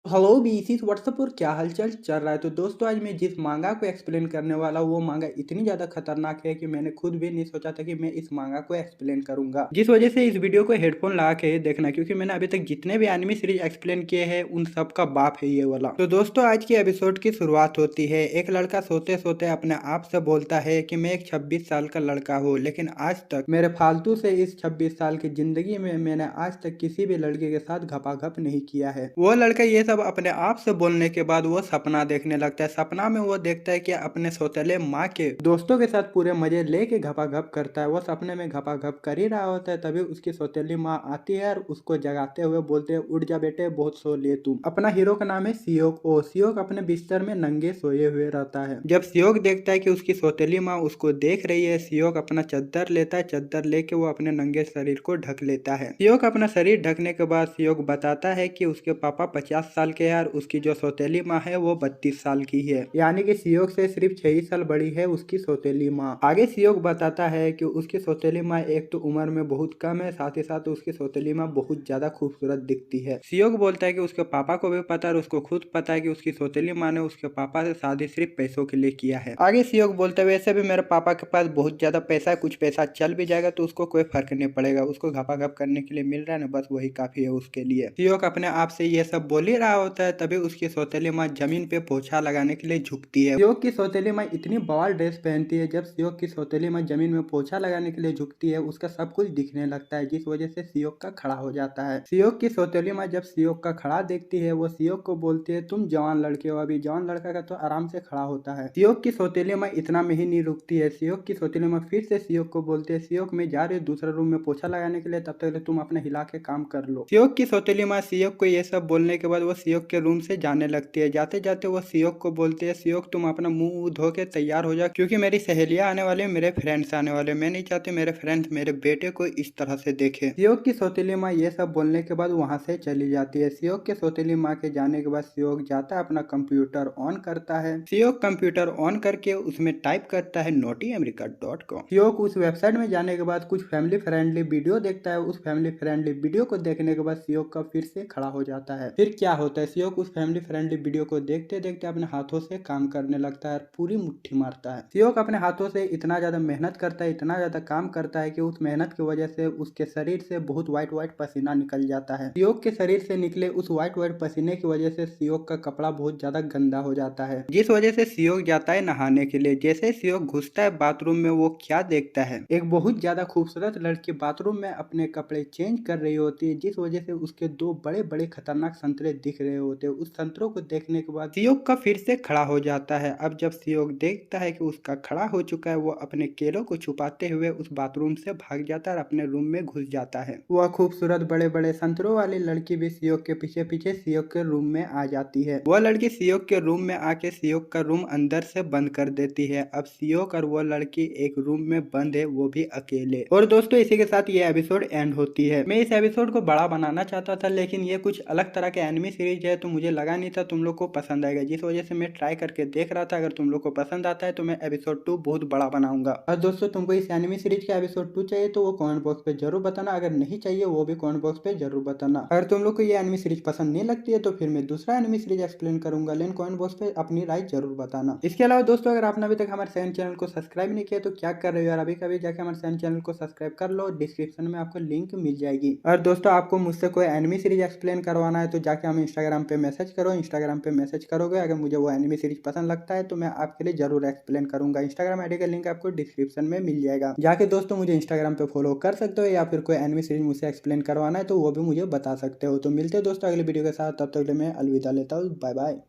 Hello बीसीस WhatsApp और क्या हालचाल चल रहा है। तो दोस्तों आज मैं जिस मांगा को एक्सप्लेन करने वाला हूँ वो मांगा इतनी ज़्यादा खतरनाक है कि मैंने खुद भी नहीं सोचा था कि मैं इस मांगा को एक्सप्लेन करूंगा। जिस वजह से इस वीडियो को हेडफोन लगा के देखना, क्योंकि मैंने अभी तक जितने भी एनिमे सीरीज एक्सप्लेन किए हैं उन सब का बाप है ये वाला। तो दोस्तों आज की एपिसोड की शुरुआत होती है। एक लड़का सोते सोते अपने आप से बोलता है कि मैं एक 26 साल का लड़का हूँ, लेकिन आज तक मेरे फालतू से इस 26 साल की जिंदगी में मैंने आज तक किसी भी लड़के के साथ घपाघप नहीं किया है। वो लड़का ये सब अपने आप से बोलने के बाद वो सपना देखने लगता है। सपना में वो देखता है कि अपने सौतेले माँ के दोस्तों के साथ पूरे मजे लेके घपाघप करता है। वो सपने में घपाघप कर ही रहा होता है, तभी उसकी सौतेली माँ आती है और उसको जगाते हुए बोलते है, उठ जा बेटे, बहुत सो लिए तुम। अपना हीरो का नाम है सियोक। ओ सियोक अपने बिस्तर में नंगे सोए हुए रहता है। जब सियोक देखता है कि उसकी सौतेली माँ उसको देख रही है, सियोक अपना चद्दर लेता है। चद्दर लेके वो अपने नंगे शरीर को ढक लेता है। सियोक अपना शरीर ढकने के बाद सियोक बताता है कि उसके पापा 50 साल के हैं और उसकी जो सौतेली माँ है वो 32 साल की है, यानी कि सियोक से सिर्फ 6 ही साल बड़ी है उसकी सौतेली माँ। आगे सियोक बताता है कि उसकी सौतेली माँ एक तो उम्र में बहुत कम है, साथ ही साथ उसकी सौतेली माँ बहुत ज्यादा खूबसूरत दिखती है। सियोक बोलता है कि उसके पापा को भी पता है और उसको खुद पता है कि उसकी सौतेली माँ ने उसके पापा से शादी सिर्फ पैसों के लिए किया है। आगे सियोक बोलते हुए, वैसे भी मेरे पापा के पास बहुत ज्यादा पैसा है, कुछ पैसा चल भी जाएगा तो उसको कोई फर्क नहीं पड़ेगा, उसको घपाघप करने के लिए मिल रहा है ना, बस वही काफी है उसके लिए। सियोक अपने आप से ये सब बोल ही रहा होता है, तभी उसकी सौतेली माँ जमीन पे पोछा लगाने के लिए झुकती है। सियोक की सौतेली माँ इतनी बवाल ड्रेस पहनती है। जब सियोक की सौतेली माँ जमीन में पोछा लगाने के लिए झुकती है, उसका सब कुछ दिखने लगता है, जिस वजह से सियोक का खड़ा हो जाता है। सियोक की सौतेली माँ जब सियोक का खड़ा देखती है, वो सियोक को बोलती है, तुम जवान लड़के हो, अभी जवान लड़का का तो आराम से खड़ा होता है। सियोक की सौतेली माँ इतना में ही नहीं रुकती है। सियोक की सौतेली माँ फिर से सियोक को बोलती है, सियोक मैं जा रही हूँ दूसरा रूम में पोछा लगाने के लिए, तब तक तुम अपने हिला के काम कर लो। सियोक की सौतेली माँ सियोक को ये सब बोलने के बाद वो सियोक के रूम से जाने लगती है। जाते जाते वो सियोक को बोलती है, सियोक तुम अपना मुंह धो के तैयार हो जा, क्योंकि मेरी सहेलियां आने वाली, मेरे फ्रेंड्स आने वाले, मैं नहीं चाहती मेरे फ्रेंड्स मेरे बेटे को इस तरह से देखे। सियोक की सौतेली माँ ये सब बोलने के बाद वहां से चली जाती है। सियोक के सौतेली माँ के जाने के बाद सियोक जाता है, अपना कंप्यूटर ऑन करता है। सियोक कंप्यूटर ऑन करके उसमें टाइप करता है naughtyamerica.com। सियोक उस वेबसाइट में जाने के बाद कुछ फैमिली फ्रेंडली वीडियो देखता है। उस फैमिली फ्रेंडली वीडियो को देखने के बाद सियोक का फिर से खड़ा हो जाता है। फिर क्या होता है, सियोक उस फैमिली फ्रेंडली वीडियो को देखते देखते अपने हाथों से काम करने लगता है, पूरी मुट्ठी मारता है। सियोक अपने हाथों से इतना ज्यादा मेहनत करता है, इतना ज्यादा काम करता है कि उस मेहनत की वजह से उसके शरीर से बहुत व्हाइट व्हाइट पसीना निकल जाता है। सियोक के शरीर से निकले उस व्हाइट व्हाइट पसीने की वजह से सियोक का कपड़ा बहुत ज्यादा गंदा हो जाता है, जिस वजह से सियोक जाता है नहाने के लिए। जैसे सियोक घुसता है बाथरूम में, वो क्या देखता है, एक बहुत ज्यादा खूबसूरत लड़की बाथरूम में अपने कपड़े चेंज कर रही होती है, जिस वजह से उसके दो बड़े बड़े खतरनाक संतरे दिख रहे होते हैं। उस संतरों को देखने के बाद सियोक का फिर से खड़ा हो जाता है। अब जब सियोक देखता है कि उसका खड़ा हो चुका है, वो अपने केलों को छुपाते हुए उस बाथरूम से भाग जाता है और अपने रूम में घुस जाता है। वह खूबसूरत बड़े बड़े संतरों वाली लड़की भी सियोक के पीछे पीछे सियोक के रूम में आ जाती है। वह लड़की सियोक के रूम में आके सियोक का रूम अंदर से बंद कर देती है। अब सियोक और वो लड़की एक रूम में बंद है, वो भी अकेले। और दोस्तों इसी के साथ ये एपिसोड एंड होती है। मैं इस एपिसोड को बड़ा बनाना चाहता था, लेकिन ये कुछ अलग तरह के एनिमी सीरीज है, तो मुझे लगा नहीं था तुम लोग को पसंद आएगा, जिस वजह से मैं ट्राई करके देख रहा था। अगर तुम लोग को पसंद आता है तो मैं एपिसोड 2 बहुत बड़ा बनाऊंगा। और दोस्तों तुमको इस एनिमी सीरीज का एपिसोड 2 चाहिए तो वो कमेंट बॉक्स पे जरूर बताना, अगर नहीं चाहिए वो भी कमेंट बॉक्स पे जरूर बताना। अगर तुम लोग को ये एनिमी सीरीज पसंद नहीं लगती है तो फिर मैं दूसरा एनिमी सीरीज एक्सप्लेन करूंगा, लेकिन कमेंट बॉक्स पे अपनी राय जरूर बताना। इसके अलावा दोस्तों अगर आपने अभी तक हमारे सेकंड चैनल को सब्सक्राइब नहीं किया तो क्या कर रहे हो यार, अभी कभी जाके हमारे सेकंड चैनल को सब्सक्राइब कर लो, डिस्क्रिप्शन में आपको लिंक मिल जाएगी। और दोस्तों आपको मुझसे कोई एनिमी सीरीज एक्सप्लेन करवाना है तो जाके हमें इंस्टाग्राम पे मैसेज करो। इंस्टाग्राम पे मैसेज करोगे, अगर मुझे वो एनिमी सीरीज पसंद लगता है तो मैं आपके लिए जरूर एक्सप्लेन करूंगा। इंस्टाग्राम आईडी का लिंक आपको डिस्क्रिप्शन में मिल जाएगा, जाके दोस्तों मुझे इंस्टाग्राम पे फॉलो कर सकते हो, या फिर कोई एनिमी सीरीज मुझसे एक्सप्लेन करवाना है तो वो भी मुझे बता सकते हो। तो मिलते हैं दोस्तों अगले वीडियो के साथ, तब तक मैं अलविदा लेता हूँ, बाय बाय।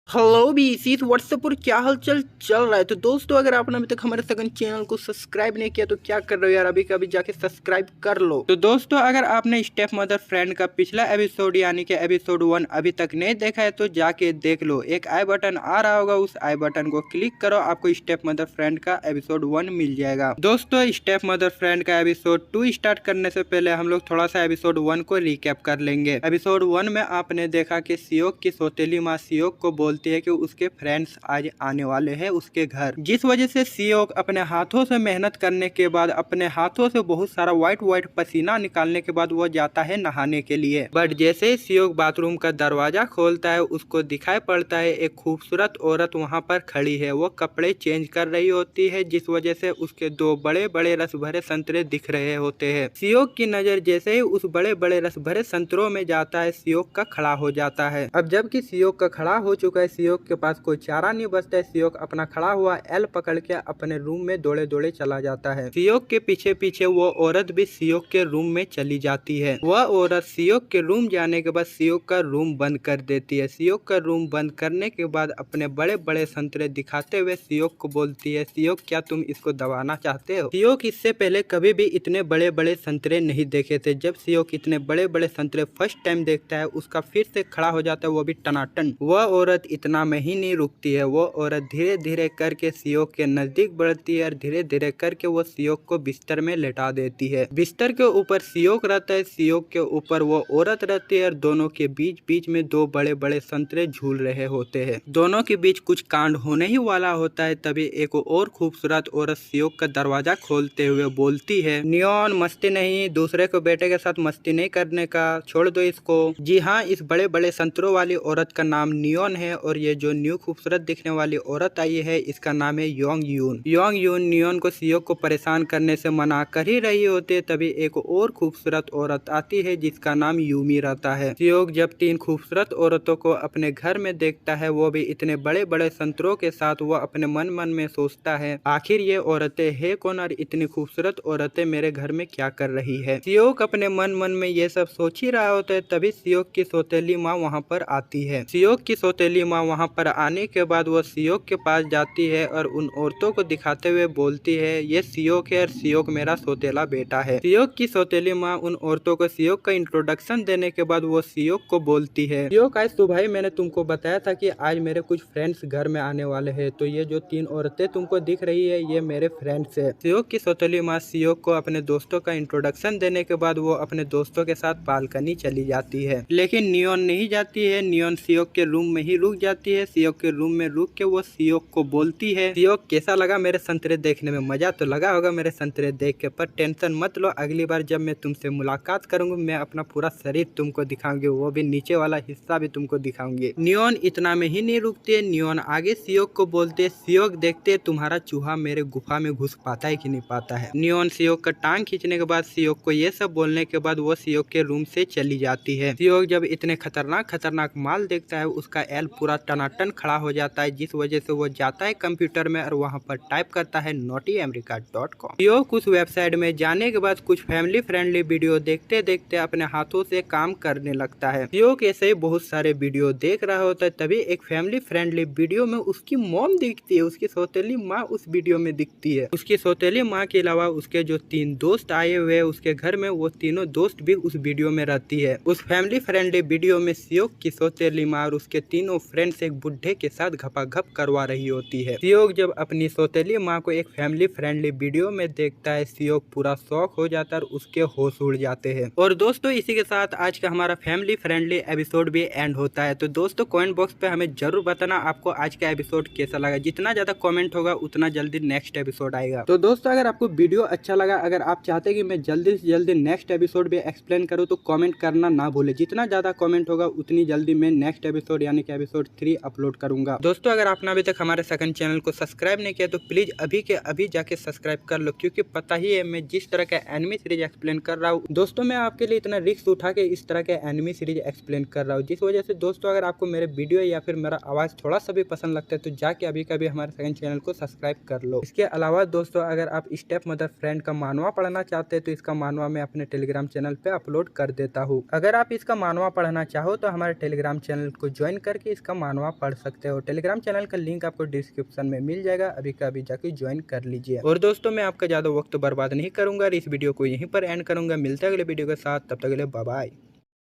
हेलो बीसीस व्हाट्सएप पर क्या हालचाल चल रहा है। तो दोस्तों अगर आपने अभी तक हमारे सेकंड चैनल को सब्सक्राइब नहीं किया तो क्या कर रहे हो यार, अभी कभी जाके सब्सक्राइब कर लो। तो दोस्तों अगर आपने स्टेप मदर फ्रेंड का पिछला एपिसोड यानी कि एपिसोड 1 अभी तक नहीं देखा है तो जाके देख लो। एक आई बटन आ रहा होगा, उस आई बटन को क्लिक करो, आपको स्टेप मदर फ्रेंड का एपिसोड 1 मिल जाएगा। दोस्तों स्टेप मदर फ्रेंड का एपिसोड 2 स्टार्ट करने से पहले हम लोग थोड़ा सा एपिसोड 1 को रिकैप कर लेंगे। एपिसोड 1 में आपने देखा कि सियोक की सौतेली माँ सियोक को बोल बोलती है कि उसके फ्रेंड्स आज आने वाले हैं उसके घर, जिस वजह से सियोक अपने हाथों से मेहनत करने के बाद, अपने हाथों से बहुत सारा व्हाइट पसीना निकालने के बाद वो जाता है नहाने के लिए। बट जैसे ही सियोक बाथरूम का दरवाजा खोलता है, उसको दिखाई पड़ता है एक खूबसूरत औरत वहाँ पर खड़ी है। वो कपड़े चेंज कर रही होती है, जिस वजह से उसके दो बड़े बड़े रस भरे संतरे दिख रहे होते हैं। सियोक की नजर जैसे ही उस बड़े बड़े रस भरे संतरों में जाता है, सियोक का खड़ा हो जाता है। अब जबकि सियोक का खड़ा हो चुका है, सियोक के पास कोई चारा नहीं बचता है। सियोक अपना खड़ा हुआ एल पकड़ के अपने रूम में दौड़े दौड़े चला जाता है। सियोक के पीछे पीछे वो औरत भी सियोक के रूम में चली जाती है। वह औरत सियोक के रूम जाने के बाद सियोक का रूम बंद कर देती है। सियोक का रूम बंद करने के बाद अपने बड़े बड़े संतरे दिखाते हुए सियोक को बोलती है, सियोक क्या तुम इसको दबाना चाहते हो? सियोक इससे पहले कभी भी इतने बड़े बड़े संतरे नहीं देखे थे। जब सियोक इतने बड़े बड़े संतरे फर्स्ट टाइम देखता है, उसका फिर से खड़ा हो जाता है, वो भी टनाटन। वह औरत इतना में ही नहीं रुकती है। वो औरत धीरे धीरे करके सियोक के नजदीक बढ़ती है और धीरे धीरे करके वो सियोक को बिस्तर में लेटा देती है। बिस्तर के ऊपर सियोक रहता है, सियोक के ऊपर वो औरत रहती है और दोनों के बीच बीच में दो बड़े बड़े संतरे झूल रहे होते हैं। दोनों के बीच कुछ कांड होने ही वाला होता है। तभी एक और खूबसूरत औरत सियोक का दरवाजा खोलते हुए बोलती है, नियॉन मस्ती नहीं, दूसरे को बेटे के साथ मस्ती नहीं करने का, छोड़ दो इसको। जी हाँ, इस बड़े बड़े संतरों वाली औरत का नाम नियॉन है और ये जो न्यू खूबसूरत दिखने वाली औरत आई है, इसका नाम है योंग यून। योंग यून नियॉन को सियोक को परेशान करने से मना कर ही रही होती है। तभी एक और खूबसूरत औरत आती है जिसका नाम यूमी रहता है। सियोक जब तीन खूबसूरत औरतों को अपने घर में देखता है, वो भी इतने बड़े बड़े संतरों के साथ, वो अपने मन मन में सोचता है आखिर ये औरतें है कौन और इतनी खूबसूरत औरतें मेरे घर में क्या कर रही है। सियोक अपने मन मन में ये सब सोच ही रहा होता है। तभी सियोक की सौतेली माँ वहाँ पर आती है। सियोक की सौतेली माँ वहाँ पर आने के बाद वो सियोक के पास जाती है और उन औरतों को दिखाते हुए बोलती है, ये सियोक है और सियोक मेरा सौतेला बेटा है। सियोक की सौतेली माँ उन औरतों को सियोक का इंट्रोडक्शन देने के बाद वो सियोक को बोलती है, सियोक आज तो भाई मैंने तुमको बताया था कि आज मेरे कुछ फ्रेंड्स घर में आने वाले हैं, तो ये जो तीन औरतें तुमको दिख रही है ये मेरे फ्रेंड्स है। सियोक की सौतेली माँ सियोक को अपने दोस्तों का इंट्रोडक्शन देने के बाद वो अपने दोस्तों के साथ बालकनी चली जाती है। लेकिन नियॉन नहीं जाती है। नियॉन सियोक के रूम में ही रुक जाती है। सियोक के रूम में रुक के वो सियोक को बोलती है, सियोक कैसा लगा मेरे संतरे देखने में? मजा तो लगा होगा मेरे संतरे देख के, पर टेंशन मत लो, अगली बार जब मैं तुमसे मुलाकात करूंगी मैं अपना पूरा शरीर तुमको दिखाऊंगी, वो भी नीचे वाला हिस्सा भी तुमको दिखाऊंगी। नियॉन इतना में ही नहीं रुकती है। नियॉन आगे सियोक को बोलते है, सियोक देखते तुम्हारा चूहा मेरे गुफा में घुस पाता है कि नहीं पाता है। नियॉन सियोक का टांग खींचने के बाद सियोक को ये सब बोलने के बाद वो सियोक के रूम से चली जाती है। सियोक जब इतने खतरनाक खतरनाक माल देखता है, उसका एल पूरा टनाटन खड़ा हो जाता है, जिस वजह से वो जाता है कंप्यूटर में और वहाँ पर टाइप करता है naughtyamerica.com। सियोक उस वेबसाइट में जाने के बाद कुछ फैमिली फ्रेंडली वीडियो देखते देखते अपने हाथों से काम करने लगता है। सियोक ऐसे ही बहुत सारे वीडियो देख रहा होता है। तभी एक फैमिली फ्रेंडली वीडियो में उसकी मॉम दिखती है, उसकी सौतेली माँ उस वीडियो में दिखती है। उसकी सौतेली माँ के अलावा उसके जो तीन दोस्त आए हुए उसके घर में, वो तीनों दोस्त भी उस वीडियो में रहती है। उस फैमिली फ्रेंडली वीडियो में सियोक की सौतेली माँ और उसके तीनों फ्रेंड्स एक बुढ़े के साथ घपाघप करवा रही होती है। सियोक जब अपनी सौतेली माँ को एक फैमिली फ्रेंडली वीडियो में देखता है, सियोक पूरा शौक हो जाता है और उसके होश उड़ जाते हैं। और दोस्तों इसी के साथ आज का हमारा फैमिली फ्रेंडली एपिसोड भी एंड होता है। तो दोस्तों कमेंट बॉक्स पे हमें जरूर बताना आपको आज का एपिसोड कैसा लगा। जितना ज्यादा कमेंट होगा उतना जल्दी नेक्स्ट एपिसोड आएगा। तो दोस्तों अगर आपको वीडियो अच्छा लगा, अगर आप चाहते हैं कि मैं जल्दी से जल्दी नेक्स्ट एपिसोड भी एक्सप्लेन करूँ, तो कमेंट करना ना भूले। जितना ज्यादा कमेंट होगा उतनी जल्दी मैं नेक्स्ट एपिसोड यानी कि एपिसोड 3 अपलोड करूंगा। दोस्तों अगर आपने अभी तक हमारे सेकंड चैनल को सब्सक्राइब नहीं किया तो प्लीज अभी के अभी जाके सब्सक्राइब कर लो, क्योंकि पता ही है मैं जिस तरह का एनिमी सीरीज एक्सप्लेन कर रहा हूँ दोस्तों, मैं आपके लिए इतना रिस्क उठा के इस तरह के एनिमी सीरीज एक्सप्लेन कर रहा हूँ। जिस वजह से दोस्तों अगर आपको मेरे वीडियो या फिर मेरा आवाज थोड़ा सा भी पसंद लगता है तो जाके अभी कभी हमारे सेकंड चैनल को सब्सक्राइब कर लो। इसके अलावा दोस्तों अगर आप स्टेप मदर फ्रेंड का मानवा पढ़ना चाहते हैं तो इसका मानवा मैं अपने टेलीग्राम चैनल पे अपलोड कर देता हूँ। अगर आप इसका मानवा पढ़ना चाहो तो हमारे टेलीग्राम चैनल को ज्वाइन करके इसका मानवा पढ़ सकते हो। टेलीग्राम चैनल का लिंक आपको डिस्क्रिप्शन में मिल जाएगा, अभी का अभी जाके ज्वाइन कर लीजिए। और दोस्तों मैं आपका ज्यादा वक्त बर्बाद नहीं करूंगा, इस वीडियो को यहीं पर एंड करूंगा। मिलते हैं अगले वीडियो के साथ, तब तक के लिए बाय बाय।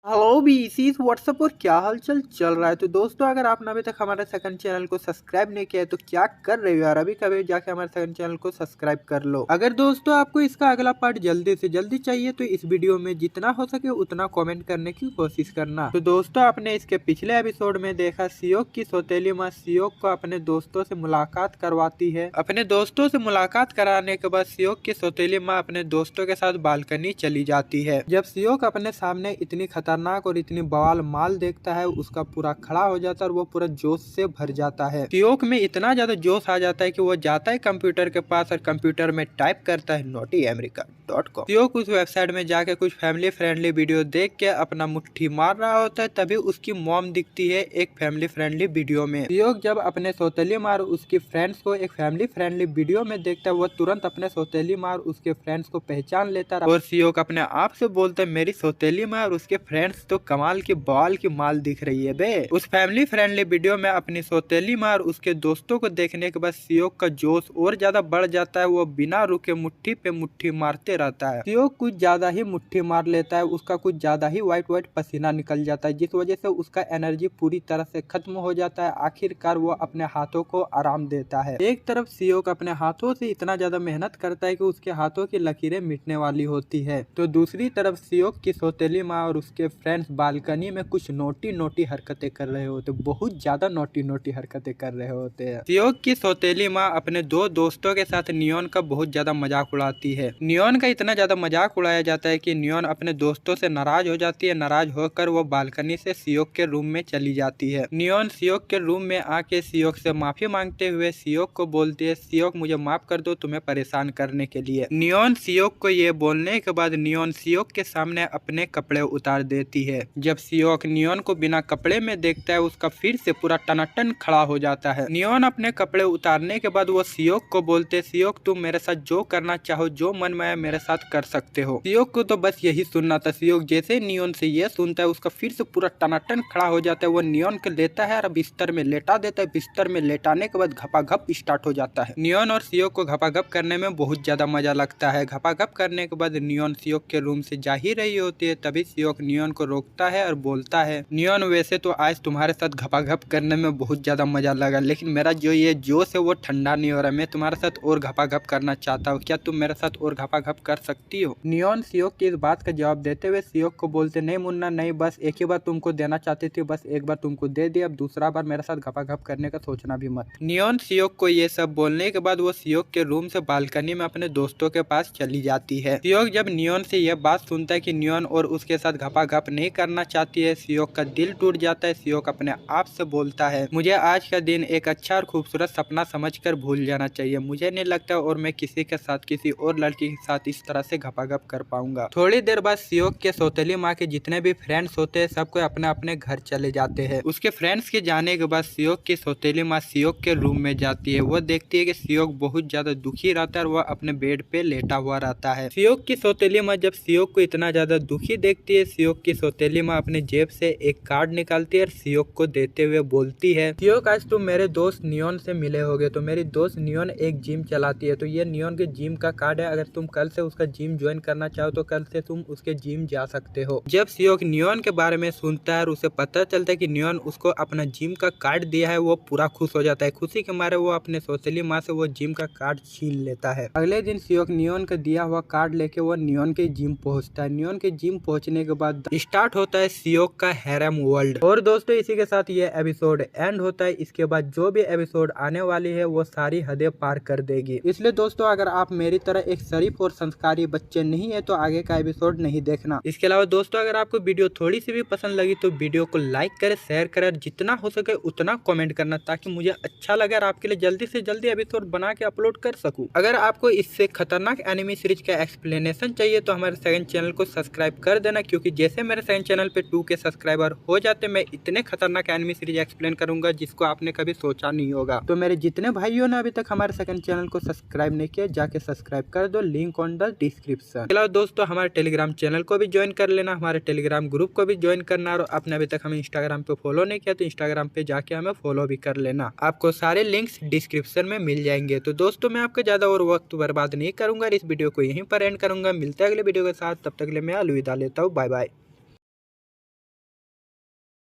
हेलो बीसीस व्हाट्सअप और क्या हालचाल चल रहा है। तो दोस्तों अगर आपने अभी तक हमारे सेकंड चैनल को सब्सक्राइब नहीं किया है तो क्या कर रहे हो यार, अभी कभी जाके हमारे सेकंड चैनल को सब्सक्राइब कर लो। अगर दोस्तों आपको इसका अगला पार्ट जल्दी से जल्दी चाहिए तो इस वीडियो में जितना हो सके उतना कमेंट करने की कोशिश करना। तो दोस्तों आपने इसके पिछले एपिसोड में देखा सियोक की सौतेली माँ सियोक को अपने दोस्तों से मुलाकात करवाती है। अपने दोस्तों से मुलाकात कराने के बाद सियोक की सौतेली माँ अपने दोस्तों के साथ बालकनी चली जाती है। जब सियोक अपने सामने इतनी खतरनाक और इतनी बवाल माल देखता है उसका पूरा खड़ा हो जाता है और वो पूरा जोश से भर जाता है। सियोक में इतना ज्यादा जोश आ जाता है कि वो जाता है कंप्यूटर के पास और कंप्यूटर में टाइप करता है naughtyamerica.com। सियोक उस वेबसाइट में जाके कुछ फैमिली फ्रेंडली वीडियो देख के अपना मुट्ठी मार रहा होता है, तभी उसकी मॉम दिखती है एक फैमिली फ्रेंडली वीडियो में। सियोक जब अपने सौतेली माँ और उसकी फ्रेंड्स को एक फैमिली फ्रेंडली वीडियो में देखता है वो तुरंत अपने सौतेली माँ और उसके फ्रेंड्स को पहचान लेता है और सियोक अपने आप से बोलता है मेरी सौतेली माँ और उसके फ्रेंड्स तो कमाल की बवाल की माल दिख रही है बे। उस फैमिली फ्रेंडली वीडियो में अपनी सौतेली माँ और उसके दोस्तों को देखने के बाद सियोक का जोश और ज्यादा बढ़ जाता है। वो बिना रुके मुट्ठी पे मुट्ठी मारते रहता है। सियोक कुछ ज्यादा ही मुट्ठी मार लेता है, उसका कुछ ज्यादा ही व्हाइट व्हाइट पसीना निकल जाता है जिस वजह से उसका एनर्जी पूरी तरह से खत्म हो जाता है। आखिरकार वो अपने हाथों को आराम देता है। एक तरफ सियोक अपने हाथों से इतना ज्यादा मेहनत करता है कि उसके हाथों की लकीरें मिटने वाली होती है, तो दूसरी तरफ सियोक की सौतेली माँ और उसके फ्रेंड्स बालकनी में कुछ नोटी नोटी हरकतें कर रहे होते, बहुत ज्यादा नोटी नोटी हरकतें कर रहे होते हैं। सियोक की सौतेली माँ अपने दो दोस्तों के साथ नियोन का बहुत ज्यादा मजाक उड़ाती है। नियोन का इतना ज्यादा मजाक उड़ाया जाता है कि नियोन अपने दोस्तों से नाराज हो जाती है। नाराज होकर वो बालकनी से सियोक के रूम में चली जाती है। नियोन सियोक के रूम में आके सियोक से माफी मांगते हुए सियोक को बोलती है सियोक मुझे माफ कर दो तुम्हें परेशान करने के लिए। नियोन सियोक को ये बोलने के बाद नियोन सियोक के सामने अपने कपड़े उतार देती है। जब सियोक नियोन को बिना कपड़े में देखता है उसका फिर से पूरा टनाटन खड़ा हो जाता है। नियोन अपने कपड़े उतारने के बाद वो सियोक को बोलते सियोक तुम मेरे साथ जो करना चाहो जो मन में आए मेरे साथ कर सकते हो। सियोक को तो बस यही सुनना था। सियोक जैसे नियोन से ये सुनता है उसका फिर से पूरा टनाटन खड़ा हो जाता है। वो नियोन को लेता है और बिस्तर में लेटा देता है। बिस्तर में लेटाने के बाद घपाघप स्टार्ट हो जाता है। नियोन और सियोक को घपाघप करने में बहुत ज्यादा मजा लगता है। घपाघप करने के बाद नियोन सियोक के रूम से जा ही रही होती है, तभी सियोक नियोन को रोकता है और बोलता है नियोन वैसे तो आज तुम्हारे साथ घपाघप करने में बहुत ज्यादा मजा लगा, लेकिन मेरा जो ये जोश है वो ठंडा नहीं हो रहा। मैं तुम्हारे साथ और घपाघप करना चाहता हूँ, क्या तुम मेरे साथ और घपाघप कर सकती हो। नियोन सियोक की इस बात का जवाब देते हुए सियोक को बोलते नहीं मुन्ना नहीं, बस एक ही बार तुमको देना चाहती थी, बस एक बार तुमको दे दिया, अब दूसरा बार मेरे साथ घपाघप करने का सोचना भी मत। नियोन सियोक को ये सब बोलने के बाद वो सियोक के रूम से बालकनी में अपने दोस्तों के पास चली जाती है। सियोक जब नियोन से यह बात सुनता है कि नियोन और उसके साथ घपाघप नहीं करना चाहती है, सियोक का दिल टूट जाता है। सियोक अपने आप से बोलता है मुझे आज का दिन एक अच्छा और खूबसूरत सपना समझकर भूल जाना चाहिए। मुझे नहीं लगता और मैं किसी के साथ किसी और लड़की के साथ इस तरह से घपाघप कर पाऊंगा। थोड़ी देर बाद सियोक के सौतेली माँ के जितने भी फ्रेंड्स होते हैं सबको अपने अपने घर चले जाते हैं। उसके फ्रेंड्स के जाने के बाद सियोक की सौतेली माँ सियोक के रूम में जाती है। वो देखती है कि सियोक बहुत ज्यादा दुखी रहता है और वह अपने बेड पे लेटा हुआ रहता है। सियोक की सौतेली माँ जब सियोक को इतना ज्यादा दुखी देखती है, सियोक की सौतेली माँ अपने जेब से एक कार्ड निकालती है और सियोक को देते हुए बोलती है सियोक आज तुम मेरे दोस्त नियोन से मिले होगे, तो मेरी दोस्त नियोन एक जिम चलाती है, तो ये नियोन के जिम का कार्ड है। अगर तुम कल से उसका जिम ज्वाइन करना चाहो तो कल से तुम उसके जिम जा सकते हो। जब सियोक नियोन के बारे में सुनता है और उसे पता चलता है कि नियोन उसको अपना जिम का कार्ड दिया है, वो पूरा खुश हो जाता है। खुशी के मारे वो अपने सौतेली माँ से वो जिम का कार्ड छीन लेता है। अगले दिन सियोक नियोन का दिया हुआ कार्ड लेके वो नियोन के जिम पहुंचता है। नियोन के जिम पहुंचने के बाद स्टार्ट होता है सियोक का हैरम वर्ल्ड। और दोस्तों इसी के साथ ये एपिसोड एंड होता है। इसके बाद जो भी एपिसोड आने वाली है वो सारी हदें पार कर देगी। इसलिए दोस्तों अगर आप मेरी तरह एक शरीफ और संस्कारी बच्चे नहीं है तो आगे का एपिसोड नहीं देखना। इसके अलावा दोस्तों अगर आपको वीडियो थोड़ी सी भी पसंद लगी तो वीडियो को लाइक करें, शेयर करें, जितना हो सके उतना कमेंट करना ताकि मुझे अच्छा लगे और आपके लिए जल्दी से जल्दी एपिसोड बना के अपलोड कर सकूं। अगर आपको इससे खतरनाक एनिमी सीरीज का एक्सप्लेनेशन चाहिए तो हमारे सेकंड चैनल को सब्सक्राइब कर देना, क्योंकि जैसे मेरे सेकंड चैनल पे 2K सब्सक्राइबर हो जाते मैं इतने खतरनाक एनिमी सीरीज एक्सप्लेन करूंगा जिसको आपने कभी सोचा नहीं होगा। तो मेरे जितने भाइयों ने अभी तक हमारे सेकंड चैनल को सब्सक्राइब नहीं किया जाके सब्सक्राइब कर दो, लिंक ऑन द डिस्क्रिप्शन। चलो दोस्तों हमारे टेलीग्राम चैनल को भी ज्वाइन कर लेना, हमारे टेलीग्राम ग्रुप को भी ज्वाइन करना, और आपने अभी तक हमें इंस्टाग्राम पे फॉलो नहीं किया तो इंस्टाग्राम पे जाके हमें फॉलो भी कर लेना। आपको सारे लिंक्स डिस्क्रिप्शन में मिल जाएंगे। तो दोस्तों मैं आपका ज्यादा और वक्त बर्बाद नहीं करूंगा, इस वीडियो को यहीं पर एंड करूंगा। मिलते हैं अगले वीडियो के साथ, तब तक के लिए मैं अलविदा लेता हूँ, बाय बाय।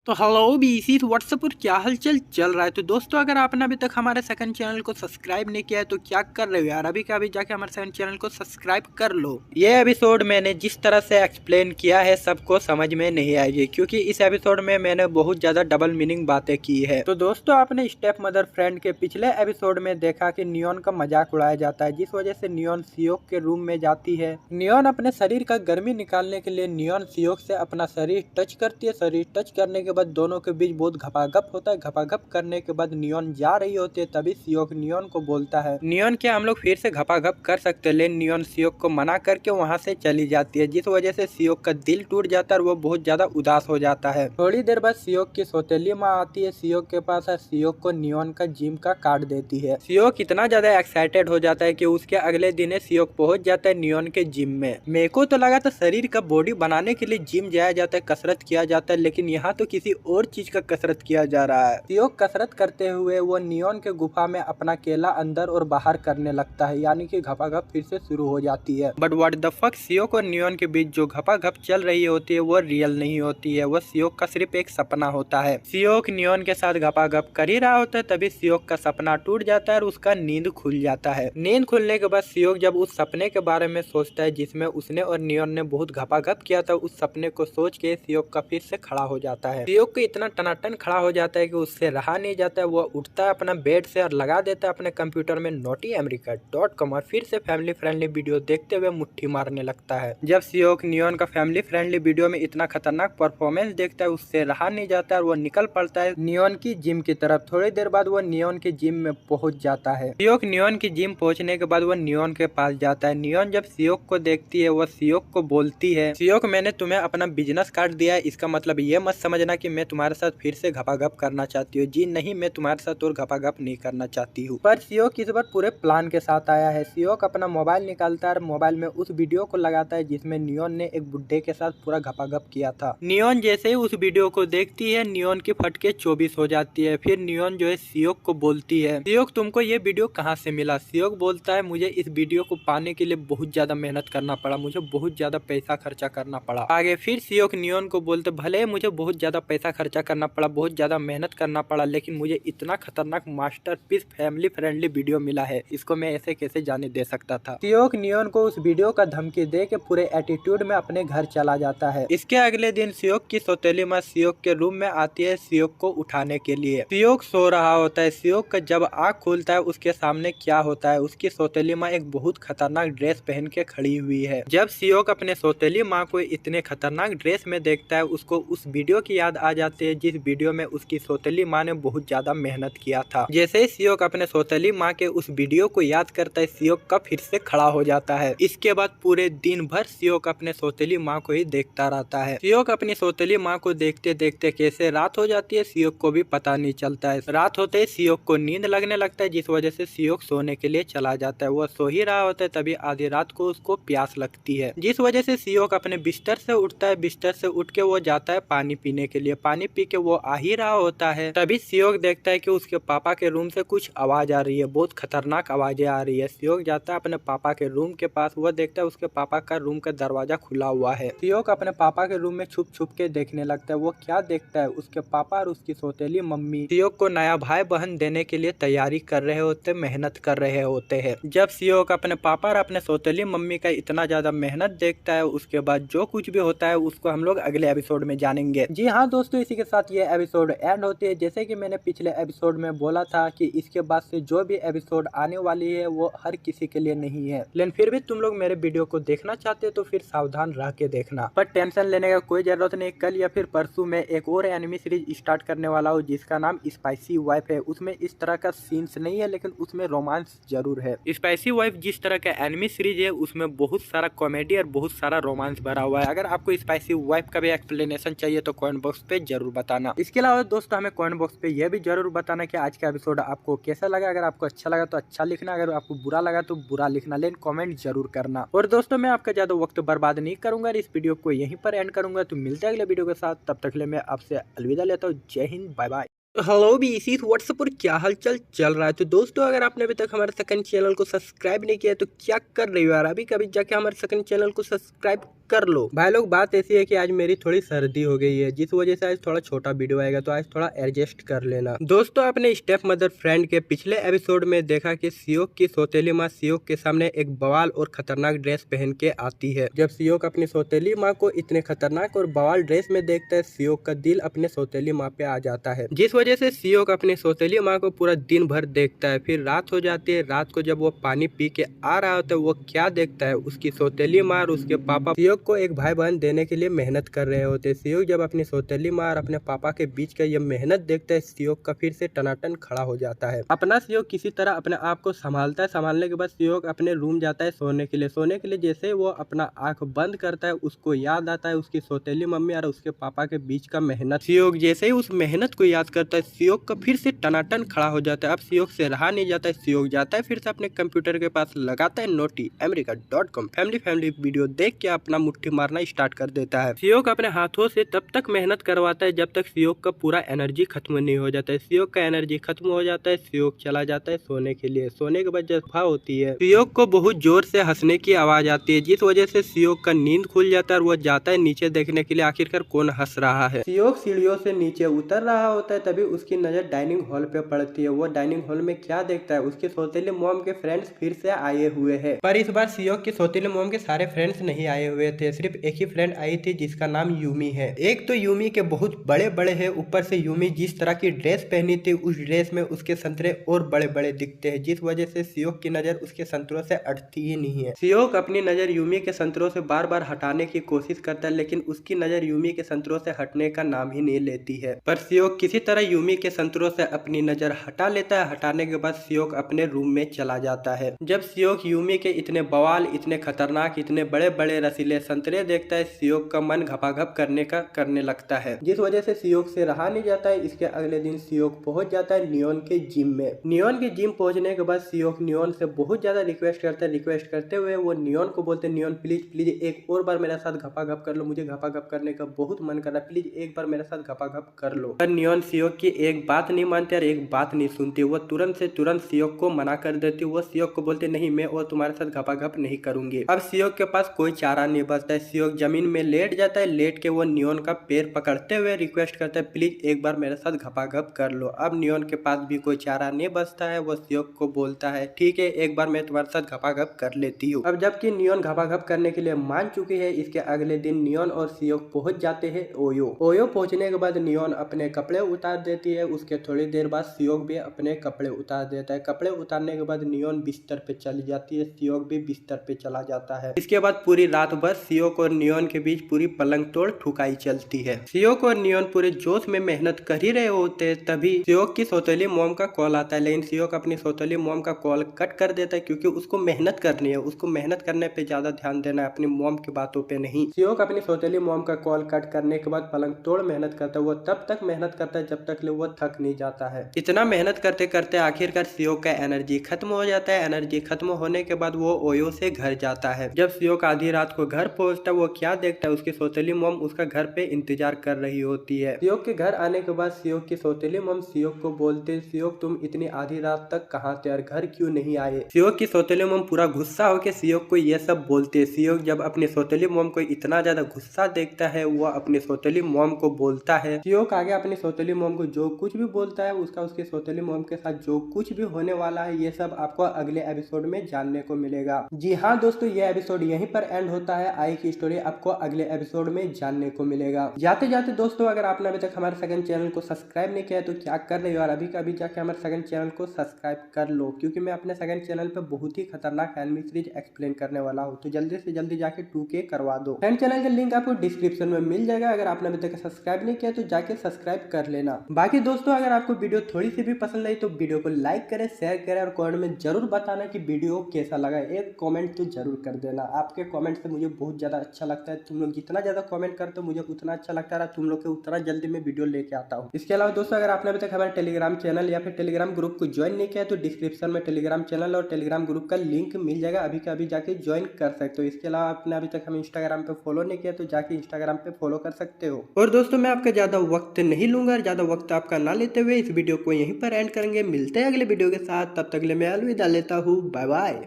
तो हेलो बीसी व्हाट्सएप पर क्या हलचल चल रहा है। तो दोस्तों अगर आपने अभी तक हमारे सेकंड चैनल को सब्सक्राइब नहीं किया है तो क्या कर रहे हो यार, अभी का अभी जाके हमारे सेकंड चैनल को सब्सक्राइब कर लो। ये एपिसोड मैंने जिस तरह से एक्सप्लेन किया है सबको समझ में नहीं आएगी, क्योंकि इस एपिसोड में मैंने बहुत ज्यादा डबल मीनिंग बातें की है। तो दोस्तों आपने स्टेप मदर फ्रेंड के पिछले एपिसोड में देखा कि नियॉन का मजाक उड़ाया जाता है, जिस वजह से नियॉन सियोक के रूम में जाती है। नियॉन अपने शरीर का गर्मी निकालने के लिए नियॉन सियोक से अपना शरीर टच करती है। शरीर टच करने के बाद दोनों के बीच बहुत घपाघप होता है। घपाघप करने के बाद नियॉन जा रही होती है, तभी सियोक नियॉन को बोलता है, नियॉन क्या हम लोग फिर से घपाघप कर सकते हैं। लेकिन नियॉन सियोक को मना करके वहाँ से चली जाती है, जिस वजह से सियोक का दिल टूट जाता है और वो बहुत ज्यादा उदास हो जाता है। थोड़ी देर बाद सियोक की सौतेली माँ आती है सियोक के पास और सियोक को नियॉन का जिम का कार्ड देती है। सियोक इतना ज्यादा एक्साइटेड हो जाता है कि उसके अगले दिन सियोक पहुंच जाता है नियॉन के जिम में। मेरे को तो लगा था शरीर का बॉडी बनाने के लिए जिम जाया जाता है, कसरत किया जाता है, लेकिन यहाँ तो किसी और चीज का कसरत किया जा रहा है। सियोक कसरत करते हुए वो नियॉन के गुफा में अपना केला अंदर और बाहर करने लगता है, यानी कि घपाघप फिर से शुरू हो जाती है। But what the fuck, Seok और नियॉन के बीच जो घपाघप चल रही होती है वो रियल नहीं होती है, वो सियोक का सिर्फ एक सपना होता है। सियोक नियॉन के साथ घपाघप कर ही रहा होता है, तभी सियोक का सपना टूट जाता है और उसका नींद खुल जाता है। नींद खुलने के बाद सियोक जब उस सपने के बारे में सोचता है जिसमें उसने और नियॉन ने बहुत घपाघप किया था, उस सपने को सोच के सियोक का फिर से खड़ा हो जाता है। सियोक को इतना टनाटन खड़ा हो जाता है कि उससे रहा नहीं जाता है। वो उठता है अपना बेड से और लगा देता है अपने कंप्यूटर में naughtyamerica.com और फिर से फैमिली फ्रेंडली वीडियो देखते हुए मुट्ठी मारने लगता है। जब सियोक नियॉन का फैमिली फ्रेंडली वीडियो में इतना खतरनाक परफॉर्मेंस देखता है उससे रहा नहीं जाता है और वो निकल पड़ता है नियॉन की जिम की तरफ। थोड़ी देर बाद वो नियॉन की जिम में पहुंच जाता है। सियोक नियॉन की जिम पहुंचने के बाद वो नियॉन के पास जाता है। नियॉन जब सियोक को देखती है वो सियोक को बोलती है, सियोक मैंने तुम्हें अपना बिजनेस कार्ड दिया है, इसका मतलब ये मत समझना कि मैं तुम्हारे साथ फिर से घपाघप करना चाहती हूँ। जी नहीं, मैं तुम्हारे साथ और घपाघप नहीं करना चाहती हूँ। पर सियोक इस बार पूरे प्लान के साथ आया है। सियोक अपना मोबाइल निकालता है और मोबाइल में उस वीडियो को लगाता है जिसमें नियॉन ने एक बुड्ढे के साथ पूरा घपाघप किया था। नियॉन जैसे ही उस वीडियो को देखती है नियॉन की फटके 24 हो जाती है। फिर नियॉन जो है सियोक को बोलती है, सियोक तुमको ये वीडियो कहाँ से मिला। सियोक बोलता है मुझे इस वीडियो को पाने के लिए बहुत ज्यादा मेहनत करना पड़ा, मुझे बहुत ज्यादा पैसा खर्चा करना पड़ा। आगे फिर सियोक नियॉन को बोलते भले मुझे बहुत ज्यादा पैसा खर्चा करना पड़ा, बहुत ज्यादा मेहनत करना पड़ा, लेकिन मुझे इतना खतरनाक मास्टरपीस फैमिली फ्रेंडली वीडियो मिला है, इसको मैं ऐसे कैसे जाने दे सकता था। सियोक नियॉन को उस वीडियो का धमकी दे के पूरे एटीट्यूड में अपने घर चला जाता है। इसके अगले दिन सियोक की सौतेली माँ सियोक के रूम में आती है सियोक को उठाने के लिए। सियोक सो रहा होता है। सियोक का जब आँख खुलता है उसके सामने क्या होता है, उसकी सौतेली माँ एक बहुत खतरनाक ड्रेस पहन के खड़ी हुई है। जब सियोक अपने सौतेली माँ को इतने खतरनाक ड्रेस में देखता है उसको उस वीडियो की याद आ जाती है जिस वीडियो में उसकी सौतेली माँ ने बहुत ज्यादा मेहनत किया था। जैसे ही सियोक अपने सौतेली माँ के उस वीडियो को याद करता है सियोक का फिर से खड़ा हो जाता है। इसके बाद पूरे दिन भर सियोक अपने सौतेली माँ को ही देखता रहता है। सियोक अपनी सौतेली माँ को देखते देखते कैसे रात हो जाती है सियोक को भी पता नहीं चलता है। रात होते ही सियोक को नींद लगने लगता है, जिस वजह से सियोक सोने के लिए चला जाता है। वो सो ही रहा होता है तभी आधी रात को उसको प्यास लगती है, जिस वजह से सियोक अपने बिस्तर से उठता है। बिस्तर से उठ के वो जाता है पानी पीने के लिए। पानी पी के वो आ ही रहा होता है तभी सियोक देखता है कि उसके पापा के रूम से कुछ आवाज आ रही है, बहुत खतरनाक आवाजें आ रही है। सियोक जाता है अपने पापा के रूम के पास। वो देखता है उसके पापा का रूम का दरवाजा खुला हुआ है। सियोक अपने पापा के रूम में छुप छुप के देखने लगता है। वो क्या देखता है, उसके पापा और उसकी सौतेली मम्मी सियोक को नया भाई बहन देने के लिए तैयारी कर रहे होते, मेहनत कर रहे होते हैं। जब सियोक अपने पापा और अपने सौतेली मम्मी का इतना ज्यादा मेहनत देखता है उसके बाद जो कुछ भी होता है उसको हम लोग अगले एपिसोड में जानेंगे। जी हाँ दोस्तों, इसी के साथ ये एपिसोड एंड होती है। जैसे कि मैंने पिछले एपिसोड में बोला था कि इसके बाद से जो भी एपिसोड आने वाली है वो हर किसी के लिए नहीं है, लेकिन फिर भी तुम लोग मेरे वीडियो को देखना चाहते हो तो फिर सावधान रह के देखना। पर टेंशन लेने का कोई जरूरत नहीं, कल या फिर परसों में एक और एनिमी सीरीज स्टार्ट करने वाला हूँ जिसका नाम स्पाइसी वाइफ है। उसमें इस तरह का सीन्स नहीं है लेकिन उसमें रोमांस जरूर है। स्पाइसी वाइफ जिस तरह का एनिमी सीरीज है उसमें बहुत सारा कॉमेडी और बहुत सारा रोमांस भरा हुआ है। अगर आपको स्पाइसी वाइफ का भी एक्सप्लेनेशन चाहिए तो कमेंट बॉक्स पे जरूर बताना। इसके अलावा दोस्तों हमें कमेंट बॉक्स पे यह भी जरूर बताना कि आज का एपिसोड आपको कैसा लगा। अगर आपको अच्छा लगा तो अच्छा लिखना, अगर आपको बुरा लगा तो बुरा लिखना, लेकिन कमेंट जरूर करना। और दोस्तों मैं आपका ज्यादा वक्त बर्बाद नहीं करूंगा, इस वीडियो को यहीं पर एंड करूंगा। तो मिलते हैं अगले वीडियो के साथ, तब तक के लिए मैं आपसे अलविदा लेता हूँ। जय हिंद, बाय बाय। हेलो बीसीस व्हाट्सअप और क्या हालचाल चल रहा है। तो दोस्तों अगर आपने अभी तक हमारे सेकंड चैनल को सब्सक्राइब नहीं किया तो क्या कर रही हो यार, अभी कभी जाके हमारे सेकंड चैनल को सब्सक्राइब कर लो भाई लोग। बात ऐसी है कि आज मेरी थोड़ी सर्दी हो गई है, जिस वजह से आज थोड़ा छोटा वीडियो आएगा, तो आज थोड़ा एडजस्ट कर लेना। दोस्तों अपने स्टेप मदर फ्रेंड के पिछले एपिसोड में देखा कि सियोक की सौतेली माँ सियोक के सामने एक बवाल और खतरनाक ड्रेस पहन के आती है। जब सियोक अपनी सौतेली माँ को इतने खतरनाक और बवाल ड्रेस में देखता है, सियोक का दिल अपने सौतेली माँ पे आ जाता है, जिस वजह से सियोक अपनी सौतेली माँ को पूरा दिन भर देखता है। फिर रात हो जाती है। रात को जब वो पानी पी के आ रहा होता है, वो क्या देखता है, उसकी सौतेली माँ और उसके पापा सियोक को एक भाई बहन देने के लिए मेहनत कर रहे होते। सियोक जब अपनी सौतेली माँ और अपने पापा के बीच का ये मेहनत देखता है, सियोक का फिर से टनाटन खड़ा हो जाता है। अपना सियोक किसी तरह अपने आप को संभालता है। संभालने के बाद सियोक अपने रूम जाता है सोने के लिए। सोने के लिए जैसे वो अपना आंख बंद करता है, उसको याद आता है उसकी सौतेली मम्मी और उसके पापा के बीच का मेहनत। सियोक जैसे ही उस मेहनत को याद करता है, सियोक का फिर से टनाटन खड़ा हो जाता है। अब सियोक से रहा नहीं जाता है। सियोक जाता है फिर से अपने कंप्यूटर के पास, लगाता है notiamerica.com फैमिली वीडियो देख के अपना मुट्ठी मारना स्टार्ट कर देता है। सियोक अपने हाथों से तब तक मेहनत करवाता है जब तक सियोक का पूरा एनर्जी खत्म नहीं हो जाता है। सियोक का एनर्जी खत्म हो जाता है, सियोक चला जाता है सोने के लिए। सोने के बाद जब सुबह होती है, सियोक को बहुत जोर से हंसने की आवाज आती है, जिस वजह से सियोक का नींद खुल जाता है और वो जाता है नीचे देखने के लिए आखिरकार कौन हंस रहा है। सियोक सीढ़ियों से नीचे उतर रहा होता है, तभी उसकी नजर डाइनिंग हॉल पे पड़ती है। वो डाइनिंग हॉल में क्या देखता है, उसके सौतेले मॉम के फ्रेंड्स फिर से आए हुए हैं। पर इस बार सियोक की सौतेले मॉम के सारे फ्रेंड्स नहीं आए हुए थे, सिर्फ एक ही फ्रेंड आई थी जिसका नाम यूमी है। एक तो यूमी के बहुत बड़े बड़े है, ऊपर से यूमी जिस तरह की ड्रेस पहनी थी, उस ड्रेस में उसके संतरे और बड़े बड़े दिखते हैं, जिस वजह से सियोक की नजर उसके संतरों से अटती ही नहीं है। सियोक अपनी नजर यूमी के संतरों से बार बार हटाने की कोशिश करता है, लेकिन उसकी नजर यूमी के संतरों से हटने का नाम ही नहीं लेती है। पर सियोक किसी तरह यूमी के संतरों से अपनी नजर हटा लेता है। हटाने के बाद सियोक अपने रूम में चला जाता है। जब सियोक यूमी के इतने बवाल, इतने खतरनाक, इतने बड़े बड़े रसीले संतरे देखता है, सियोक का मन घपाघप करने लगता है, जिस वजह से सियोक से रहा नहीं जाता है। इसके अगले दिन सियोक पहुंच जाता है नियोन के जिम में। नियोन के जिम पहुंचने के बाद सियोक नियोन से बहुत ज्यादा रिक्वेस्ट करता है। रिक्वेस्ट करते हुए वो नियोन को बोलते, नियोन प्लीज प्लीज एक और बार मेरे साथ घपाघप कर लो, मुझे घपाघप करने का बहुत मन कर रहा है, प्लीज एक बार मेरे साथ घपाघप कर लो। पर नियोन सियोक की एक बात नहीं मानती और एक बात नहीं सुनती। वो तुरंत से तुरंत सियोक को मना कर देती। वो सियोक को बोलते, नहीं मैं और तुम्हारे साथ घपाघप नहीं करूंगी। अब सियोक के पास कोई चारा नहीं बचता है। सियोक जमीन में लेट जाता है। लेट के वो नियोन का पैर पकड़ते हुए रिक्वेस्ट करता है, प्लीज एक बार मेरे साथ घपाघप कर लो। अब नियोन के पास भी कोई चारा नहीं बचता है। वो सियोक को बोलता है, ठीक है एक बार मैं तुम्हारे साथ घपाघप कर लेती हूँ। अब जबकि नियोन घपाघप करने के लिए मान चुकी है, इसके अगले दिन नियोन और सियोक पहुंच जाते हैं ओयो। ओयो पहुंचने के बाद नियोन अपने कपड़े उतार देती है। उसके थोड़ी देर बाद सियोक भी अपने कपड़े उतार देता है। कपड़े उतारने के बाद नियोन बिस्तर पे चली जाती है। सियोक भी बिस्तर पे चला जाता है। इसके बाद पूरी रात भर सियोक और नियोन के बीच पूरी पलंग तोड़ ठुकाई चलती है। सियोक और नियोन पूरे जोश में मेहनत कर ही रहे होते, तभी सियोक की सौतेली मॉम का कॉल आता है। लेकिन सियोक अपनी सौतेली मॉम का कॉल कट कर देता है, क्योंकि उसको मेहनत करनी है, उसको मेहनत करने पे ज्यादा ध्यान देना है, अपनी मॉम की बातों पे नहीं। सियोक अपनी सौतेली मॉम का कॉल कट करने के बाद पलंग तोड़ मेहनत करता है। वो तब तक मेहनत करता है जब तक वो थक नहीं जाता है। इतना मेहनत करते करते आखिरकार सियोक का एनर्जी खत्म हो जाता है। एनर्जी खत्म होने के बाद वो ओयो से घर जाता है। जब सियोक आधी रात को घर पहुंचता है, वो क्या देखता है, उसकी सौतेली मॉम उसका घर पे इंतजार कर रही होती है। सियोक के घर आने के बाद सियोक की सौतेली मॉम सियोक को बोलते, सियोक तुम इतनी आधी रात तक कहाँ थे और घर क्यों नहीं आए। सियोक की सौतेली मॉम पूरा गुस्सा होकर सियोक को ये सब बोलते। सियोक जब अपनी सौतेली मॉम को इतना ज्यादा गुस्सा देखता है, वो अपनी सौतेली मॉम को बोलता है। सियोक आगे अपनी सौतेली मॉम को जो कुछ भी बोलता है, उसका उसकी सौतेली मॉम के साथ जो कुछ भी होने वाला है, ये सब आपको अगले एपिसोड में जानने को मिलेगा। जी हाँ दोस्तों, ये एपिसोड यहीं पर एंड होता है। आई की स्टोरी आपको अगले एपिसोड में जानने को मिलेगा। जाते जाते दोस्तों, अगर आपने अभी तक हमारे सेकंड चैनल को सब्सक्राइब नहीं किया तो क्या कर रहे हो यार, अभी का अभी जाके हमारे सेकंड चैनल को सब्सक्राइब कर लो, क्योंकि मैं अपने सेकंड चैनल पे बहुत ही खतरनाक एनिमी सीरीज एक्सप्लेन करने वाला हूँ। तो जल्दी से जल्दी जाके 2K करवा दो। सेकंड चैनल का लिंक आपको डिस्क्रिप्शन में मिल जाएगा। अगर आपने अभी तक सब्सक्राइब नहीं किया तो जाके सब्सक्राइब कर लेना। बाकी दोस्तों, अगर आपको वीडियो थोड़ी सी भी पसंद आई तो वीडियो को लाइक करें, शेयर करें और कमेंट में जरूर बताना कि वीडियो कैसा लगा। एक कमेंट तो जरूर कर देना। आपके कमेंट से मुझे बहुत ज्यादा अच्छा लगता है। तुम लोग जितना ज्यादा कमेंट करते हो मुझे उतना अच्छा लगता है। तुम लोग के उतना जल्दी मैं वीडियो लेके आता हूँ। इसके अलावा दोस्तों, अगर आपने अभी तक हमारे टेलीग्राम चैनल या फिर टेलीग्राम ग्रुप को ज्वाइन नहीं किया तो डिस्क्रिप्शन में टेलीग्राम चैनल और टेलीग्राम ग्रुप का लिंक मिल जाएगा, अभी का अभी जाके ज्वाइन कर सकते हो। इसके अलावा आपने अभी तक हमें इंस्टाग्राम पे फॉलो नहीं किया तो जाके इंस्टाग्राम पे फॉलो कर सकते हो। और दोस्तों, मैं आपका ज्यादा वक्त नहीं लूंगा, ज्यादा वक्त वक्त आपका ना लेते हुए इस वीडियो को यहीं पर एंड करेंगे। मिलते हैं अगले वीडियो के साथ, तब तक के लिए मैं अलविदा लेता हूँ। Bye bye.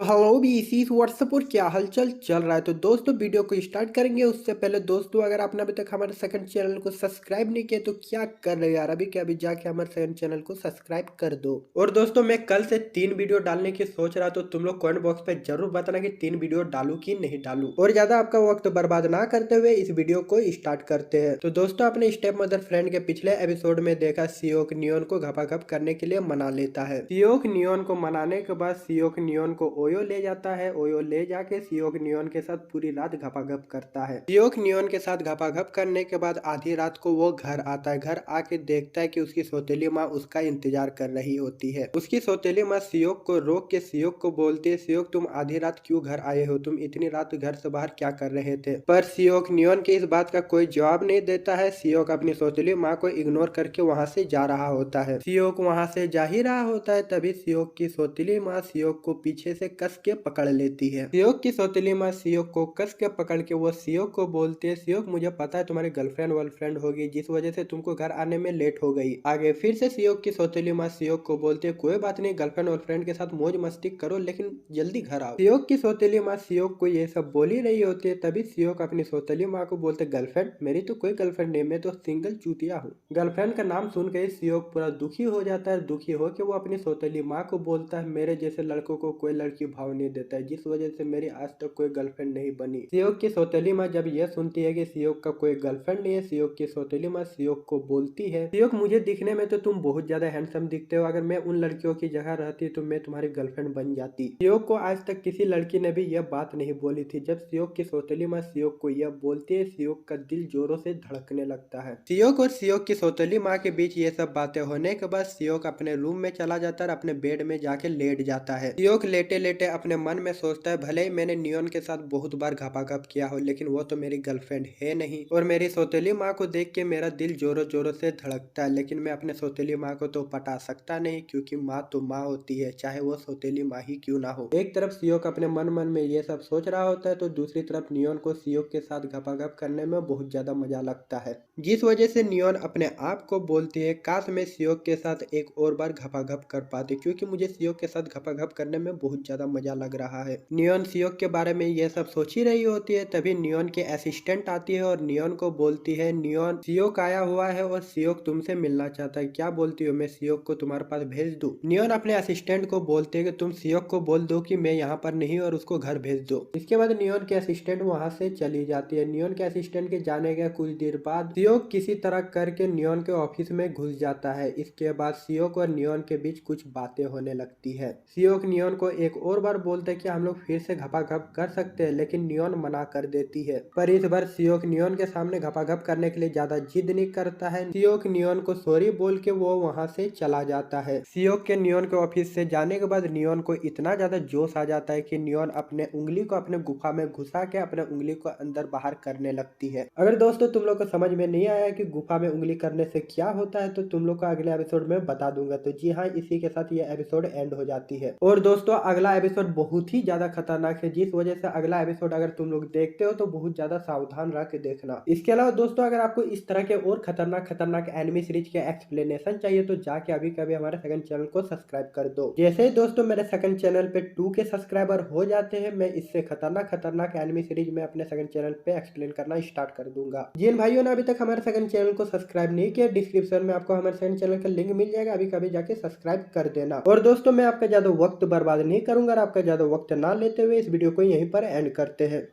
हेलो बीसीस व्हाट्सएप पर क्या हलचल चल रहा है। तो दोस्तों वीडियो को स्टार्ट करेंगे उससे पहले दोस्तों, अगर आपने अभी तक हमारे सेकंड चैनल को सब्सक्राइब नहीं किया तो क्या कर रहे हो यार, अभी के अभी जाके हमारे सेकंड चैनल को सब्सक्राइब कर दो। और दोस्तों मैं कल से 3 वीडियो डालने की सोच रहा, तो तुम लोग कमेंट बॉक्स पे जरूर बताना कि 3 वीडियो डालू कि नहीं डालू। और ज्यादा आपका वक्त बर्बाद ना करते हुए इस वीडियो को स्टार्ट करते हैं। तो दोस्तों अपने स्टेप मदर फ्रेंड के पिछले एपिसोड में देखा सियोक नियोन को घपाघप करने के लिए मना लेता है। सियोक नियोन को मनाने के बाद सियोक नियोन को ओयो ले जाता है। ओयो ले जाके सियोक नियोन के साथ पूरी रात घपाघप करता है। सियोक नियोन के साथ घपाघप करने के बाद आधी रात को वो घर आता है। घर आके देखता है कि उसकी सौतेली माँ उसका इंतजार कर रही होती है। उसकी सौतेली माँ सियोक को रोक के सियोक को बोलती है, सियोक तुम आधी रात क्यों घर आए हो, तुम इतनी रात घर से बाहर क्या कर रहे थे। पर सियोक नियोन के इस बात का कोई जवाब नहीं देता है। सियोक अपनी सौतेली माँ को इग्नोर करके वहाँ से जा रहा होता है। सियोक वहाँ से जा ही रहा होता है, तभी सियोक की सौतेली माँ सियोक को पीछे से कस के पकड़ लेती है। सियोक की सौतेली माँ सियोक को कस के पकड़ के वो सियोक को बोलती है, सियोक मुझे पता है तुम्हारी गर्लफ्रेंड वर्लफ्रेंड होगी जिस वजह से तुमको घर आने में लेट हो गई। आगे फिर से सियोक की सौतेली माँ सियोक को बोलती है, कोई बात नहीं, गर्लफ्रेंड वर्लफ्रेंड के साथ मौज मस्ती करो लेकिन जल्दी घर आओ। सियोक की सौतेली माँ सियोक को ये सब बोल ही रही होती है, तभी सियोक अपनी सौतेली माँ को बोलते, गर्लफ्रेंड मेरी तो कोई गर्लफ्रेंड नहीं, मैं तो सिंगल चूतिया हूँ। गर्लफ्रेंड का नाम सुन के सियोक पूरा दुखी हो जाता है। दुखी होकर वो अपनी सौतेली माँ को बोलता है, मेरे जैसे लड़कों को कोई लड़की भाव नहीं देता है, जिस वजह से मेरी आज तक कोई गर्लफ्रेंड नहीं बनी। सियोक की सौतेली माँ जब यह सुनती है कि सियोक का कोई गर्लफ्रेंड नहीं है, सियोक की सौतेली माँ सियोक को बोलती है, सियोक मुझे दिखने में तो तुम बहुत ज्यादा हैंडसम दिखते हो, अगर मैं उन लड़कियों की जगह रहती तो मैं तुम्हारी गर्लफ्रेंड बन जाती। सियोक को आज तक किसी लड़की ने भी यह बात नहीं बोली थी। जब सियोक की सौतेली माँ सियोक को यह बोलती है, सियोक का दिल जोरों से धड़कने लगता है। सियोक और सियोक की सौतेली माँ के बीच ये सब बातें होने के बाद सियोक अपने रूम में चला जाता है और अपने बेड में जाके लेट जाता है। सियोक लेटे लेटे अपने मन में सोचता है, भले ही मैंने नियोन के साथ बहुत बार घपाघप किया हो, लेकिन वो तो मेरी गर्लफ्रेंड है नहीं। और मेरी सौतेली माँ को देख के मेरा दिल जोरों जोरों से धड़कता है, लेकिन मैं अपने सौतेली माँ को तो पटा सकता नहीं, क्योंकि माँ तो माँ होती है, चाहे वो सौतेली माँ ही क्यों ना हो। एक तरफ सियोक अपने मन मन में ये सब सोच रहा होता है, तो दूसरी तरफ नियोन को सियोक के साथ घपाघप करने में बहुत ज्यादा मजा लगता है, जिस वजह से नियोन अपने आप को बोलती है, काश मैं सियोक के साथ एक और बार घपाघप कर पाती, क्योंकि मुझे सियोक के साथ घपाघप करने में बहुत ज्यादा मजा लग रहा है। नियोन सियोक के बारे में ये सब सोच ही रही होती है, तभी नियोन की असिस्टेंट आती है और नियोन को बोलती है, नियोन सियोक आया हुआ है और सियोक तुमसे मिलना चाहता है, क्या बोलती हो, मैं सियोक को तुम्हारे पास भेज दूं। नियोन अपने असिस्टेंट को बोलते है कि तुम सियोक को बोल दो कि मैं यहाँ पर नहीं और उसको घर भेज दो। इसके बाद नियोन के असिस्टेंट वहाँ से चली जाती है। नियोन के असिस्टेंट के जाने के कुछ देर बाद सियोक किसी तरह करके नियोन के ऑफिस में घुस जाता है। इसके बाद सियोक और नियोन के बीच कुछ बातें होने लगती है। सियोक नियोन को एक और बार बोलते हैं कि हम लोग फिर से घपाघप कर सकते हैं, लेकिन नियोन मना कर देती है। पर इस बार सियोक नियोन के सामने घपाघप करने के लिए ज्यादा जिद नहीं करता है। सियोक नियोन को सॉरी बोल के वो वहाँ से चला जाता है। सियोक के नियोन के ऑफिस से जाने के बाद नियोन को इतना ज्यादा जोश आ जाता है कि नियोन अपने उंगली को अपने गुफा में घुसा के अपने उंगली को अंदर बाहर करने लगती है। अगर दोस्तों तुम लोग को समझ में नहीं आया कि गुफा में उंगली करने से क्या होता है, तो तुम लोग को अगले एपिसोड में बता दूंगा। तो जी हाँ, इसी के साथ ये एपिसोड एंड हो जाती है। और दोस्तों अगला एपिसोड बहुत ही ज्यादा खतरनाक है, जिस वजह से अगला एपिसोड अगर तुम लोग देखते हो तो बहुत ज्यादा सावधान रह के देखना। इसके अलावा दोस्तों अगर आपको इस तरह के और खतरनाक खतरनाक एनिमी सीरीज के एक्सप्लेनेशन चाहिए तो जाके अभी कभी हमारे सेकंड चैनल को सब्सक्राइब कर दो। जैसे ही दोस्तों मेरे सेकंड चैनल पे 2 के सब्सक्राइबर हो जाते हैं, मैं इससे खतरनाक खतरनाक एनिमी सीरीज में अपने सेकंड चैनल पे एक्सप्लेन करना स्टार्ट कर दूंगा। जिन भाइयों ने अभी तक हमारे सेकंड चैनल को सब्सक्राइब नहीं किया, डिस्क्रिप्शन में आपको हमारे सेकंड चैनल का लिंक मिल जाएगा, अभी कभी जाके सब्सक्राइब कर देना। और दोस्तों मैं आपका ज्यादा वक्त बर्बाद नहीं करूंगा और आपका ज्यादा वक्त ना लेते हुए इस वीडियो को यहीं पर एंड करते हैं।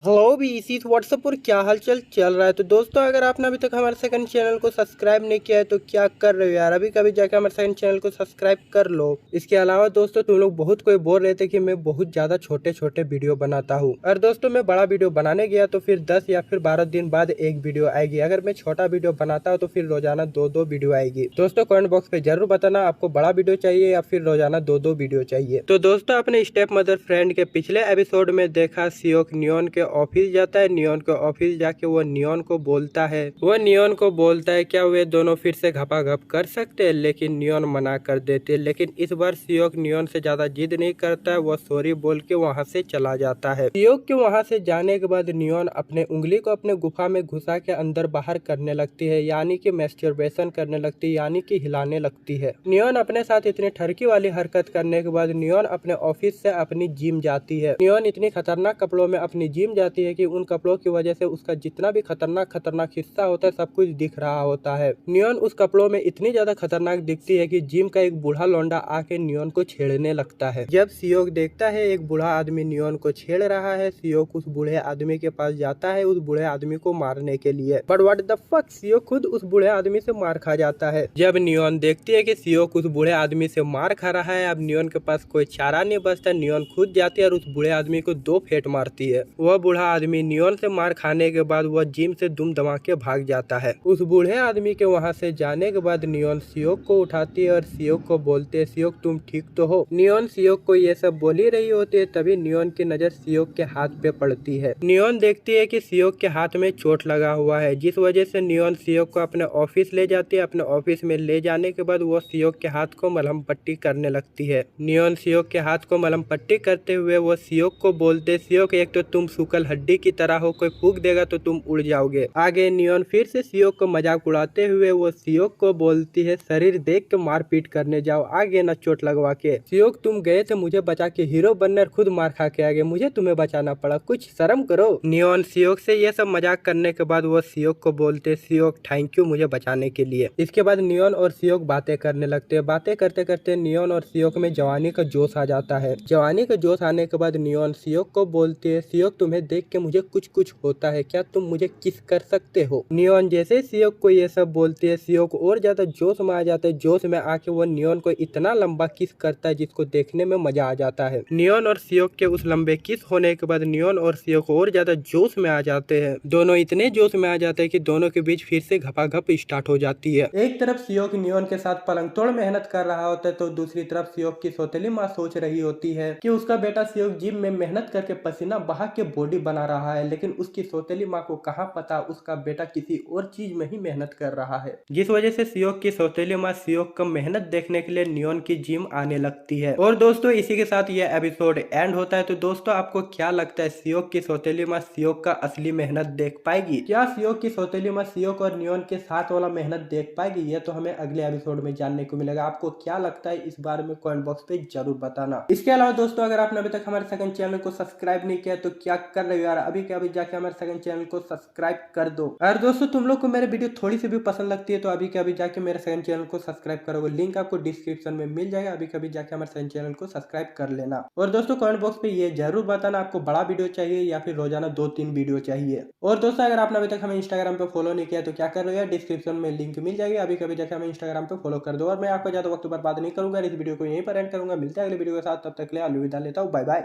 हेलो भी इसी व्हाट्सएप पर क्या हालचाल चल रहा है। तो दोस्तों अगर आपने अभी तक हमारे सेकंड चैनल को सब्सक्राइब नहीं किया है तो क्या कर रहे हो यार, अभी कभी जाकर हमारे सेकंड चैनल को सब्सक्राइब कर लो। इसके अलावा दोस्तों तुम लोग बहुत कोई बोल रहे थे कि मैं बहुत ज्यादा छोटे छोटे वीडियो बनाता हूँ, और दोस्तों मैं बड़ा वीडियो बनाने गया तो फिर 10 या फिर 12 दिन बाद एक वीडियो आएगी। अगर मैं छोटा वीडियो बनाता हूँ तो फिर रोजाना 2-2 वीडियो आएगी। दोस्तों कमेंट बॉक्स पे जरूर बताना आपको बड़ा वीडियो चाहिए या फिर रोजाना 2-2 वीडियो चाहिए। तो दोस्तों अपने स्टेप मदर फ्रेंड के पिछले एपिसोड में देखा सियोक नियोन के ऑफिस जाता है। नियॉन के ऑफिस जाके वो नियॉन को बोलता है, क्या वे दोनों फिर से घपाघप कर सकते हैं, लेकिन नियॉन मना कर देते हैं। लेकिन इस बार सियोक नियॉन से ज्यादा जिद नहीं करता है, वो सॉरी बोल के वहाँ से चला जाता है। सियोक के वहाँ से जाने के बाद नियॉन अपने उंगली को अपने गुफा में घुसा के अंदर बाहर करने लगती है, यानी कि मैस्टरबेशन करने लगती है, यानी कि हिलाने लगती है। नियॉन अपने साथ इतनी ठरकी वाली हरकत करने के बाद नियॉन अपने ऑफिस से अपनी जिम जाती है। नियॉन इतनी खतरनाक कपड़ों में अपनी जिम जाती है कि उन कपड़ों की वजह से उसका जितना भी खतरनाक हिस्सा होता है सब कुछ दिख रहा होता है। नियॉन उस कपड़ों में इतनी ज्यादा खतरनाक दिखती है कि जिम का एक बूढ़ा लौंडा आके नियॉन को छेड़ने लगता है। जब सियोक देखता है एक बूढ़ा आदमी नियॉन को छेड़ रहा है, सियोक उस बूढ़े आदमी के पास जाता है उस बूढ़े आदमी को मारने के लिए। But what the fuck, Seok खुद उस बूढ़े आदमी से मार खा जाता है। जब नियॉन देखती है कि सियोक उस बूढ़े आदमी से मार खा रहा है, अब नियॉन के पास कोई चारा नहीं बचता। नियॉन खुद जाती है और उस बूढ़े आदमी को 2 फेंट मारती है। वह बूढ़ा आदमी नियॉन से मार खाने के बाद वह जिम से दुम दबा के भाग जाता है। उस बूढ़े आदमी के वहाँ से जाने के बाद नियॉन सियोक को उठाती है और सियोक को बोलते है, सियोक तुम ठीक तो हो। नियॉन सियोक को ये सब बोल ही रही होती है, तभी नियॉन की नजर सियोक के हाथ पे पड़ती है। नियॉन देखती है कि सियोक के हाथ में चोट लगा हुआ है, जिस वजह से नियॉन सियोक को अपने ऑफिस ले जाती है। अपने ऑफिस में ले जाने के बाद वो सियोक के हाथ को मलहम पट्टी करने लगती है। नियॉन सियोक के हाथ को मलहम पट्टी करते हुए वो सियोक को बोलते, सियोक एक तो तुम सूखल हड्डी की तरह हो, कोई फूंक देगा तो तुम उड़ जाओगे। आगे नियॉन फिर से सियोक को मजाक उड़ाते हुए वो सियोक को बोलती है, शरीर देख के मारपीट करने जाओ, आगे न चोट लगवा के। सियोक तुम गए थे मुझे बचा के हीरो बनने, खुद मार खा के आगे, मुझे तुम्हें बचाना पड़ा, कुछ शर्म करो। नियॉन सियोक से ये सब मजाक करने के बाद वो सियोक को बोलते, सियोक थैंक यू मुझे बचाने के लिए। इसके बाद नियॉन और सियोक बातें करने लगते हैं। बातें करते करते नियॉन और सियोक में जवानी का जोश आ जाता है। जवानी का जोश आने के बाद नियॉन सियोक को बोलती है, सियोक तुम्हें देख के मुझे कुछ होता है, क्या तुम मुझे किस कर सकते हो। नियॉन जैसे सियोक को ये सब बोलती है, सियोक और ज्यादा जोश में आ जाता है। जोश में आके वो नियॉन को इतना लंबा किस करता है जिसको देखने में मजा आ जाता है। नियॉन और सियोक के उस लंबे किस होने के बाद नियॉन और सियोक और ज्यादा जोश में आ जाते हैं। दोनों इतने जोश में आ जाते हैं कि दोनों के बीच फिर से घपाघप स्टार्ट हो जाती है। एक तरफ सियोक नियॉन के साथ पलंग तोड़ मेहनत कर रहा होता है, तो दूसरी तरफ सियोक की सौतेली माँ सोच रही होती है कि उसका बेटा सियोक जिम में मेहनत करके पसीना बहा के बॉडी बना रहा है, लेकिन उसकी सौतेली माँ को कहाँ पता उसका बेटा किसी और चीज में ही मेहनत कर रहा है। जिस वजह से सियोक की सौतेली माँ सियोक का मेहनत देखने के लिए नियॉन की जिम आने लगती है। और दोस्तों इसी के साथ ये एपिसोड एंड होता है। तो दोस्तों आपको क्या लगता है, सियोक की सौतेली माँ सियोक का असली मेहनत देख पाएगी? क्या सियोक की सौतेली माँ सियोक और नियॉन के साथ वाला मेहनत देख पाएगी? ये तो हमें अगले एपिसोड में जानने को मिलेगा। आपको क्या लगता है इस बारे में कमेंट बॉक्स पे जरूर बताना। इसके अलावा दोस्तों अगर आपने अभी तक हमारे सेकंड चैनल को सब्सक्राइब नहीं किया तो क्या कर रहे हो यार, अभी के अभी जाके हमारे सेकंड चैनल को सब्सक्राइब कर दो। और दोस्तों तुम लोग को मेरे वीडियो थोड़ी सी भी पसंद लगती है तो अभी के अभी जाके मेरे सेकंड चैनल को सब्सक्राइब करोगे, लिंक आपको डिस्क्रिप्शन में मिल जाएगा। अभी कभी जाके हमारे सेकंड चैनल को सब्सक्राइब कर लेना। और दोस्तों कमेंट बॉक्स पे ये जरूर बताना आपको बड़ा वीडियो चाहिए या फिर रोजाना 2-3 वीडियो चाहिए। और दोस्तों अगर आपने अभी तक हमें इंस्टाग्राम पे फॉलो नहीं किया तो क्या कर रहे हो यार, डिस्क्रिप्शन में लिंक मिल जाएगी, अभी कभी जाके हमें इंस्टाग्राम पे फॉलो कर दो। और मैं आपको ज्यादा वक्त बर्बाद नहीं करूंगा, इस वीडियो को यहीं पर एंड करूंगा। मिलते हैं अगले वीडियो के साथ, तब तक के लिए अलविदा लेता हूँ, बाय बाय।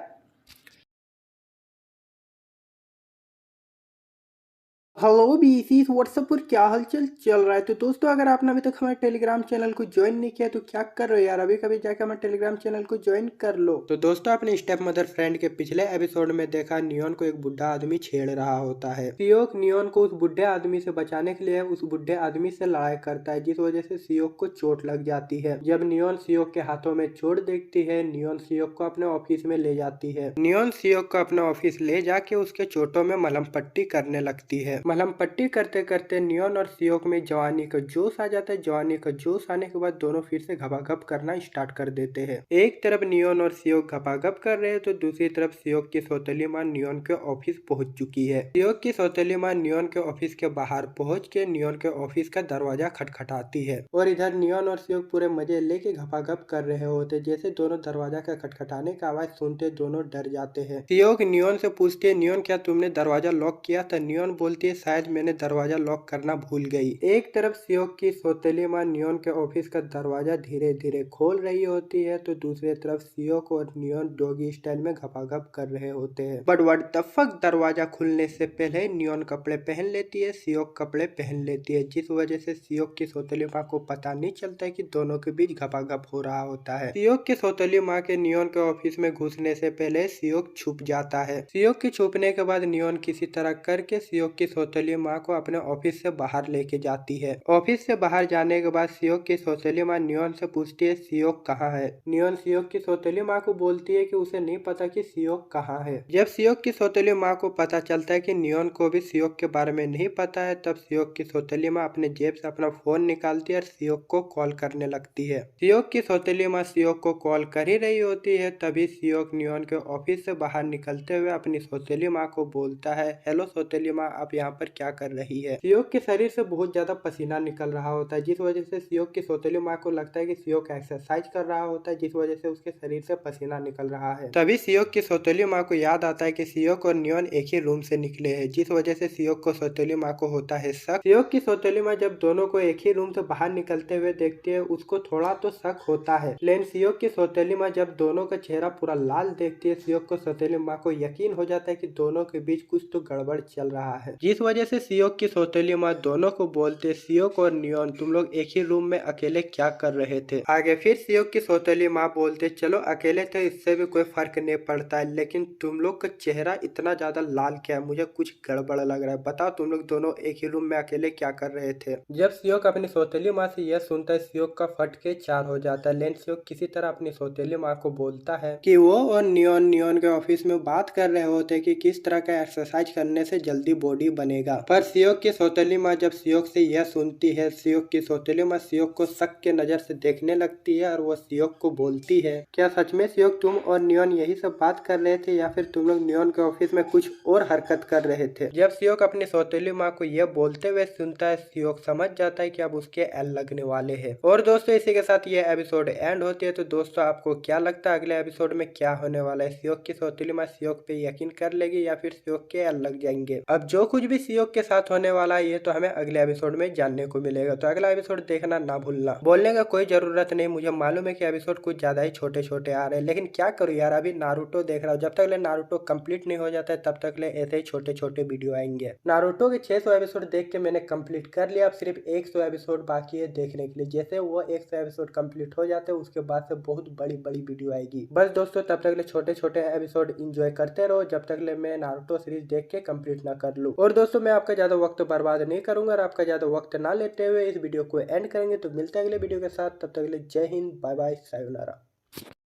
हेलो बीसीस व्हाट्सएप पर क्या हलचल चल रहा है। तो दोस्तों अगर आपने अभी तक हमारे टेलीग्राम चैनल को ज्वाइन नहीं किया तो क्या कर रहे हो यार, अभी कभी जाकर हमारे टेलीग्राम चैनल को ज्वाइन कर लो। तो दोस्तों अपने स्टेप मदर फ्रेंड के पिछले एपिसोड में देखा नियॉन को एक बुढ़ा आदमी छेड़ रहा होता है। सियोक नियॉन को उस बुढ़े आदमी से बचाने के लिए उस बुढ़े आदमी से लड़ाई करता है, जिस वजह से सियोक को चोट लग जाती है। जब नियॉन सियोक के हाथों में चोट देखती है, नियॉन सियोक को अपने ऑफिस में ले जाती है। नियॉन सियोक को अपने ऑफिस ले जाके उसके चोटों में मलहम पट्टी करने लगती है। मलहम पट्टी करते करते नियॉन और सियोक में जवानी का जोश आ जाता है। जवानी का जोश आने के बाद दोनों फिर से घपाघप करना स्टार्ट कर देते हैं। एक तरफ नियॉन और सियोक घपाघप कर रहे हैं तो दूसरी तरफ सियोक की सौतेली माँ नियॉन के ऑफिस पहुंच चुकी है। सियोक की सौतेली माँ नियॉन के ऑफिस के बाहर पहुंच के नियॉन के ऑफिस का दरवाजा खटखटाती है और इधर नियॉन और सियोक पूरे मजे लेके घपाघप कर रहे होते। जैसे दोनों दरवाजा का खटखटाने का आवाज सुनते दोनों डर जाते हैं। सियोक नियॉन से पूछती है, नियॉन क्या तुमने दरवाजा लॉक किया था? नियॉन बोलती है, शायद मैंने दरवाजा लॉक करना भूल गई। एक तरफ सियोक की सौतेली माँ नियोन के ऑफिस का दरवाजा धीरे धीरे खोल रही होती है तो दूसरी तरफ सियोक और नियोन डॉगी स्टाइल में घपाघप कर रहे होते हैं। बट व्हाट द फक, दरवाजा खुलने से पहले नियोन कपड़े पहन लेती है, सियोक कपड़े पहन लेती है, जिस वजह से सियोक की सौतेली माँ को पता नहीं चलता है कि दोनों के बीच घपाघप हो रहा होता है। सियोक की सौतेली माँ के नियोन के ऑफिस में घुसने से पहले सियोक छुप जाता है। सियोक के छुपने के बाद नियोन किसी तरह करके सियोक की सौतेली माँ को अपने ऑफिस से बाहर लेके जाती है। ऑफिस से बाहर जाने के बाद सियोक की सौतेली माँ नियोन से पूछती है सियोक कहाँ है। नियोन सियोक की सौतेली माँ को बोलती है कि उसे नहीं पता कि सियोक कहाँ है। जब सियोक की सौतेली माँ को पता चलता है कि नियोन को भी सियोक के बारे में नहीं पता है, तब सियोक की सौतेली माँ अपने जेब से अपना फोन निकालती है और सियोक को कॉल करने लगती है। सियोक की सौतेली माँ सियोक को कॉल कर ही रही होती है, तभी सियोक नियोन के ऑफिस से बाहर निकलते हुए अपनी सौतेली माँ को बोलता है, हेलो सौतेली माँ, आप यहाँ पर क्या कर रही है। सियोक के शरीर से बहुत ज्यादा पसीना निकल रहा होता है, जिस वजह से सियोक की सौतेली माँ को लगता है कि सियोक एक्सरसाइज कर रहा होता है, जिस वजह से उसके शरीर से पसीना निकल रहा है। तभी सियोक की सौतेली माँ को याद आता है कि सियोक और नियोन एक ही रूम से निकले हैं, जिस वजह से सियोक को सौतेली माँ को होता है शक। सियोक की सौतेली माँ जब दोनों को एक ही रूम से बाहर निकलते हुए देखती है, उसको थोड़ा तो शक होता है, लेकिन सियोक की सौतेली माँ जब दोनों का चेहरा पूरा लाल देखती है, सियोक को सौतेली माँ को यकीन हो जाता है कि दोनों के बीच कुछ तो गड़बड़ चल रहा है, जिस वजह से सियोक की सौतेली माँ दोनों को बोलते, सियोक और नियोन तुम लोग एक ही रूम में अकेले क्या कर रहे थे। आगे फिर सियोक की सौतेली माँ बोलते, चलो अकेले थे इससे भी कोई फर्क नहीं पड़ता है, लेकिन तुम लोग का चेहरा इतना ज्यादा लाल क्या है, मुझे कुछ गड़बड़ लग रहा है, बताओ तुम लोग दोनों एक ही रूम में अकेले क्या कर रहे थे। जब सियोक अपनी सौतेली माँ से यह सुनता है, सियोक का फट के चार हो जाता है, लेकिन सियोक किसी तरह अपनी सौतेली माँ को बोलता है कि वो और नियोन के ऑफिस में बात कर रहे होते कि किस तरह का एक्सरसाइज करने से जल्दी बॉडी बनेगा। पर सियोक की सौतेली माँ जब सियोक से यह सुनती है, सियोक की सौतेली माँ सियोक को शक के नजर से देखने लगती है और वो सियोक को बोलती है, क्या सच में सियोक तुम और नियोन यही सब बात कर रहे थे या फिर तुम लोग नियोन के ऑफिस में कुछ और हरकत कर रहे थे। जब सियोक अपनी सौतेली माँ को यह बोलते हुए सुनता है, सियोक समझ जाता है कि अब उसके एल लगने वाले हैं। और दोस्तों इसी के साथ ये एपिसोड एंड होती है। तो दोस्तों आपको क्या लगता है अगले एपिसोड में क्या होने वाला है, सियोक की सौतेली माँ सियोक पे यकीन कर लेगी या फिर सियोक के एल लग जाएंगे। अब जो कुछ भी सियोक के साथ होने वाला है ये तो हमें अगले एपिसोड में जानने को मिलेगा, तो अगला एपिसोड देखना ना भूलना। बोलने का कोई जरूरत नहीं, मुझे मालूम है कि एपिसोड कुछ ज्यादा ही छोटे छोटे आ रहे हैं, लेकिन क्या करूँ यार, अभी नारुतो देख रहा हूँ, जब तक ले नारुतो कंप्लीट नहीं हो जाता है तब तक ले ऐसे ही छोटे छोटे वीडियो आएंगे। नारुतो के 600 एपिसोड देख के मैंने कंप्लीट कर लिया, अब सिर्फ 100 एपिसोड बाकी है देखने के लिए। जैसे वो 100 एपिसोड कंप्लीट हो जाते हैं उसके बाद से बहुत बड़ी बड़ी वीडियो आएगी। बस दोस्तों तब तक ले छोटे छोटे एपिसोड इंजॉय करते रहो जब तक ले मैं नारुतो सीरीज देख के कंप्लीट ना कर लूं। और दोस्तों मैं आपका ज्यादा वक्त बर्बाद नहीं करूंगा और आपका ज्यादा वक्त ना लेते हुए इस वीडियो को एंड करेंगे। तो मिलते हैं अगले वीडियो के साथ, तब तक ले जय हिंद, बाय बाय, सायोनारा।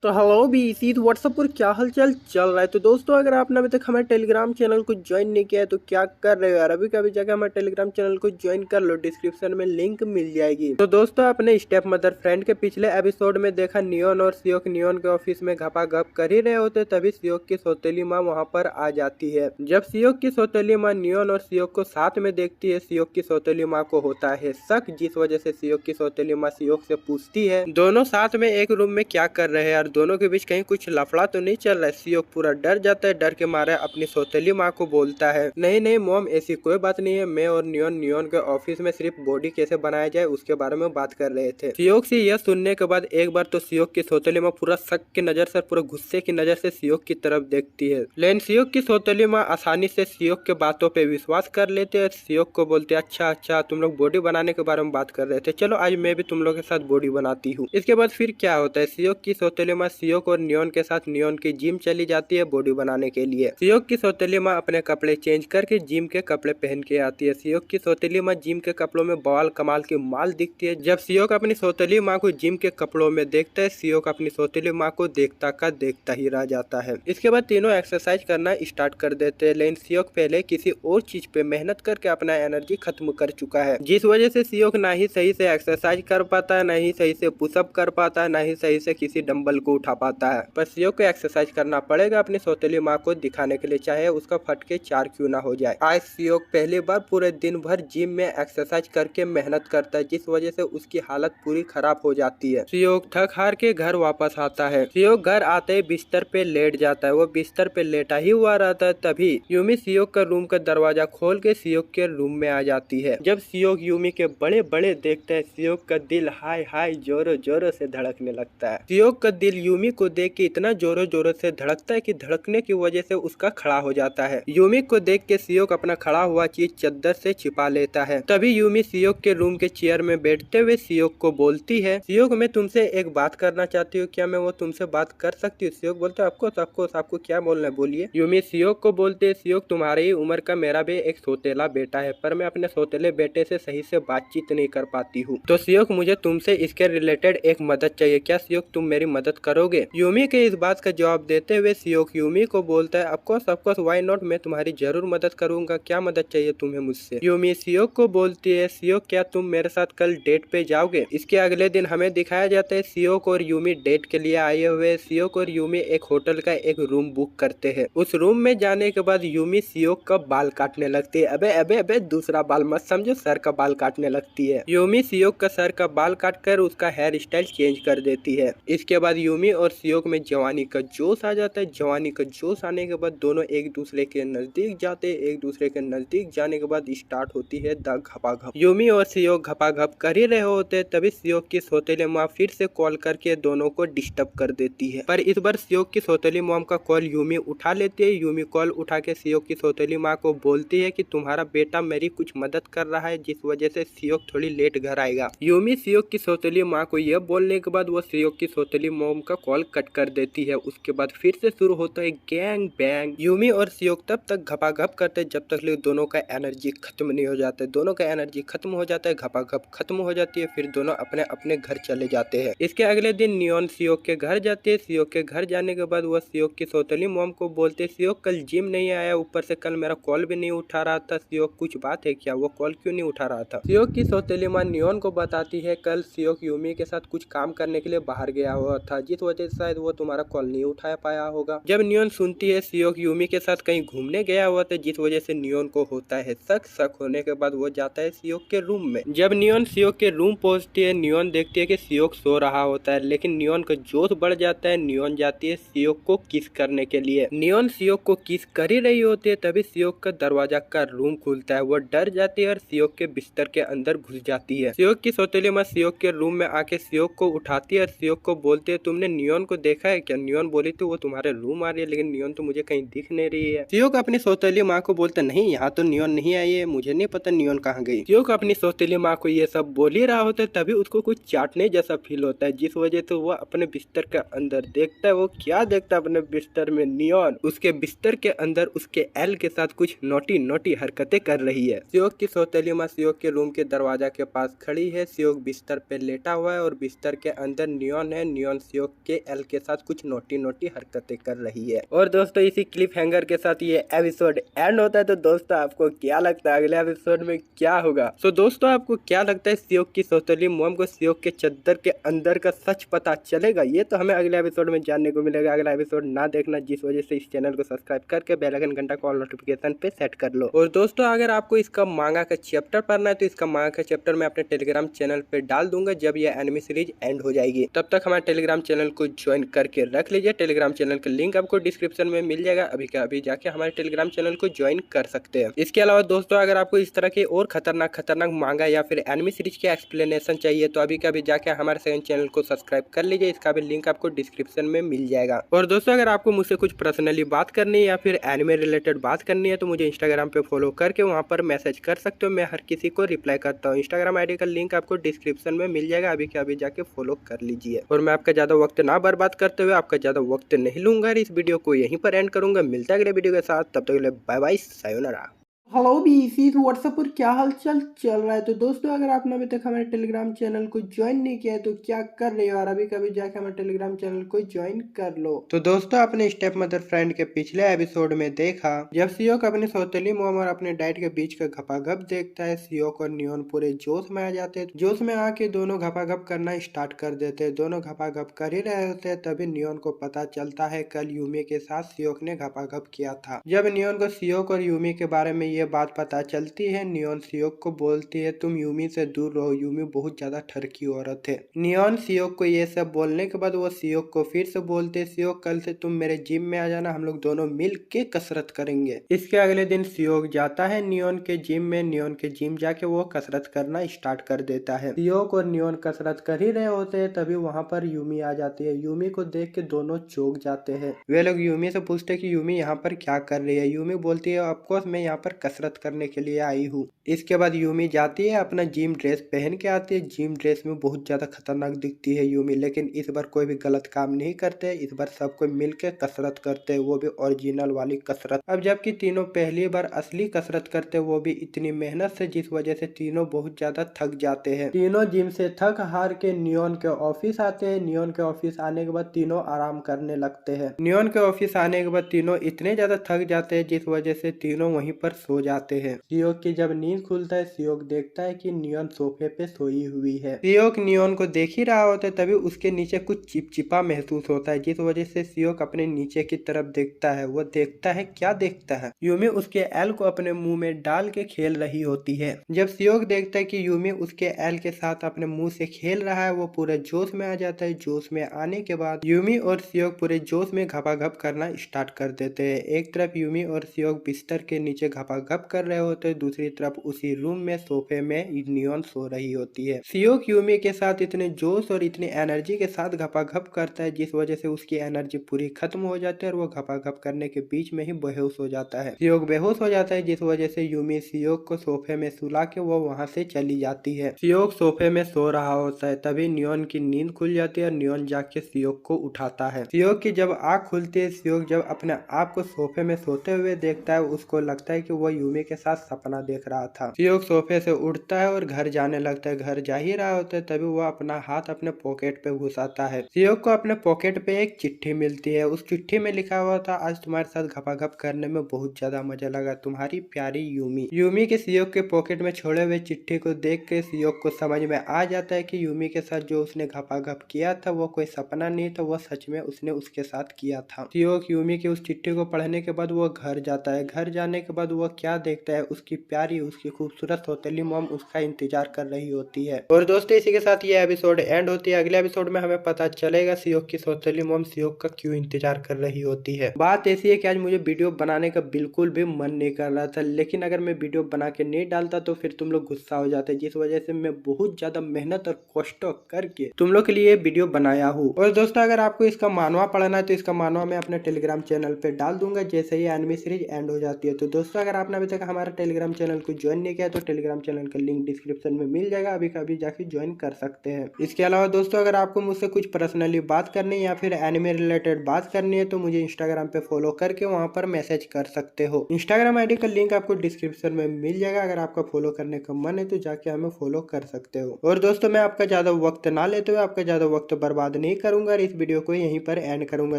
तो हेलो बीसी, तो व्हाट्सअप पर क्या हालचाल चल रहा है। तो दोस्तों अगर आपने अभी तक हमारे टेलीग्राम चैनल को ज्वाइन नहीं किया है तो क्या कर रहे हो यार, अभी कभी जाकर हमारे टेलीग्राम चैनल को ज्वाइन कर लो, डिस्क्रिप्शन में लिंक मिल जाएगी। तो दोस्तों अपने स्टेप मदर फ्रेंड के पिछले एपिसोड में देखा नियोन और सियोक नियोन के ऑफिस में घपाघप कर ही रहे होते, तभी सियोक की सौतेली माँ वहाँ पर आ जाती है। जब सियोक की सौतेली माँ नियोन और सियोक को साथ में देखती है, सियोक की सौतेली माँ को होता है शक, जिस वजह से सियोक की सौतेली माँ सियोक से पूछती है दोनों साथ में एक रूम में क्या कर रहे हैं यार, दोनों के बीच कहीं कुछ लफड़ा तो नहीं चल रहा है। सियोक पूरा डर जाता है, डर के मारे अपनी सौतेली माँ को बोलता है, नहीं नहीं मॉम ऐसी कोई बात नहीं है, मैं और नियोन के ऑफिस में सिर्फ बॉडी कैसे बनाया जाए उसके बारे में बात कर रहे थे। सियोक से यह सुनने के बाद एक बार तो सियोक की सौतेली माँ पूरा शक की नजर से, पूरा गुस्से की नजर से सियोक की तरफ देखती है, लेकिन सियोक की सौतेली माँ आसानी से सियोक के बातों पे विश्वास कर लेते हैं। सियोक को बोलते अच्छा अच्छा तुम लोग बॉडी बनाने के बारे में बात कर रहे थे, चलो आज मैं भी तुम लोग के साथ बॉडी बनाती हूँ। इसके बाद फिर क्या होता है, सियोक की सौतेली माँ सियोक और नियोन के साथ नियोन की जिम चली जाती है बॉडी बनाने के लिए। सियोक की सौतेली माँ अपने कपड़े चेंज करके जिम के कपड़े पहन के आती है। सियोक की सौतेली माँ जिम के कपड़ों में बवाल कमाल की माल दिखती है। जब सियोक अपनी सौतेली माँ को जिम के कपड़ों में देखता है, सियोक अपनी सौतेली माँ को देखता का देखता ही रह जाता है। इसके बाद तीनों एक्सरसाइज करना स्टार्ट कर देते हैं, लेकिन सियोक पहले किसी और चीज पे मेहनत करके अपना एनर्जी खत्म कर चुका है, जिस वजह से सियोक ना ही सही से एक्सरसाइज कर पाता है, ना ही सही से पुशअप कर पाता है, ना ही सही से किसी डंबल को उठा पाता है। पर सियोक को एक्सरसाइज करना पड़ेगा अपनी सौतेली माँ को दिखाने के लिए, चाहे उसका फटके 4 क्यों ना हो जाए। आज सियोक पहली बार पूरे दिन भर जिम में एक्सरसाइज करके मेहनत करता है, जिस वजह से उसकी हालत पूरी खराब हो जाती है। सियोक थक हार के घर वापस आता है। सियोक घर आते ही बिस्तर पे लेट जाता है। वो बिस्तर पे लेटा ही हुआ रहता है, तभी यूमी सियोक का रूम का दरवाजा खोल के सियोक के रूम में आ जाती है। जब सियोक यूमी के बड़े बड़े देखता है, सियोक का दिल हाय हाय जोरों जोरों से धड़कने लगता है। सियोक का दिल यूमी को देख के इतना जोरों जोरों से धड़कता है कि धड़कने की वजह से उसका खड़ा हो जाता है। यूमी को देख के सियोक अपना खड़ा हुआ चीज चद्दर से छिपा लेता है। तभी यूमी सियोक के रूम के चेयर में बैठते हुए सियोक को बोलती है, सियोक मैं तुमसे एक बात करना चाहती हूँ, क्या मैं वो तुमसे बात कर सकती हूँ? सियोक बोलते है आपको क्या बोलना है, बोलिए। यूमी सियोक को बोलते है, सियोक तुम्हारी ही उम्र का मेरा भी एक सौतेला बेटा है, पर मैं अपने सौतेले बेटे से सही से बातचीत नहीं कर पाती हूँ। तो सियोक मुझे तुमसे इसके रिलेटेड एक मदद चाहिए, क्या सियोक तुम मेरी मदद करोगे? यूमी के इस बात का जवाब देते हुए सियोक यूमी को बोलता है, ऑफकोर्स व्हाई नॉट, मैं तुम्हारी जरूर मदद करूंगा, क्या मदद चाहिए तुम्हें मुझसे? यूमी सियोक को बोलती है, सियोक क्या तुम मेरे साथ कल डेट पे जाओगे? इसके अगले दिन हमें दिखाया जाता है सियोक और यूमी डेट के लिए आए हुए। सियोक और यूमी एक होटल का एक रूम बुक करते हैं। उस रूम में जाने के बाद यूमी सियोक का बाल काटने लगती है। अबे अबे अबे दूसरा बाल मत समझो, सर का बाल काटने लगती है। यूमी सियोक का सर का बाल काट कर उसका हेयर स्टाइल चेंज कर देती है। इसके बाद यूमी और सियोक में जवानी का जोश आ जाता है। जवानी का जोश आने के बाद दोनों एक दूसरे के नजदीक जाते हैं। एक दूसरे के नजदीक जाने के बाद स्टार्ट होती है द घपाघप। यूमी और सियोक घपाघप कर ही रहे होते, तभी सियोक की सौतेली माँ फिर से कॉल करके दोनों को डिस्टर्ब कर देती है। पर इस बार सियोक की सौतेली मॉम का कॉल यूमी उठा लेती है। यूमी कॉल उठा के सियोक की सौतेली माँ को बोलती है कि तुम्हारा बेटा मेरी कुछ मदद कर रहा है, जिस वजह से सियोक थोड़ी लेट घर आएगा। यूमी सियोक की सौतेली माँ को यह बोलने के बाद वो सियोक की सौतेली मॉम का कॉल कट कर देती है। उसके बाद फिर से शुरू होता है गैंग बैंग। यूमी और सियोक तब तक घपाघप करते जब तक दोनों का एनर्जी खत्म नहीं हो जाता है। दोनों का एनर्जी खत्म हो जाता है, घपाघप खत्म हो जाती है, फिर दोनों अपने अपने घर चले जाते हैं। इसके अगले दिन नियॉन सियोक के घर जाती है। सियोक के घर जाने के बाद वह सियोक की सौतेली मॉम को बोलते, सियोक कल जिम नहीं आया, ऊपर से कल मेरा कॉल भी नहीं उठा रहा था, सियोक कुछ बात है क्या, वो कॉल क्यों नहीं उठा रहा था? सियोक की सौतेली माँ नियॉन को बताती है, कल सियोक यूमी के साथ कुछ काम करने के लिए बाहर गया हुआ था, जिस वजह से शायद वो तुम्हारा कॉल नहीं उठा पाया होगा। जब नियॉन सुनती है सियोक यूमी के साथ कहीं घूमने गया हुआ था, जिस वजह से नियॉन को होता है शक होने के बाद वो जाता है सियोक के रूम में। जब नियॉन सियोक के रूम पहुंचती है, नियॉन देखती है कि सियोक सो रहा होता है, लेकिन नियॉन का जोश बढ़ जाता है। नियॉन जाती है सियोक को किस करने के लिए। नियॉन सियोक को किस कर ही रही होती है, तभी सियोक का दरवाजा का रूम खुलता है। वो डर जाती है और सियोक के बिस्तर के अंदर घुस जाती है। सियोक की सौतेली माँ सियोक के रूम में आके सियोक को उठाती है और सियोक को बोलती है, तुमने नियॉन को देखा है क्या? नियॉन बोली थी वो तुम्हारे रूम आ रही है, लेकिन नियॉन तो मुझे कहीं दिख नहीं रही है। सियोक अपनी सौतेली माँ को बोलते, नहीं यहाँ तो नियॉन नहीं आई है, मुझे नहीं पता नियॉन कहाँ गई। सियोक अपनी सौतेली माँ को ये सब बोल ही रहा होता है, तभी उसको कुछ चाटने जैसा फील होता है, जिस वजह से वो अपने बिस्तर के अंदर देखता है। वो क्या देखता है अपने बिस्तर में? नियॉन उसके बिस्तर के अंदर उसके एल के साथ कुछ नोटी नोटी हरकतें कर रही है। सियोक की सौतेली माँ सियोक के रूम के दरवाजा के पास खड़ी है। सियोक बिस्तर पे लेटा हुआ है और बिस्तर के अंदर नियॉन है। नियॉन सियोक के एल के साथ कुछ नोटी नोटी हरकतें कर रही है। और दोस्तों इसी क्लिप हैंगर के साथ ये एपिसोड एंड होता है। तो दोस्तों आपको क्या लगता है अगले एपिसोड में क्या होगा? तो दोस्तों आपको क्या लगता है सियोक की सौतेली मॉम को सियोक के चद्दर के अंदर का सच पता चलेगा? ये तो हमें अगले एपिसोड में जानने को मिलेगा। अगला एपिसोड ना देखना, जिस वजह से इस चैनल को सब्सक्राइब करके बेल आइकन घंटा कॉल नोटिफिकेशन पे सेट कर लो। और दोस्तों अगर आपको इसका मांगा का चैप्टर पढ़ना है तो इसका मांगा का चैप्टर मैं अपने टेलीग्राम चैनल पे डाल दूंगा जब ये एनिमे सीरीज एंड हो जाएगी। तब तक हमारे टेलीग्राम चैनल को ज्वाइन करके रख लीजिए। टेलीग्राम चैनल का लिंक आपको डिस्क्रिप्शन में मिल जाएगा, अभी का अभी जाके हमारे टेलीग्राम चैनल को ज्वाइन कर सकते हैं। इसके अलावा दोस्तों अगर आपको इस तरह के और खतरनाक मांगा या फिर एनिमे सीरीज के एक्सप्लेनेशन चाहिए तो अभी का अभी जाके हमारे सेकंड चैनल को सब्सक्राइब कर लीजिए, इसका भी लिंक आपको डिस्क्रिप्शन में मिल जाएगा। और दोस्तों अगर आपको मुझसे कुछ पर्सनली बात करनी है या फिर एनिमे रिलेटेड बात करनी है तो मुझे इंस्टाग्राम पे फॉलो करके वहां पर मैसेज कर सकते हो, मैं हर किसी को रिप्लाई करता हूँ। इंस्टाग्राम आईडी का लिंक आपको डिस्क्रिप्शन में मिल जाएगा, अभी के अभी जाके फॉलो कर लीजिए। और मैं आपका ज्यादा वक्त ना बर्बाद करते हुए आपका ज्यादा वक्त नहीं लूंगा, इस वीडियो को यहीं पर एंड करूंगा। मिलता है अगले वीडियो के साथ, तब तक के लिए बाय बाय, सायोनारा। हेलो बीसीस व्हाट्सएप पर क्या हाल चाल चल रहा है। तो दोस्तों अगर आपने अभी तक हमारे टेलीग्राम चैनल को ज्वाइन नहीं किया है तो क्या कर रहे हो यार, अभी कभी जाके हमारे टेलीग्राम चैनल को ज्वाइन कर लो। तो दोस्तों अपने स्टेप मदर फ्रेंड के पिछले एपिसोड में देखा जब सियोक अपनी सौतेली मोम और अपने डैड के बीच का घपाघप देखता है, सियोक और नियोन पूरे जोश में आ जाते हैं। जोश में आके दोनों घपाघप करना स्टार्ट कर देते हैं। दोनों घपाघप कर ही रहे होते हैं तभी नियोन को पता चलता है कल यूमी के साथ सियोक ने घपाघप किया था। जब नियोन को सियोक और यूमी के बारे में ये बात पता चलती है, नियोन सियोक को बोलती है तुम यूमी से दूर रहो, यूमी बहुत ज्यादा ठरकी औरत है। नियोन सियोक को ये सब बोलने के बाद वो सियोक को फिर से बोलते सियोक कल से तुम मेरे जिम में आ जाना, हम लोग दोनों मिल के कसरत करेंगे। इसके अगले दिन सियोक जाता है नियोन के जिम में। नियोन के जिम जाके वो कसरत करना स्टार्ट कर देता है। सियोक और नियोन कसरत कर ही रहे होते हैं तभी वहाँ पर यूमी आ जाती है। यूमी को देख के दोनों चौंक जाते हैं। वे लोग यूमी से पूछते कि यूमी यहाँ पर क्या कर रही है। यूमी बोलती है ऑफकोर्स मैं यहाँ पर कसरत करने के लिए आई हूँ। इसके बाद यूमी जाती है अपना जिम ड्रेस पहन के आती है। जिम ड्रेस में बहुत ज्यादा खतरनाक दिखती है यूमी, लेकिन इस बार कोई भी गलत काम नहीं करते। इस बार सब कोई मिल के कसरत करते हैं, वो भी ओरिजिनल वाली कसरत। अब जबकि तीनों पहली बार असली कसरत करते वो भी इतनी मेहनत से, जिस वजह से तीनों बहुत ज्यादा थक जाते हैं। तीनों जिम से थक हार के नियोन के ऑफिस आते हैं। नियोन के ऑफिस आने के बाद तीनों आराम करने लगते हैं। नियोन के ऑफिस आने के बाद तीनों इतने ज्यादा थक जाते हैं जिस वजह से तीनों वहीं पर सो जाते हैं। सियोक की जब नींद खुलता है, सियोक देखता है कि नियोन सोफे पे सोई हुई है। सियोक नियोन को देख ही रहा होता है तभी उसके नीचे कुछ चिपचिपा महसूस होता है, जिस वजह से सियोक अपने नीचे की तरफ देखता है। वो देखता है, क्या देखता है, यूमी उसके एल को अपने मुंह में डाल के खेल रही होती है। जब सियोक देखता है कि यूमी उसके एल के साथ अपने मुंह से खेल रहा है, वो पूरे जोश में आ जाता है। जोश में आने के बाद यूमी और सियोक पूरे जोश में घपाघप करना स्टार्ट कर देते हैं। एक तरफ यूमी और सियोक बिस्तर के नीचे घपाघप कर रहे होते हैं, दूसरी तरफ उसी रूम में सोफे में नियोन सो रही होती है। सियोक यूमी के साथ इतने जोश और इतनी एनर्जी के साथ घपाघप करता है जिस वजह से उसकी एनर्जी पूरी खत्म हो जाती है और वो घपाघप करने के बीच में ही बेहोश हो जाता है। सियोक बेहोश हो जाता है जिस वजह से यूमी सियोक को सोफे में सुला के वो वहां से चली जाती है। सियोक सोफे में सो रहा होता है तभी नियोन की नींद खुल जाती है और नियोन जाके सियोक को उठाता है। सियोक की जब आंख खुलती है, सियोक जब अपने आप को सोफे में सोते हुए देखता है, उसको लगता है कि वो यूमी के साथ सपना देख रहा था। सियोक सोफे से उठता है और घर जाने लगता है। घर जा ही रहा होता है तभी वो अपना हाथ अपने पॉकेट पे घुसाता है। सियोक को अपने पॉकेट पे एक चिट्ठी मिलती है। उस चिट्ठी में लिखा हुआ था आज तुम्हारे साथ घपाघप करने में बहुत ज्यादा मजा लगा, तुम्हारी प्यारी यूमी। यूमी के सियोक के पॉकेट में छोड़े हुए चिट्ठी को देख के सियोक को समझ में आ जाता है कि यूमी के साथ जो उसने घपाघप किया था वो कोई सपना नहीं था, वो सच में उसने उसके साथ किया था। सियोक यूमी की उस चिट्ठी को पढ़ने के बाद वो घर जाता है। घर जाने के बाद वो क्या देखता है, उसकी प्यारी, उसकी खूबसूरत सौतेली मॉम उसका इंतजार कर रही होती है। और दोस्तों इसी के साथ ये एपिसोड एंड होती है। अगले एपिसोड में हमें पता चलेगा सियोक की सौतेली मॉम सियोक का क्यों इंतजार कर रही होती है। बात ऐसी है कि आज मुझे वीडियो बनाने का बिल्कुल भी मन नहीं कर रहा था, लेकिन अगर मैं वीडियो बना के नहीं डालता तो फिर तुम लोग गुस्सा हो जाते, जिस वजह से मैं बहुत ज्यादा मेहनत और कष्ट करके तुम लोग के लिए वीडियो बनाया हूँ। और दोस्तों अगर आपको इसका मानवा पढ़ना है तो इसका मानवा मैं अपने टेलीग्राम चैनल पे डाल दूंगा जैसे ही एनिमे सीरीज एंड हो जाती है। तो दोस्तों अगर आपने अभी तक हमारा टेलीग्राम चैनल को ज्वाइन नहीं किया तो टेलीग्राम चैनल का लिंक डिस्क्रिप्शन में मिल जाएगा, अभी कभी जाके ज्वाइन कर सकते हैं। इसके अलावा दोस्तों अगर आपको मुझसे कुछ पर्सनली बात करनी है या फिर एनिमे रिलेटेड बात करनी है तो मुझे इंस्टाग्राम पे फॉलो करके वहां पर मैसेज कर सकते हो। इंस्टाग्राम आईडी का लिंक आपको डिस्क्रिप्शन में मिल जाएगा, अगर आपका फॉलो करने का मन है तो जाके हमें फॉलो कर सकते हो। और दोस्तों मैं आपका ज्यादा वक्त ना लेते हुए आपका ज्यादा वक्त बर्बाद नहीं करूंगा और इस वीडियो को यहीं पर एंड करूंगा।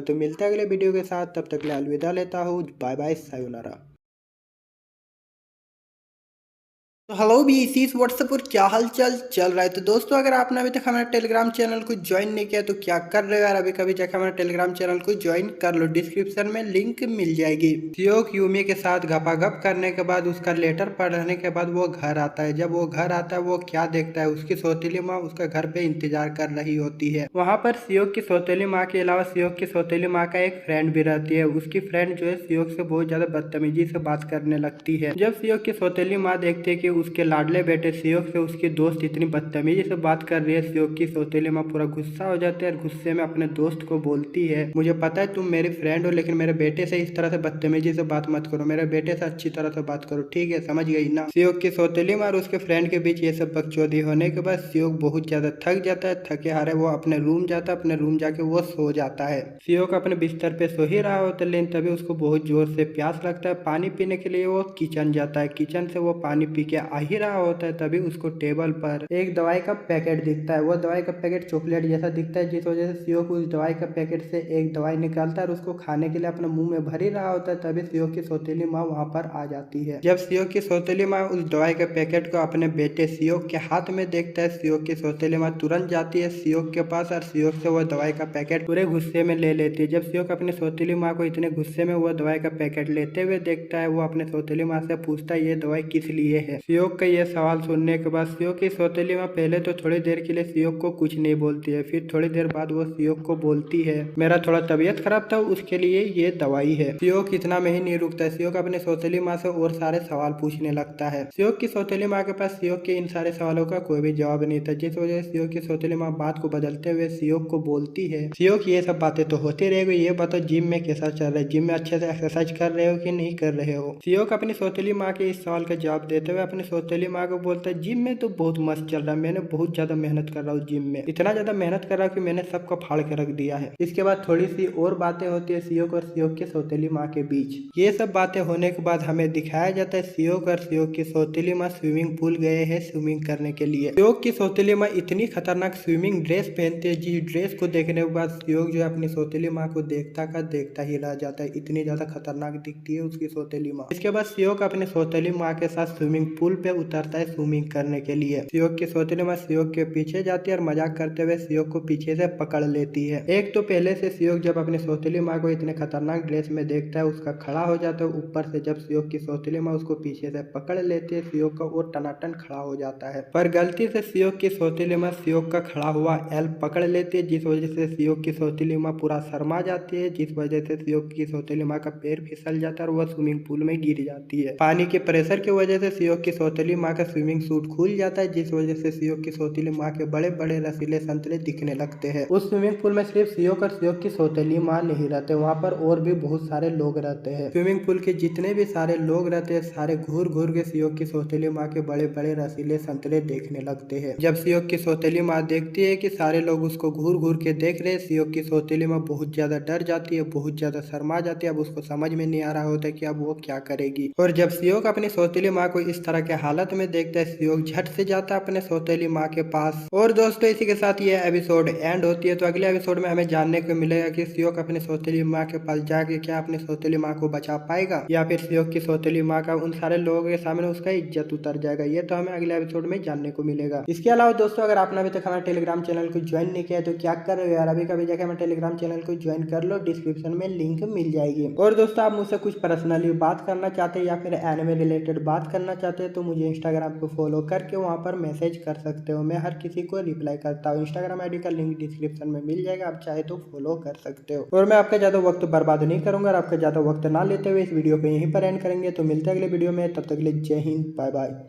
तो मिलते हैं अगले वीडियो के साथ, तब तक के लिए अलविदा लेता हूँ। Bye bye, sayonara. तो हेलो बीसीस व्हाट्सएप पर क्या हाल चाल चल रहा है। तो दोस्तों अगर आपने अभी तक हमारे टेलीग्राम चैनल को ज्वाइन नहीं किया तो क्या कर रहे हो यार, अभी कभी जाकर हमारे टेलीग्राम चैनल को ज्वाइन कर लो, डिस्क्रिप्शन में लिंक मिल जाएगी। सियोक यूमी के साथ घपाघप करने के बाद उसका लेटर पढ़ने के बाद वो घर आता है। जब वो घर आता है वो क्या देखता है, उसकी सौतेली माँ उसका घर पे इंतजार कर रही होती है। वहाँ पर सियोक की सौतेली माँ के अलावा सियोक की सौतेली माँ का एक फ्रेंड भी रहती है। उसकी फ्रेंड जो है सियोक से बहुत ज्यादा बदतमीजी से बात करने लगती है। जब सियोक की सौतेली माँ देखती है कि उसके लाडले बेटे सियोक से उसकी दोस्त इतनी बदतमीजी से बात कर रही है। सियोक की सौतेली माँ पूरा गुस्सा हो जाती है और गुस्से में अपने दोस्त को बोलती है, मुझे पता है तुम मेरी फ्रेंड हो, लेकिन मेरे बेटे से इस तरह से बदतमीजी से बात मत करो, मेरे बेटे से अच्छी तरह से बात करो, ठीक है, समझ गई ना। सियोक की सौतेली माँ और उसके फ्रेंड के बीच ये सब बकचोदी होने के बाद सियोक बहुत ज्यादा थक जाता है। थके हारे वो अपने रूम जाता है, अपने रूम जाके वो सो जाता है। सियोक अपने बिस्तर पे सो ही रहा होता है, लेकिन तभी उसको बहुत जोर से प्यास लगता है। पानी पीने के लिए वो किचन जाता है। किचन से वो पानी पी के आ ही रहा होता है, तभी उसको टेबल पर एक दवाई का पैकेट दिखता है। वो दवाई का पैकेट चॉकलेट जैसा दिखता है, जिस वजह से सियोक उस दवाई का पैकेट से एक दवाई निकालता है और उसको खाने के लिए अपने मुंह में भर ही रहा होता है। तभी सियोक की सौतेली माँ वहां पर आ जाती है। जब सियोक की सौतेली माँ उस दवाई के पैकेट को अपने बेटे सियोक के हाथ में देखता है, सियोक की सौतेली माँ तुरंत जाती है सियोक के पास और सियोक से वो दवाई का पैकेट पूरे गुस्से में ले लेती है। जब सियोक अपनी सौतेली माँ को इतने गुस्से में वो दवाई का पैकेट लेते हुए देखता है, वो अपने सौतेली माँ से पूछता है ये दवाई किस लिए है। सियोक का ये सवाल सुनने के बाद सियोक की सौतेली माँ पहले तो थोड़ी देर के लिए सियोक को कुछ नहीं बोलती है, फिर थोड़ी देर बाद वो सियोक को बोलती है, मेरा थोड़ा तबीयत खराब था, उसके लिए ये दवाई है। सियोक इतना में ही नहीं रुकता है, सियोक अपने सौतेली माँ से और सारे सवाल पूछने लगता है। सियोक की सौतेली माँ के पास सियोक के इन सारे सवालों का कोई भी जवाब नहीं था, जिस वजह से सियोक की सौतेली माँ बात को बदलते हुए सियोक को बोलती है, सियोक ये सब बातें तो होती रहेगी, ये बताओ जिम में कैसा चल रहा है, जिम में अच्छे से एक्सरसाइज कर रहे हो कि नहीं कर रहे हो। सियोक अपनी सौतेली माँ के इस सवाल का जवाब देते हुए अपनी सौतेली माँ को बोलता है, जिम में तो बहुत मस्त चल रहा है, मैंने बहुत ज्यादा मेहनत कर रहा हूँ जिम में, इतना ज्यादा मेहनत कर रहा हूँ कि मैंने सबको फाड़ के रख दिया है। इसके बाद थोड़ी सी और बातें होती है सियोक और सियोक की सौतेली माँ के बीच। ये सब बातें होने के बाद हमें दिखाया जाता है सियोक और सियोक की सौतेली माँ स्विमिंग पूल गए हैं स्विमिंग करने के लिए। सियोक की सौतेली माँ इतनी खतरनाक स्विमिंग ड्रेस पहनती है, जिस ड्रेस को देखने के बाद सियोक जो है अपनी सौतेली माँ को देखता का देखता ही रह जाता है, इतनी ज्यादा खतरनाक दिखती है उसकी सौतेली माँ। इसके बाद सियोक अपने सौतेली माँ के साथ स्विमिंग पूल पे उतरता है स्विमिंग करने के लिए। सियोक की सौतेली माँ सियोक के पीछे जाती है और मजाक करते हुए सियोक को पीछे से पकड़ लेती है। एक तो पहले से सियोक जब अपनी सौतेली माँ को इतने खतरनाक ड्रेस में देखता है उसका खड़ा हो जाता है, ऊपर से जब सियोक की सौतेली माँ उसको पीछे से पकड़ लेती है, सियोक का और टनाटन खड़ा हो जाता है। पर गलती से सियोक की सौतेली माँ सियोक का खड़ा हुआ एल पकड़ लेती है, जिस वजह से सियोक की सौतेली माँ पूरा शर्मा जाती है, जिस वजह से सियोक की सौतेली माँ का पैर फिसल जाता है और वह स्विमिंग पूल में गिर जाती है। पानी के प्रेशर की वजह से सियोक की सौतेली माँ का स्विमिंग सूट खुल जाता है, जिस वजह से सियोक की सौतेली माँ के बड़े बड़े रसीले संतरे दिखने लगते हैं। उस स्विमिंग पूल में सिर्फ सियोक और सियोक की सौतेली माँ नहीं रहते, वहाँ पर और भी बहुत सारे लोग रहते हैं। स्विमिंग पूल के जितने भी सारे लोग रहते हैं सारे घूर घूर के सियोक की सौतेली माँ के बड़े बड़े रसीले संतरे देखने लगते हैं। जब सियोक की सौतेली माँ देखती है कि सारे लोग उसको घूर घूर के देख रहे हैं, सियोक की सौतेली माँ बहुत ज्यादा डर जाती है, बहुत ज्यादा शर्मा जाती है। अब उसको समझ में नहीं आ रहा होता कि अब वो क्या करेगी। और जब सियोक अपनी सौतेली माँ को इस तरह के हालत में देखता है, सियोक झट से जाता है अपने सौतेली माँ के पास। और दोस्तों इसी के साथ ये एपिसोड एंड होती है। तो अगले एपिसोड में हमें जानने को मिलेगा कि सियोक अपने सौतेली माँ के पास जाके क्या अपनी सौतेली माँ को बचा पाएगा, या फिर सियोक की सौतेली माँ का उन सारे लोगों के सामने उसका इज्जत उतर जाएगा। ये तो हमें अगले एपिसोड में जानने को मिलेगा। इसके अलावा दोस्तों अगर आपने अभी तक हमारे टेलीग्राम चैनल को ज्वाइन नहीं किया तो क्या कर रहे हो यार, अभी कभी जाके हमारे टेलीग्राम चैनल को ज्वाइन कर लो, डिस्क्रिप्शन में लिंक मिल जाएगी। और दोस्तों आप मुझसे कुछ पर्सनली बात करना चाहते हैं या फिर एनिमे रिलेटेड बात करना चाहते हैं तो मुझे इंस्टाग्राम पे फॉलो करके वहाँ पर मैसेज कर सकते हो, मैं हर किसी को रिप्लाई करता हूँ। इंस्टाग्राम आईडी का लिंक डिस्क्रिप्शन में मिल जाएगा, आप चाहे तो फॉलो कर सकते हो। और मैं आपका ज्यादा वक्त बर्बाद नहीं करूंगा और आपका ज्यादा वक्त ना लेते हुए इस वीडियो को यहीं पर एंड करेंगे। तो मिलते हैं अगले वीडियो में, तब तक के लिए जय हिंद, बाय बाय।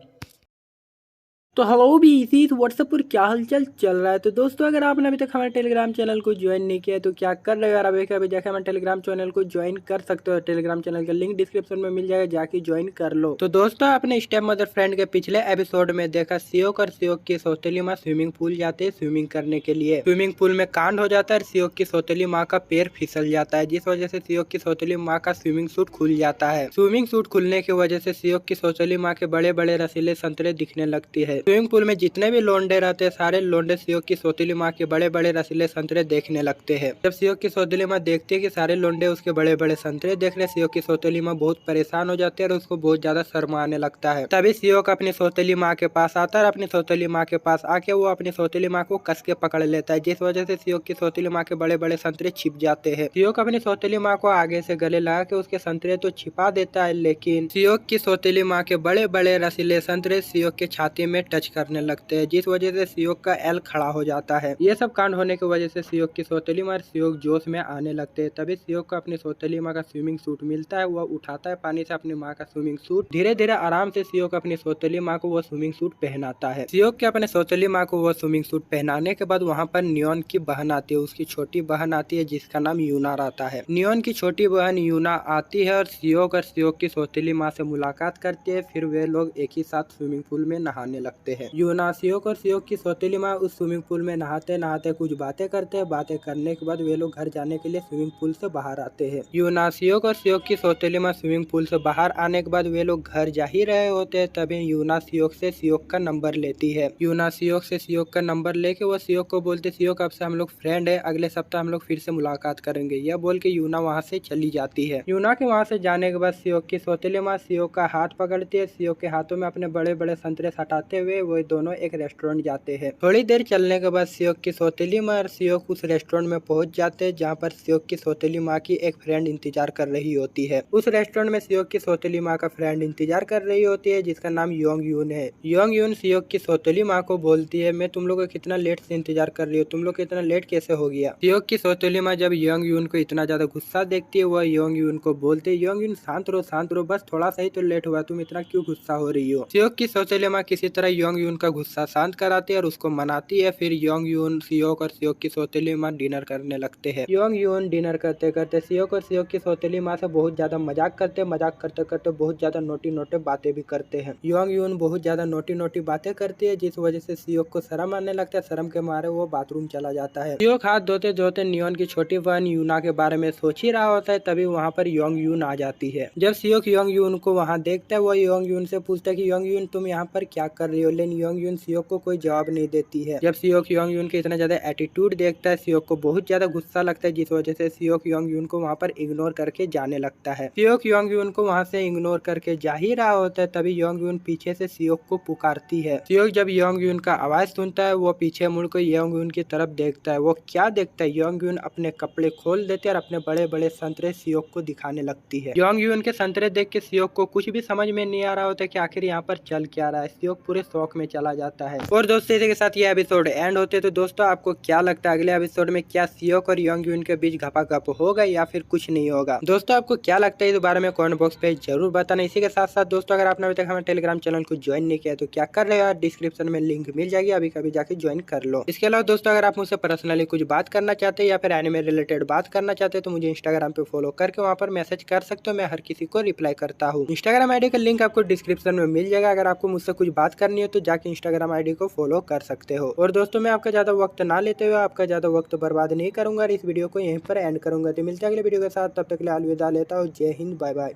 तो हेलो भी इसी व्हाट्सएप पर क्या हालचाल चल रहा है। तो दोस्तों अगर आपने अभी तक हमारे टेलीग्राम चैनल को ज्वाइन नहीं किया है तो क्या कर रहे हो यार, अभी जाके हमारे टेलीग्राम चैनल को ज्वाइन कर सकते हो। टेलीग्राम चैनल का लिंक डिस्क्रिप्शन में मिल जाएगा, जाके ज्वाइन कर लो। तो दोस्तों अपने स्टेप मदर फ्रेंड के पिछले एपिसोड में देखा सियोक और सियोक की सौतेली माँ स्विमिंग पूल जाते हैं स्विमिंग करने के लिए। स्विमिंग पूल में कांड हो जाता है, सियोक की सौतेली माँ का पैर फिसल जाता है, जिस वजह से सियोक की सौतेली माँ का स्विमिंग सूट खुल जाता है। स्विमिंग सूट खुलने की वजह से सियोक की सौतेली माँ के बड़े बड़े रसीले संतरे दिखने लगती है। स्विमिंग पूल में जितने भी लोंडे रहते हैं सारे लोंडे सियोक की सौतेली माँ के बड़े बड़े रसीले संतरे देखने लगते हैं। जब सियोक की सौतेली माँ देखती है कि सारे लोंडे उसके बड़े बड़े संतरे देख रहे, सियोक की सौतेली माँ बहुत परेशान हो जाती है और उसको बहुत ज्यादा शर्म आने लगता है। तभी सियोक अपनी सौतेली माँ के पास आता है और अपनी सौतेली माँ के पास आके वो अपनी सौतेली माँ को कस के पकड़ लेता है, जिस वजह से सियोक की सौतेली माँ के बड़े बड़े संतरे छिप जाते हैं। सियोक अपनी सौतेली माँ को आगे से गले लगा के उसके संतरे तो छिपा देता है, लेकिन सियोक की सौतेली माँ के बड़े बड़े रसीले संतरे सियोक के छाती में टच करने लगते हैं, जिस वजह से सियोक का एल खड़ा हो जाता है। ये सब कांड होने की वजह से सियोक की सौतेली माँ और सियोक जोश में आने लगते हैं। तभी सियोक को अपनी सौतेली माँ का स्विमिंग सूट मिलता है। वह उठाता है पानी से अपनी माँ का स्विमिंग सूट। धीरे धीरे आराम से सियोक अपनी सौतेली माँ को वो स्विमिंग सूट पहनाता है। सियोक के अपने सौतेली माँ को वो स्विमिंग सूट पहनाने के बाद वहाँ पर नियोन की बहन आती है, उसकी छोटी बहन आती है जिसका नाम यूना रहता है। नियोन की छोटी बहन यूना आती है और सियोक की सौतेली माँ से मुलाकात करती है। फिर वे लोग एक ही साथ स्विमिंग पूल में नहाने लगते हैं। यूना, सियोक और सियोक की सौतेली माँ उस स्विमिंग पूल में नहाते नहाते कुछ बातें करते हैं। बातें करने के बाद वे लोग घर जाने के लिए स्विमिंग पूल से बाहर आते हैं। यूना, सियोक और सियोक की सौतेली माँ स्विमिंग पूल से बाहर आने के बाद वे लोग घर जा ही रहे होते हैं। तभी यूना सियोक से सियोक का नंबर लेती है। यूना सियोक से सियोक का नंबर लेके वो सियोक को बोलते, सियोक अब से हम लोग फ्रेंड है, अगले सप्ताह हम लोग फिर से मुलाकात करेंगे। यह बोल के यूना वहाँ से चली जाती है। यूना के वहाँ से जाने के बाद सियोक की सौतेली माँ सियोक का हाथ पकड़ती है। सियोक के हाथों में अपने बड़े बड़े संतरे हटाते हुए वो दोनों एक रेस्टोरेंट जाते हैं। थोड़ी देर चलने के बाद सियोक की सौतेली माँ और सियोक उस रेस्टोरेंट में पहुंच जाते हैं, जहाँ पर सियोक की सौतेली माँ की एक फ्रेंड इंतजार कर रही होती है। उस रेस्टोरेंट में सियोक की सौतेली माँ का फ्रेंड इंतजार कर रही होती है, जिसका नाम योंग यून है। योंग यून सियोक की सौतेली माँ को बोलती है, मैं तुम लोग को कितना लेट से इंतजार कर रही हूँ, तुम लोग इतना लेट कैसे हो गया। सियोक की सौतेली माँ जब योंग यून को इतना ज्यादा गुस्सा देखती है, वह योंग यून को बोलते है, योंग यून शांत रहो, बस थोड़ा सा ही तो लेट हुआ, तुम इतना क्यों गुस्सा हो रही हो। सियोक की सौतेली माँ किसी तरह योंग यून का गुस्सा शांत कराती है और उसको मनाती है। फिर योंग यून, सियोक और सियोक की सौतेली माँ डिनर करने लगते हैं। योंग यून डिनर करते करते सियोक और सियोक की सौतेली माँ से बहुत ज्यादा मजाक करते करते बहुत ज्यादा नोटी बातें भी करते हैं। योंग यून बहुत ज्यादा नोटी बातें करती है, जिस वजह से सियोक को शर्म आने लगता है। शर्म के मारे वो बाथरूम चला जाता है। सियोक हाथ धोते धोते नियोन की छोटी बहन यूना के बारे में सोच ही रहा होता है, तभी वहाँ पर योंग यून आ जाती है। जब सियोक योंग यून को वहाँ देखता है, वो योंग यून से पूछता है कि योंग यून तुम यहाँ पर क्या कर रही हो, लेकिन योंग यून सियोक को कोई जवाब नहीं देती है। जब सियोक योंग यून के इतना ज्यादा एटीट्यूड देखता है, सियोक को बहुत ज्यादा गुस्सा लगता है, जिस वजह से सियोक योंग यून को वहाँ पर इग्नोर करके जाने लगता है। सियोक योंग यून को वहाँ से इग्नोर करके जा ही रहा होता है, तभी योंग यून पीछे से सियोक को पुकारती है। सियोक जब योंग यून का आवाज सुनता है, वो पीछे मुड़कर योंग यून की तरफ देखता है। वो क्या देखता है, योंग यून अपने कपड़े खोल देते और अपने बड़े बड़े संतरे सियोक को दिखाने लगती है। योंग यून के संतरे देख के सियोक को कुछ भी समझ में नहीं आ रहा होता कि आखिर यहाँ पर चल क्या रहा है। सियोक पूरे शौक में चला जाता है। और दोस्तों इसी के साथ ये एपिसोड एंड होते, तो दोस्तों आपको क्या लगता है अगले एपिसोड में क्या सियोक और योंग यून के बीच घपाघप होगा या फिर कुछ नहीं होगा। दोस्तों आपको क्या लगता है इस बारे में कमेंट बॉक्स पे जरूर बताना। इसी के साथ साथ दोस्तों अगर आपने अभी तक हमारे टेलीग्राम चैनल को ज्वाइन नहीं किया तो क्या कर रहे हो यार, डिस्क्रिप्शन में लिंक मिल जाएगी, अभी कभी जाके ज्वाइन कर लो। इसके अलावा दोस्तों अगर आप मुझसे पर्सनली कुछ बात करना चाहते हैं या फिर एनिमे रिलेटेड बात करना चाहते हैं तो मुझे इंस्टाग्राम पे फॉलो करके वहाँ पर मैसेज कर सकते हो, मैं हर किसी को रिप्लाई करता हूँ। इंस्टाग्राम आईडी का लिंक आपको डिस्क्रिप्शन में मिल जाएगा। अगर आपको मुझसे कुछ बात करनी है तो जाके इंस्टाग्राम आईडी को फॉलो कर सकते हो। और दोस्तों मैं आपका ज्यादा वक्त ना लेते हुए आपका ज्यादा वक्त बर्बाद नहीं करूंगा और इस वीडियो को यहीं पर एंड करूंगा। तो मिलते हैं अगले वीडियो के साथ, तब तक के लिए अलविदा लेता हूँ। जय हिंद, बाय बाय।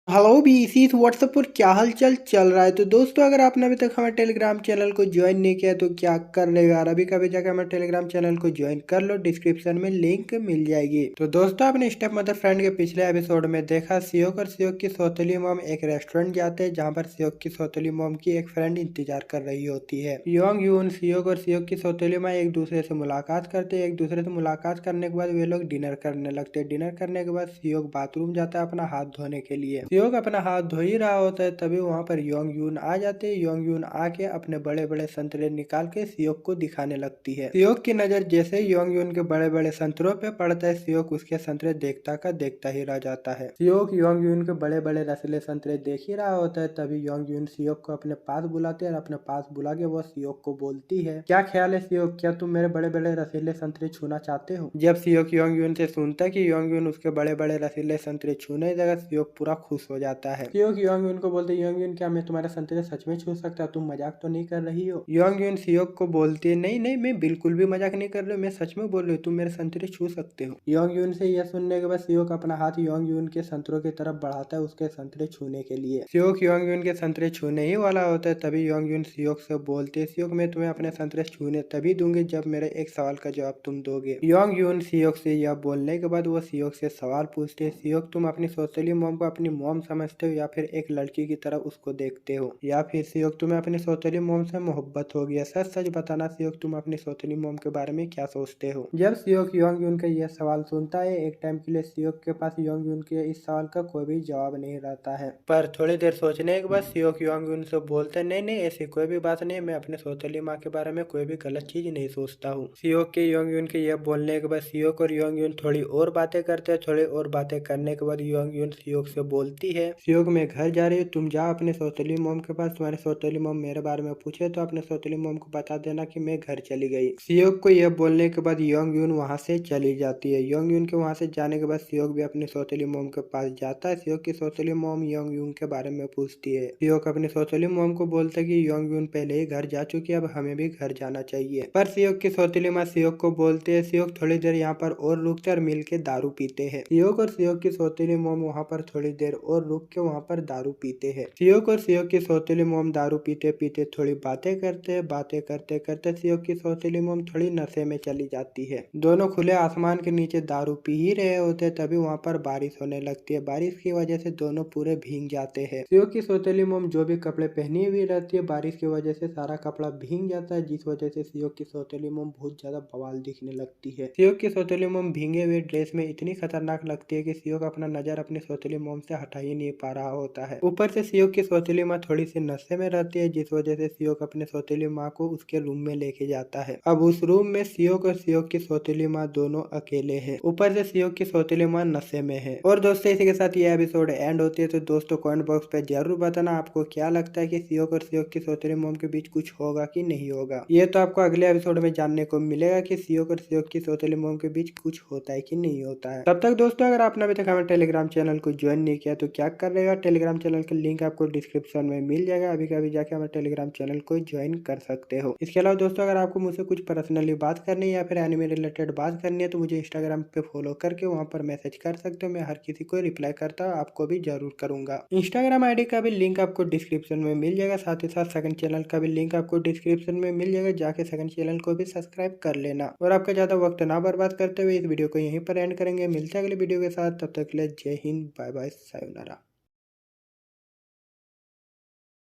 हेलो बीसी व्हाट्सएप पर क्या हालचाल चल रहा है। तो दोस्तों अगर आपने अभी तक हमारे टेलीग्राम चैनल को ज्वाइन नहीं किया तो क्या कर रहे हो यार, अभी कभी जाकर हमारे टेलीग्राम चैनल को ज्वाइन कर लो, डिस्क्रिप्शन में लिंक मिल जाएगी। तो दोस्तों आपने स्टेप मदर फ्रेंड के पिछले एपिसोड में देखा सियोक और सियोक की सौतेली मॉम एक रेस्टोरेंट जाते हैं, जहाँ पर सियोक की सौतेली मॉम की एक फ्रेंड इंतजार कर रही होती है। योंग यून, सियोक और सियोक की सौतेली माँ एक दूसरे से मुलाकात करते हैं। एक दूसरे से मुलाकात करने के बाद वे लोग डिनर करने लगते हैं। डिनर करने के बाद सियोक बाथरूम जाता है अपना हाथ धोने के लिए। सियोक अपना हाथ धो ही रहा होता है, तभी वहाँ पर योंग यून आ जाते हैं। योंग यून आके अपने बड़े बड़े संतरे निकाल के सियोक को दिखाने लगती है। सियोक की नजर जैसे योंग यून के बड़े बड़े संतरों पे पड़ता है, सियोक उसके संतरे देखता का देखता ही रह जाता है। सियोक योंग यून के बड़े बड़े रसीले संतरे देख ही रहा होता है, तभी योंग यून सियोक को अपने पास बुलाते हैं और अपने पास बुला के वो सियोक को बोलती है, क्या ख्याल है सियोक, क्या तुम मेरे बड़े बड़े रसीले संतरे छूना चाहते हो। जब सियोक योंग यून से सुनता है कि योंग यून उसके बड़े बड़े रसीले संतरे छूने देगा, सियोक पूरा खुश हो जाता है। सियोक योंग यून को बोलते, योंग यून क्या मैं तुम्हारे संतरे सच में छू सकता, तुम मजाक तो नहीं कर रही हो। योंग यून सियोक को बोलती है, नहीं नहीं मैं बिल्कुल भी मजाक नहीं कर रही हूँ, मैं सच में बोल रही हूँ, तुम मेरे संतरे छू सकते हो। योंग यून से यह सुनने के बाद सियोक अपना हाथ योंग यून के संतरों की तरफ बढ़ाता है उसके संतरे छूने के लिए। सियोक योंग यून के संतरे छूने ही वाला होता है, तभी योंग यून सियोक से बोलते है, सियोक मैं तुम्हें अपने संतरे छूने तभी दूंगी जब मेरे एक सवाल का जवाब तुम दोगे। योंग यून सियोक से यह बोलने के बाद वो सियोक से सवाल पूछते, सियोक तुम अपनी सौतेली मॉम को अपनी मॉम मॉम समझते हो या फिर एक लड़की की तरह उसको देखते हो, या फिर सियोक तुम्हें अपनी सौतेली मॉम से मोहब्बत हो गया। सच सच बताना सियोक, तुम अपनी सौतेली मॉम के बारे में क्या सोचते हो। जब सियोक योंग यून का यह सवाल सुनता है, एक टाइम के लिए सियोक के पास योंग यून के इस सवाल का कोई भी जवाब नहीं रहता है। पर थोड़ी देर सोचने के बाद सियोक योंग यून से बोलते नहीं नहीं, ऐसी कोई भी बात नहीं, मैं अपने सौतेली माँ के बारे में कोई भी गलत चीज नहीं सोचता हूँ। सियोक के योंग यून के यह बोलने के बाद सियोक और योंग यून थोड़ी और बातें करते हैं। थोड़ी और बातें करने के बाद योंग यून सियोक से बोलती है, सियोक मैं घर जा रही हूँ, तुम जाओ अपने सौतेली मॉम के पास, तुम्हारी सौतेली मॉम मेरे बारे में पूछे तो अपने सौतेली मॉम को बता देना कि मैं घर चली गई। सियोक को यह बोलने के बाद योंग यून वहाँ से चली जाती है। योंग यून के वहाँ से जाने के बाद सियोक भी अपनी सौतेली मॉम के पास जाता है। सियोक की सौतेली मॉम योंग यून के बारे में पूछती है। सियोक अपनी सौतेली मॉम को बोलता है कि योंग यून पहले ही घर जा चुकी है, अब हमें भी घर जाना चाहिए। पर सियोक की सौतेली माँ सियोक को बोलते है सियोक थोड़ी देर यहाँ पर और रुकते और मिल के दारू पीते हैं। सियोक और सियोक की सौतेली मॉम वहाँ पर थोड़ी देर और रुक के वहाँ पर दारू पीते हैं। सियोक और सियोक की सौतेली मॉम दारू पीते पीते थोड़ी बातें करते हैं। बातें करते करते सियोक की सौतेली मॉम थोड़ी नशे में चली जाती है। दोनों खुले आसमान के नीचे दारू पी ही रहे होते, तभी वहाँ पर बारिश होने लगती है। बारिश की वजह से दोनों पूरे भीग जाते हैं। सियोक की सौतेली मॉम जो भी कपड़े पहनी हुई रहती है, बारिश की वजह से सारा कपड़ा भीग जाता है, जिस वजह से सियोक की सौतेली मॉम बहुत ज्यादा बवाल दिखने लगती है। सियोक की सौतेली मॉम भीगे हुए ड्रेस में इतनी खतरनाक लगती है कि सियोक अपना नजर अपनी सौतेली मॉम से हटा ही नहीं पा रहा होता है। ऊपर से सियोक की सौतेली माँ थोड़ी सी नशे में रहती है, जिस वजह से सियोक अपने सौतेली माँ को उसके रूम में लेके जाता है। अब उस रूम में सियोक और सियोक की सौतेली माँ दोनों अकेले हैं। ऊपर से सियोक की सौतेली माँ नशे में है। और दोस्तों इसी के साथ ये एपिसोड एंड होती है। तो दोस्तों कमेंट बॉक्स पे जरूर बताना आपको क्या लगता है कि सियोक और सियोक की सौतेली मॉम के बीच कुछ होगा कि नहीं होगा। ये तो आपको अगले एपिसोड में जानने को मिलेगा कि सियोक और सियोक की सौतेली मॉम के बीच कुछ होता है कि नहीं होता है। तब तक दोस्तों अगर आपने अभी तक हमारे टेलीग्राम चैनल को ज्वाइन नहीं किया तो क्या कर रहे हो। टेलीग्राम चैनल का लिंक आपको डिस्क्रिप्शन में मिल जाएगा, अभी कभी जाके हमारे टेलीग्राम चैनल को ज्वाइन कर सकते हो। इसके अलावा दोस्तों अगर आपको मुझसे कुछ पर्सनली बात करनी है या फिर एनिमे रिलेटेड बात करनी है तो मुझे इंस्टाग्राम पे फॉलो करके वहाँ पर मैसेज कर सकते हो। मैं हर किसी को रिप्लाई करता हूँ, आपको भी जरूर करूंगा। इंस्टाग्राम आईडी का भी लिंक आपको डिस्क्रिप्शन में मिल जाएगा, साथ ही साथ सेकंड चैनल का भी लिंक आपको डिस्क्रिप्शन में मिल जाएगा, जाके सेकंड चैनल को भी सब्सक्राइब कर लेना। और आपका ज्यादा वक्त ना बर्बाद करते हुए इस वीडियो को यहीं पर एंड करेंगे। मिलते हैं अगले वीडियो के साथ, तब तक के लिए Jai Hind, bye bye, sayonara.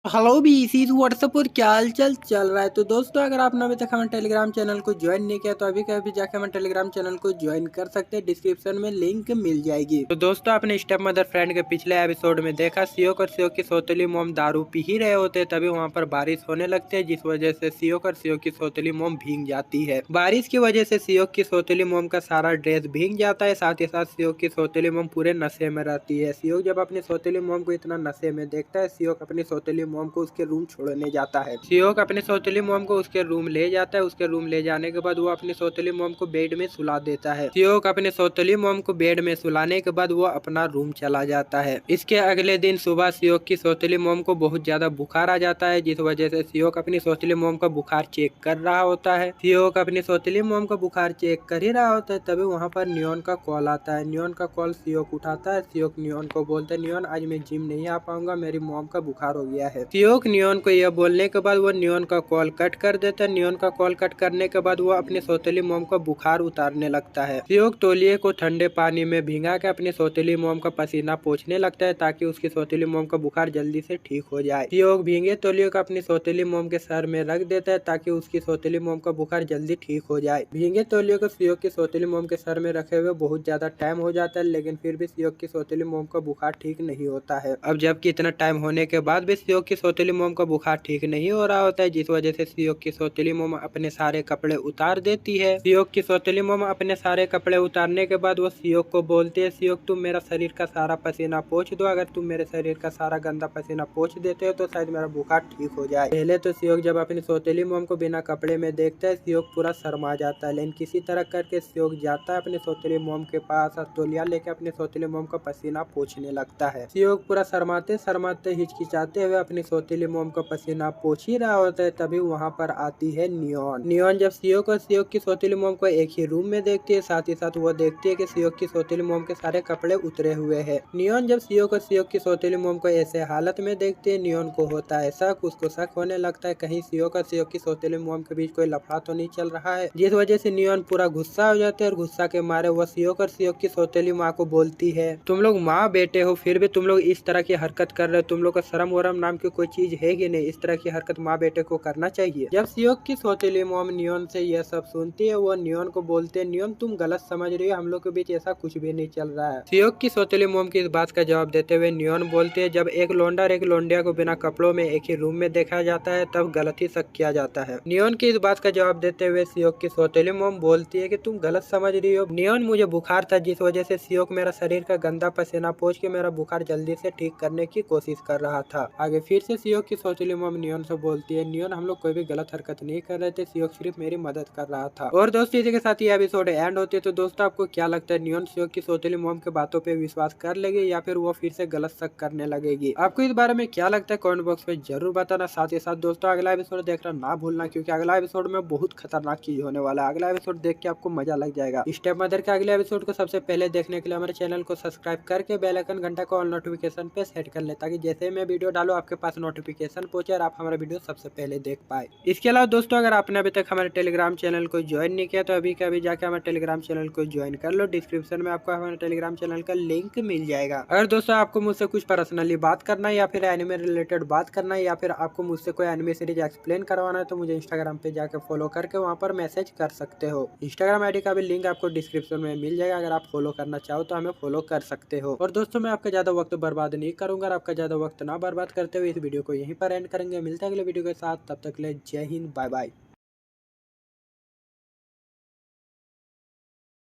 Hello बीसीज व्हाट्सएप पर क्या हाल चाल चल रहा है। तो दोस्तों अगर आपने अभी तक हमारे टेलीग्राम चैनल को ज्वाइन नहीं किया तो अभी कभी जाके हमारे टेलीग्राम चैनल को ज्वाइन कर सकते हैं, डिस्क्रिप्शन में लिंक मिल जाएगी। तो दोस्तों आपने स्टेप मदर फ्रेंड के पिछले एपिसोड में देखा सियोक और सियोक की सौतेली मोम दारू पी ही रहे होते, तभी वहाँ पर बारिश होने लगती है, जिस वजह से सियोक और सियोक की सौतेली मोम भीग जाती है। बारिश की वजह से सियोक की सौतेली मोम का सारा ड्रेस भीग जाता है, साथ ही साथ सियोक की सौतेली मोम पूरे नशे में रहती है। सियोक जब अपनी सौतेली मोम को इतना नशे में देखता है, सियोक अपनी सौतेली मोम को उसके रूम छोड़ने जाता है। सियोक अपने सौतेली मोम को उसके रूम ले जाता है। उसके रूम ले जाने के बाद वो अपनी सौतेली मोम को बेड में सुला देता है। सियोक अपने सौतेली मोम को बेड में सुलाने के बाद वो अपना रूम चला जाता है। इसके अगले दिन सुबह सियोक की सौतेली मोम को बहुत ज्यादा बुखार आ जाता है, जिस वजह से सियोक अपनी सौतेली मोम का बुखार चेक कर रहा होता है। सियोक अपनी सौतेली मोम का बुखार चेक कर ही रहा होता है, तभी वहाँ पर नियोन का कॉल आता है। नियोन का कॉल सियोक उठाता है। सियोक नियोन को बोलता है नियोन आज मैं जिम नहीं आ पाऊंगा, मेरी मोम का बुखार हो गया है। सियोक नियोन को यह बोलने के बाद वो नियोन का कॉल कट कर देता है। नियोन का कॉल कट करने के बाद वो अपनी सौतेली मोम का बुखार उतारने लगता है। सियोक तौलिए को ठंडे पानी में भिगा के अपनी सौतेली मोम का पसीना पोंछने लगता है, ताकि उसकी सौतेली मोम का बुखार जल्दी से ठीक हो जाए। सियोक भीगे तौलिए को अपनी सौतेली मोम के सर में रख देता है, ताकि उसकी सौतेली मोम का बुखार जल्दी ठीक हो जाए। भीगे तौलिए को सियोक की सौतेली मोम के सर में रखे हुए बहुत ज्यादा टाइम हो जाता है, लेकिन फिर भी सियोक की सौतेली मोम का बुखार ठीक नहीं होता है। अब जबकि इतना टाइम होने के बाद भी सियोक की सौतेली मोम का बुखार ठीक नहीं हो रहा होता है, जिस वजह से सियोक की सौतेली मोम अपने सारे कपड़े उतार देती है। सियोक की सौतेली मोम अपने सारे कपड़े उतारने के बाद वो सियोक को बोलती है सियोक तुम मेरा शरीर का सारा पसीना पोंछ दो, अगर तुम मेरे शरीर का सारा गंदा पसीना पोंछ देते हो तो शायद मेरा बुखार ठीक हो जाए। पहले तो सियोक जब अपनी सौतेली मोम को बिना कपड़े में देखता है, सियोक पूरा शर्मा जाता है, लेकिन किसी तरह करके सियोक जाता है अपनी सौतेली मोम के पास और तौलिया लेके अपनी सौतेली मोम का पसीना पोंछने लगता है। सियोक पूरा शर्माते शर्माते हिचकिचाते हुए अपनी अपनी सौतेली मोम का पसीना पोंछ ही रहा होता है तभी वहाँ पर आती है नियॉन। नियॉन जब सियोक और सियोक की सौतेली मोम को एक ही रूम में देखती है, साथ ही साथ वो देखती है कि सियोक की सौतेली मोम के सारे कपड़े उतरे हुए हैं। नियॉन जब सियोक और सियोक की सौतेली मोम को ऐसे हालत में देखती है, नियॉन को होता है शक। उसको शक होने लगता है कहीं सियोक और सियोक की सौतेली मोम के बीच कोई लफड़ा तो नहीं चल रहा है, जिस वजह से नियॉन पूरा गुस्सा हो जाता है और गुस्सा के मारे वो सियोक और सियोक की सौतेली माँ को बोलती है, तुम लोग माँ बेटे हो फिर भी तुम लोग इस तरह की हरकत कर रहे हो, तुम लोग का शर्म वरम नाम की कोई चीज है कि नहीं, इस तरह की हरकत माँ बेटे को करना चाहिए। जब सियोक की सौतेली मोम नियॉन से यह सब सुनती है, वो नियॉन को बोलते हैं, नियॉन तुम गलत समझ रही हो, हम लोग के बीच ऐसा कुछ भी नहीं चल रहा है। सियोक की सौतेली मोम की इस बात का जवाब देते हुए नियॉन बोलते हैं, जब एक लौंडा और एक लौंडिया को बिना कपड़ों में एक ही रूम में देखा जाता है तब गलत ही शक किया जाता है। नियॉन की इस बात का जवाब देते हुए सियोक की सौतेली मोम बोलती है कि तुम गलत समझ रही हो नियॉन, मुझे बुखार था जिस वजह से सियोक मेरा शरीर का गंदा पसीना पोंछ के मेरा बुखार जल्दी से ठीक करने की कोशिश कर रहा था। आगे फिर से सियोक की सौतेली मोम नियॉन से बोलती है, नियॉन हम लोग कोई भी गलत हरकत नहीं कर रहे थे, सियोक सिर्फ मेरी मदद कर रहा था। और दोस्तों इसी के साथ ये एपिसोड एंड होती है। तो दोस्तों आपको क्या लगता है, नियॉन सियोक की सौतेली मोम के बातों पे विश्वास कर लेगी या फिर वो फिर से गलत शक करने लगेगी? आपको इस बारे में क्या लगता है कमेंट बॉक्स में जरूर बताना। साथ ही साथ दोस्तों अगला एपिसोड देखना ना भूलना, क्योंकि अगला एपिसोड में बहुत खतरनाक चीज होने वाला है। अगला एपिसोड देख के आपको मजा लग जाएगा। स्टेप मदर के अगले एपिसोड को सबसे पहले देखने के लिए हमारे चैनल को सब्सक्राइब करके बेल आइकन घंटा को ऑल नोटिफिकेशन पे सेट कर ले, ताकि जैसे मैं वीडियो डालूं आपके पास नोटिफिकेशन पहुंचे और आप हमारा वीडियो सबसे पहले देख पाए। इसके अलावा दोस्तों अगर आपने अभी तक हमारे टेलीग्राम चैनल को ज्वाइन नहीं किया तो अभी के अभी जाके हमारे टेलीग्राम चैनल को ज्वाइन कर लो। डिस्क्रिप्शन में आपको हमारे टेलीग्राम चैनल का लिंक मिल जाएगा। अगर दोस्तों आपको मुझसे कुछ पर्सनली बात करना है या फिर एनिमे रिलेटेड बात करना है या फिर आपको मुझसे कोई एनिमे सीरीज एक्सप्लेन करवाना है तो मुझे इंस्टाग्राम पे जाकर फॉलो करके वहाँ पर मैसेज कर सकते हो। इंस्टाग्राम आईडी का भी लिंक आपको डिस्क्रिप्शन में मिल जाएगा, अगर आप फॉलो करना चाहो तो हमें फॉलो कर सकते हो। और दोस्तों मैं आपका ज्यादा वक्त बर्बाद नहीं करूंगा और आपका ज्यादा वक्त ना बर्बाद करते हुए इस वीडियो को यहीं पर एंड करेंगे। मिलते हैं अगले वीडियो के साथ, तब तक के लिए जय हिंद, बाय बाय।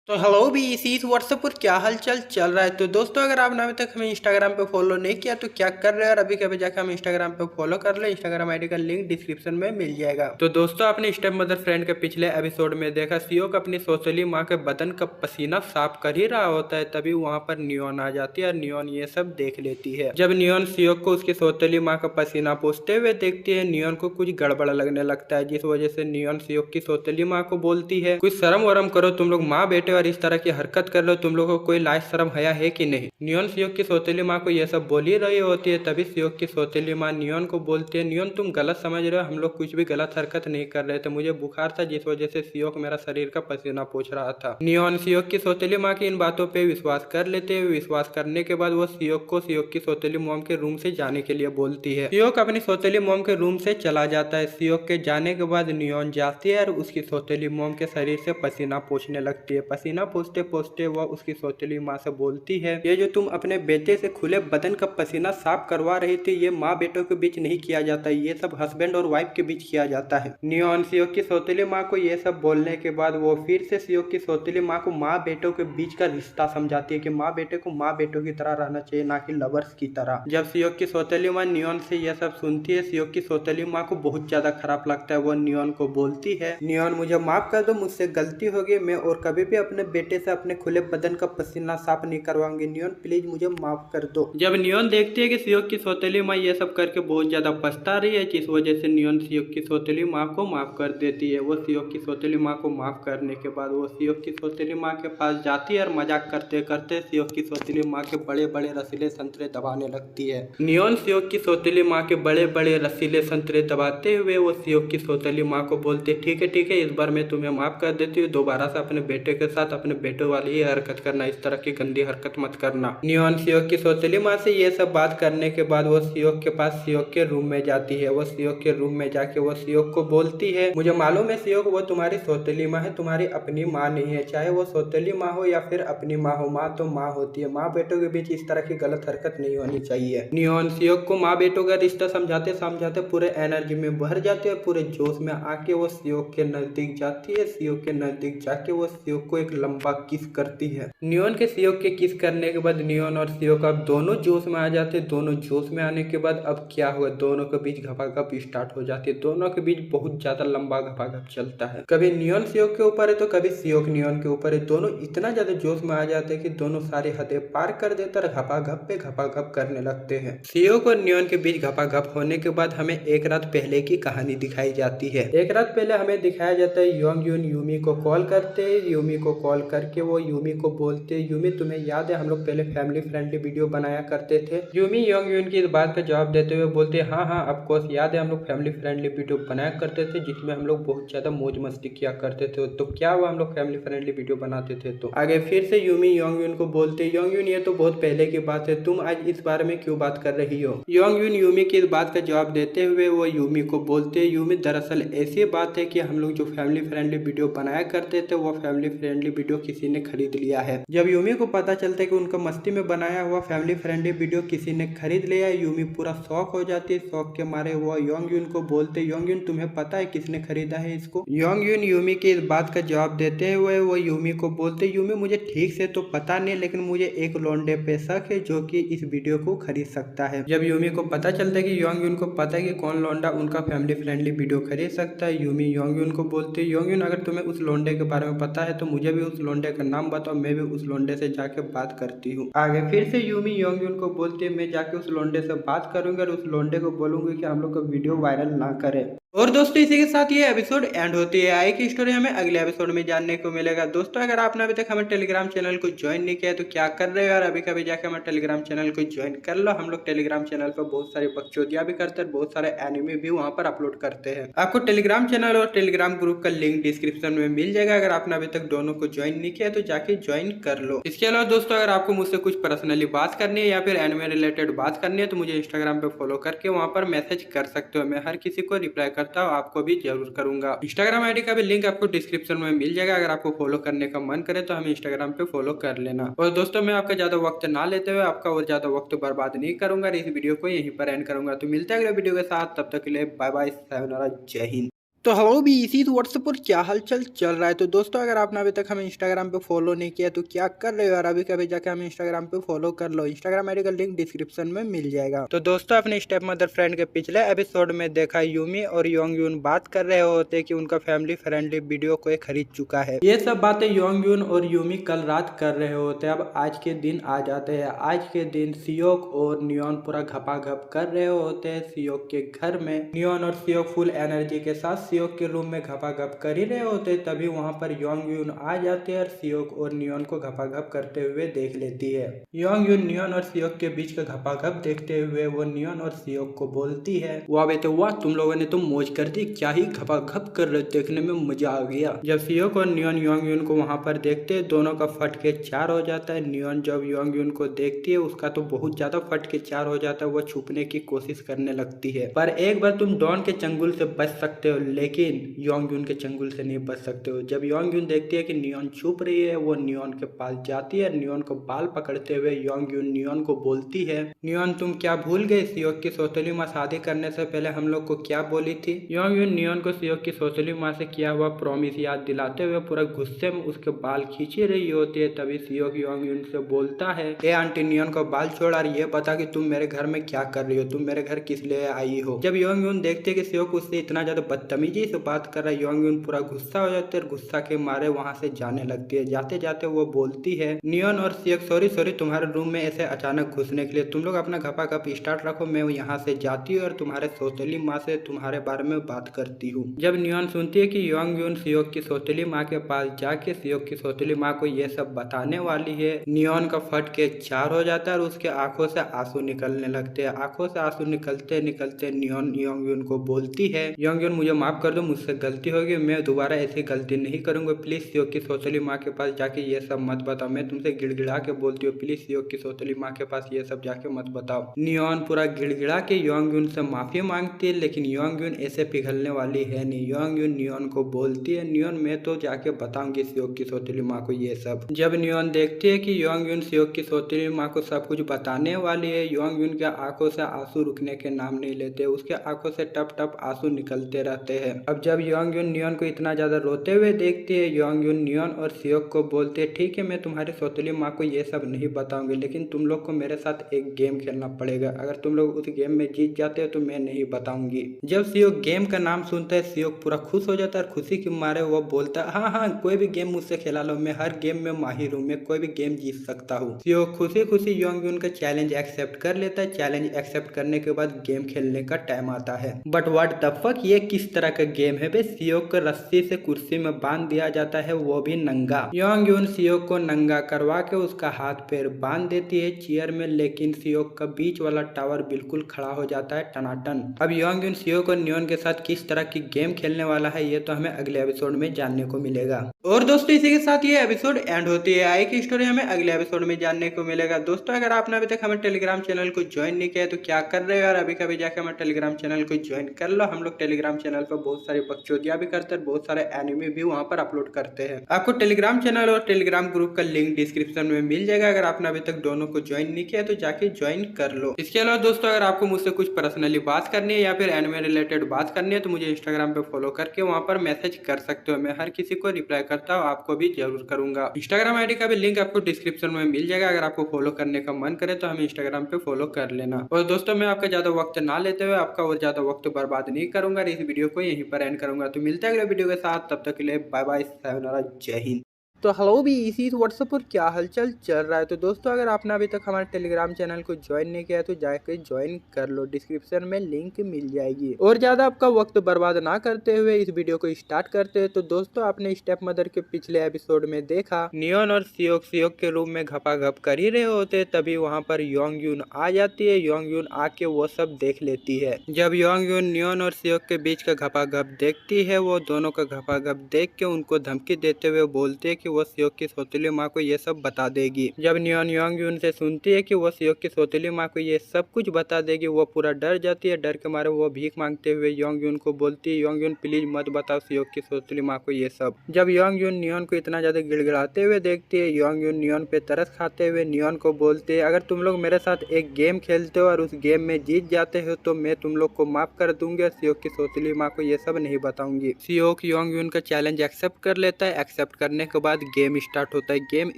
तो हेलो भी इसी व्हाट्सएप पर क्या हालचाल चल रहा है। तो दोस्तों अगर आपने अभी तक हमें इंस्टाग्राम पे फॉलो नहीं किया तो क्या कर रहे हो, और अभी कभी जाकर हम इंस्टाग्राम पे फॉलो कर ले। इंस्टाग्राम आईडी का लिंक डिस्क्रिप्शन में मिल जाएगा। तो दोस्तों आपने स्टेप मदर फ्रेंड के पिछले एपिसोड में देखा सियोक अपनी सौतेली माँ के बदन का पसीना साफ कर ही रहा होता है, तभी वहाँ पर नियॉन आ जाती है और नियॉन ये सब देख लेती है। जब नियॉन सियोक को उसकी सौतेली माँ का पसीना पोंछते हुए देखती है, नियॉन को कुछ गड़बड़ लगने लगता है, जिस वजह से नियॉन सियोक की सौतेली माँ को बोलती है, कुछ शर्म वरम करो, तुम लोग माँ बेटे और इस तरह की हरकत कर रहे हो, तुम लोगों को कोई लाज शर्म हया है कि नहीं। नियॉन सियोक की सौतेली माँ को यह सब बोल ही रही होती है, तभी सियोक की सौतेली माँ नियॉन को बोलती है, नियॉन तुम गलत समझ रहे हो, हम लोग कुछ भी गलत हरकत नहीं कर रहे थे, मुझे बुखार था जिस वजह से सियोक मेरा शरीर का पसीना पोंछ रहा था। नियॉन सियोक की सौतेली माँ की इन बातों पर विश्वास कर लेते हैं। विश्वास करने के बाद वो सियोक को सियोक की सौतेली मोम के रूम से जाने के लिए बोलती है। सियोक अपनी सौतेली मोम के रूम से चला जाता है। सियोक के जाने के बाद नियॉन जाती है और उसकी सौतेली मोम के शरीर से पसीना पोंछने लगती है। पसीना पोंछते पोंछते वह उसकी सौतेली माँ से बोलती है, ये जो तुम अपने बेटे से खुले बदन का पसीना साफ करवा रही थी, ये माँ बेटों के बीच नहीं किया जाता, ये सब हस्बैंड और वाइफ के बीच किया जाता है। नियॉन सियोक की सौतेली माँ को ये सब बोलने के बाद वो फिर से सियोक की सौतेली माँ को माँ बेटों के बीच का रिश्ता समझाती है कि माँ बेटे को माँ बेटों की तरह रहना चाहिए, ना कि लवर्स की तरह। जब सियोक की सौतेली माँ नियॉन से यह सब सुनती है, सियोक की सौतेली माँ को बहुत ज्यादा खराब लगता है। वो नियॉन को बोलती है, नियॉन मुझे माफ कर दो, मुझसे गलती हो गई, मैं और कभी भी अपने बेटे से अपने खुले बदन का पसीना साफ नहीं करवाऊंगी, नियॉन प्लीज मुझे माफ कर दो। जब नियॉन देखती है कि सियोक की सौतेली माँ ये सब करके बहुत ज्यादा पछता रही है, जिस वजह से नियॉन सियोक की सौतेली माँ को माफ कर देती है। वो सियोक की सौतेली माँ को माफ करने के बाद वो सियोक की सौतेली माँ के पास जाती है और मजाक करते करते सियोक की सौतेली माँ के बड़े बड़े रसीले संतरे दबाने लगती है। नियॉन सियोक की सौतेली माँ के बड़े बड़े रसीले संतरे दबाते हुए वो सियोक की सौतेली माँ को बोलते, ठीक है इस बार मैं तुम्हें माफ कर देती हूँ, दोबारा से अपने बेटे के साथ अपने बेटे वाली ही हरकत करना, इस तरह की गंदी हरकत मत करना। नियॉन सियोक की सौतेली माँ से ये सब बात करने के बाद वो सियोक के पास सियोक के रूम में जाती है। वो सियोक के रूम में जाके वो सियोक को बोलती है, मुझे मालूम है सियोक वो तुम्हारी सौतेली माँ है, तुम्हारी अपनी माँ नहीं है, चाहे वो सौतेली माँ हो या फिर अपनी माँ हो, माँ तो माँ होती है, माँ बेटों के बीच इस तरह की गलत हरकत नहीं होनी चाहिए। नियॉन सियोक को माँ बेटों का रिश्ता समझाते समझाते पूरे एनर्जी में भर जाते हैं, पूरे जोश में आके वो सियोक के नजदीक जाती है। सियोक के नजदीक जाके वो सियोक को एक एक लंबा किस करती है। नियॉन के सियोक के किस करने के बाद नियॉन और सियोक अब दोनों जोश में आ जाते। दोनों जोश में आने के बाद अब क्या हुआ, दोनों के बीच घपाघप स्टार्ट हो जाती है। दोनों के बीच बहुत ज्यादा लंबा घपाघप चलता है। कभी नियॉन सियोक के ऊपर है तो कभी सियोक नियॉन के ऊपर है। दोनों इतना ज्यादा जोश में आ जाते हैं कि दोनों सारी हदें पार कर देते और घपाघप पे घपाघप करने लगते हैं। सियोक और नियॉन के बीच घपाघप होने के बाद हमें एक रात पहले की कहानी दिखाई जाती है। एक रात पहले हमें दिखाया जाता है योंग यून यूमी को कॉल करते। यूमी को कॉल करके वो यूमी को बोलते, यूमी तुम्हें याद है हम लोग पहले फैमिली फ्रेंडली वीडियो बनाया करते थे। यूमी योंग यून की इस बात का जवाब देते हुए बोलते हाँ हाँ ऑफ कोर्स याद है, हम लोग फैमिली फ्रेंडली वीडियो बनाया करते थे जिसमें हम लोग बहुत ज्यादा मौज मस्ती किया करते थे। तो क्या हुआ, हम लोग फैमिली फ्रेंडली वीडियो बनाते थे। तो आगे फिर से यूमी योंग यून को बोलते योंग यून ये तो बहुत पहले की बात है, तुम आज इस बारे में क्यों बात कर रही हो। योंग यून यूमी की इस बात का जवाब देते हुए वो यूमी को बोलते यूमी दरअसल ऐसी बात है कि हम लोग जो फैमिली फ्रेंडली वीडियो बनाया करते थे वो फैमिली फ्रेंडली वीडियो किसी ने खरीद लिया है। जब यूमी को पता चलता है कि उनका मस्ती में बनाया हुआ फैमिली फ्रेंडली वीडियो किसी ने खरीद लिया है, यूमी पूरा शौक हो जाती है। शौक के मारे वो योंग यून को बोलते योंग यून तुम्हें पता है किसने खरीदा है इसको। योंग यून यूमी की इस बात का जवाब देते हुए वो यूमी को बोलते यूमी मुझे ठीक से तो पता नहीं, लेकिन मुझे एक लौंडे पे शक है जो कि इस वीडियो को खरीद सकता है। जब यूमी को पता चलता है कि योंग यून को पता है कि कौन लौंडा उनका फैमिली फ्रेंडली वीडियो खरीद सकता है, यूमी योंग यून को बोलते योंग यून अगर तुम्हें उस लौंडे के बारे में पता है तो मुझे भी उस लौंडे का नाम बताओ, मैं भी उस लौंडे से जाके बात करती हूँ। आगे फिर से यूमी योंग यून को बोलते मैं जाके उस लौंडे से बात करूंगी और उस लौंडे को बोलूंगी कि हम लोग का वीडियो वायरल ना करे। और दोस्तों इसी के साथ ये एपिसोड एंड होती है। आगे की स्टोरी हमें अगले एपिसोड में जानने को मिलेगा। दोस्तों अगर आपने अभी तक हमारे टेलीग्राम चैनल को ज्वाइन नहीं किया तो क्या कर रहे हो यार, अभी कभी जाके हमारे टेलीग्राम चैनल को ज्वाइन कर लो। हम लोग टेलीग्राम चैनल पर बहुत सारी बकचोदियां भी करते हैं, बहुत सारे एनिमे भी वहां पर अपलोड करते हैं। आपको टेलीग्राम चैनल और टेलीग्राम ग्रुप का लिंक डिस्क्रिप्शन में मिल जाएगा। अगर आपने अभी तक दोनों को ज्वाइन नहीं किया तो जाके ज्वाइन कर लो। इसके अलावा दोस्तों अगर आपको मुझसे कुछ पर्सनली बात करनी है या फिर एनिमे रिलेटेड बात करनी है तो मुझे इंस्टाग्राम पे फॉलो करके वहां पर मैसेज कर सकते हो। मैं हर किसी को रिप्लाई करता हूँ, आपको भी जरूर करूंगा। इंस्टाग्राम आईडी का भी लिंक आपको डिस्क्रिप्शन में मिल जाएगा। अगर आपको फॉलो करने का मन करे तो हमें इंस्टाग्राम पे फॉलो कर लेना। और दोस्तों मैं आपका ज्यादा वक्त ना लेते हुए आपका और ज्यादा वक्त बर्बाद नहीं करूंगा, इस वीडियो को यहीं पर एंड करूंगा। तो मिलते हैं अगले वीडियो के साथ, तब तक के लिए बाय बाय, सायोनारा, जय हिंद। तो हेलो भी इसी व्हाट्सएप पर क्या हालचाल चल रहा है। तो दोस्तों अगर आपने अभी तक हमें इंस्टाग्राम पे फॉलो नहीं किया तो क्या कर रहे हो यार, अभी कभी जाके हमें इंस्टाग्राम पे फॉलो कर लो। इंस्टाग्राम आईडी का लिंक डिस्क्रिप्शन में मिल जाएगा। तो दोस्तों अपने स्टेप मदर फ्रेंड के पिछले एपिसोड में देखा यूमी और योंग यून बात कर रहे होते कि उनका फैमिली फ्रेंडली वीडियो कोई खरीद चुका है। ये सब बातें योंग यून और यूमी कल रात कर रहे होते। अब आज के दिन आ जाते हैं। आज के दिन सियोक और नियॉन पूरा घपाघप कर रहे होते हैं सियोक के घर में। नियॉन और सियोक फुल एनर्जी के साथ सियोक के रूम में घपाघप कर ही रहे होते, तभी वहां पर योंग यून आ जाते हैं और सियोक और नियॉन को घपाघप करते हुए देख लेती है। योंग यून नियॉन और सियोक के बीच का घपाघप देखते हुए वो नियॉन और सियोक को बोलती है वाह बेटे वाह, तुम लोगों ने तो मौज कर दी, क्या ही घपाघप कर रहे, देखने में मजा आ गया। जब सियोक और नियॉन योंग यून को वहां पर देखते हैं दोनों का फट के चार हो जाता है। नियॉन जब योंग यून को देखती है उसका तो बहुत ज्यादा फट के चार हो जाता है। वो छुपने की कोशिश करने लगती है, पर एक बार तुम डॉन के चंगुल से बच सकते हो लेकिन योंग यून के चंगुल से नहीं बच सकते हो। जब योंग यून देखती है कि नियॉन छुप रही है वो नियॉन के पास जाती है। नियॉन को बाल पकड़ते हुए योंग यून नियॉन को बोलती है नियॉन तुम क्या भूल गए, सियोक की सौतेली माँ शादी करने से पहले हम लोग को क्या बोली थी। योंग यून नियॉन को सियोक की सौतेली माँ से किया हुआ प्रॉमिस याद दिलाते हुए पूरा गुस्से में उसके बाल खींची रही होती है। तभी सियोक योंग यून से बोलता है ए आंटी नियॉन को बाल छोड़ और ये बता कि तुम मेरे घर में क्या कर रही हो, तुम मेरे घर किस लिए आई हो। जब योंग यून देखते कि सियोक उससे इतना ज्यादा बदतमीजी से बात कर रहा है योंग यून पूरा गुस्सा हो जाते है और गुस्सा के मारे वहां से जाने लगती है। जाते जाते वो बोलती है नियॉन और सियोक सॉरी सॉरी तुम्हारे रूम में ऐसे अचानक घुसने के लिए, तुम लोग अपना घपाघप स्टार्ट रखो, मैं यहाँ से जाती हूँ और तुम्हारे सौतेली माँ से तुम्हारे बारे में बात करती हूँ। जब नियॉन सुनती है कि योंग यून सियोक की सौतेली माँ के पास जाके सियोक की सौतेली माँ को ये सब बताने वाली है, नियॉन का फट के चार हो जाता है और उसके आंखों से आंसू निकलने लगते हैं। आंखों से आंसू निकलते निकलते नियॉन योंग यून को बोलती है योंग यून मुझे माफ कर दो, मुझसे गलती होगी, मैं दोबारा ऐसी गलती नहीं करूंगा, प्लीज सियोक की सौतेली माँ के पास जाके ये सब मत बताओ, मैं तुमसे गिड़गिड़ा के बोलती हूँ, प्लीज सियोक की सौतेली माँ के पास ये सब जाके मत बताओ। नियॉन पूरा गिड़गिड़ा के योंग यून से माफी मांगती है लेकिन योंग यून ऐसे पिघलने वाली है नहीं। योंग यून नियॉन को बोलती है नियॉन मैं तो जाके बताऊंगी सियोक की सौतेली माँ को ये सब। जब नियॉन देखती है कि योंग यून सियोक की सौतेली माँ को सब कुछ बताने वाली है, योंग यून के आंखों से आंसू रुकने के नाम नहीं लेते, उसके आंखों से टप टप आंसू निकलते रहते हैं। है। अब जब योंग यून नियॉन को इतना ज्यादा रोते हुए देखती है, योंग यून नियॉन और सियोक को बोलते है ठीक है मैं तुम्हारी सौतेली माँ को ये सब नहीं बताऊंगी, लेकिन तुम लोग को मेरे साथ एक गेम खेलना पड़ेगा। अगर तुम लोग उस गेम में जीत जाते हो तो मैं नहीं बताऊंगी। जब सियोक गेम का नाम सुनता है, सियोक पूरा खुश हो जाता है और खुशी के मारे वो बोलता है हाँ हाँ कोई भी गेम मुझसे खेला लो, मैं हर गेम में माहिर हूँ, मैं कोई भी गेम जीत सकता हूँ। सियोक खुशी खुशी योंग यून का चैलेंज एक्सेप्ट कर लेता है। चैलेंज एक्सेप्ट करने के बाद गेम खेलने का टाइम आता है। बट व्हाट द फक, ये किस तरह का गेम है बे? सियोक को रस्सी से कुर्सी में बांध दिया जाता है, वो भी नंगा। योंग यून सियोक को नंगा करवा के उसका हाथ पैर बांध देती है चेयर में, लेकिन सियोक का बीच वाला टावर बिल्कुल खड़ा हो जाता है टनाटन। अब योंग यून सियोक और नियॉन के साथ किस तरह की गेम खेलने वाला है ये तो हमें अगले एपिसोड में जानने को मिलेगा। और दोस्तों इसी के साथ ये एपिसोड एंड होती है। आई की स्टोरी हमें अगले एपिसोड में जानने को मिलेगा। दोस्तों अगर आपने अभी तक हमारे टेलीग्राम चैनल को ज्वाइन नहीं किया है तो क्या कर रहे हो यार, अभी कभी जाकर हमारे टेलीग्राम चैनल को ज्वाइन कर लो। हम लोग टेलीग्राम चैनल पर बहुत सारी बकचोदियां भी करते हैं, बहुत सारे एनिमे भी वहाँ पर अपलोड करते हैं। आपको टेलीग्राम चैनल और टेलीग्राम ग्रुप का लिंक डिस्क्रिप्शन में मिल जाएगा। अगर आपने अभी तक दोनों को ज्वाइन नहीं किया तो जाके ज्वाइन कर लो। इसके अलावा दोस्तों अगर आपको मुझसे कुछ पर्सनली बात करनी है या फिर एनिमे रिलेटेड बात करनी है तो मुझे इंस्टाग्राम पे फॉलो करके वहाँ पर मैसेज कर सकते हो। मैं हर किसी को रिप्लाई करता हूँ, आपको भी जरूर करूंगा। इंस्टाग्राम आईडी का भी लिंक आपको डिस्क्रिप्शन में मिल जाएगा। अगर आपको फॉलो करने का मन करे तो हमें इंस्टाग्राम पे फॉलो कर लेना। और दोस्तों मैं आपका ज्यादा वक्त ना लेते हुए आपका और ज्यादा वक्त बर्बाद नहीं करूंगा, इस वीडियो को यहीं पर एंड करूंगा। तो मिलते हैं अगले वीडियो के साथ, तब तक के लिए बाय बाय, सायोनारा, जय हिंद। तो हेलो भी इसी व्हाट्सएप पर क्या हलचल चल रहा है। तो दोस्तों अगर आपने अभी तक हमारे टेलीग्राम चैनल को ज्वाइन नहीं किया तो जाकर ज्वाइन कर लो, डिस्क्रिप्शन में लिंक मिल जाएगी। और ज्यादा आपका वक्त बर्बाद ना करते हुए इस वीडियो को स्टार्ट करते हैं। तो दोस्तों आपने स्टेप मदर के पिछले एपिसोड में देखा नियॉन और सियोक के रूम में घपाघप कर ही रहे होते, तभी वहाँ पर योंग यून आ जाती है। योंग यून आके वो सब देख लेती है। जब योंग यून नियॉन और सियोक के बीच का घपाघप देखती है, वो दोनों का घपाघप देख के उनको धमकी देते हुए बोलते है कि वो सियोक की सौतेली माँ को ये सब बता देगी। जब नियॉन योंग यून से सुनती है कि वो सियोक की सौतेली माँ को ये सब कुछ बता देगी, वो पूरा डर जाती है। डर के मारे वो भीख मांगते हुए योंग यून को बोलती है योंग यून प्लीज मत बताओ सियोक की सौतेली माँ को ये सब। जब योंग यून नियॉन को इतना ज्यादा गिड़गिड़ाते हुए देखती है, योंग यून नियॉन पे तरस खाते हुए नियॉन को बोलते है अगर तुम लोग मेरे साथ एक गेम खेलते हो और उस गेम में जीत जाते हो तो मैं तुम लोग को माफ कर दूंगी और सियोक की सौतेली माँ को ये सब नहीं बताऊंगी। सियोक योंग यून का चैलेंज एक्सेप्ट कर लेता है। एक्सेप्ट करने के बाद गेम स्टार्ट होता है। गेम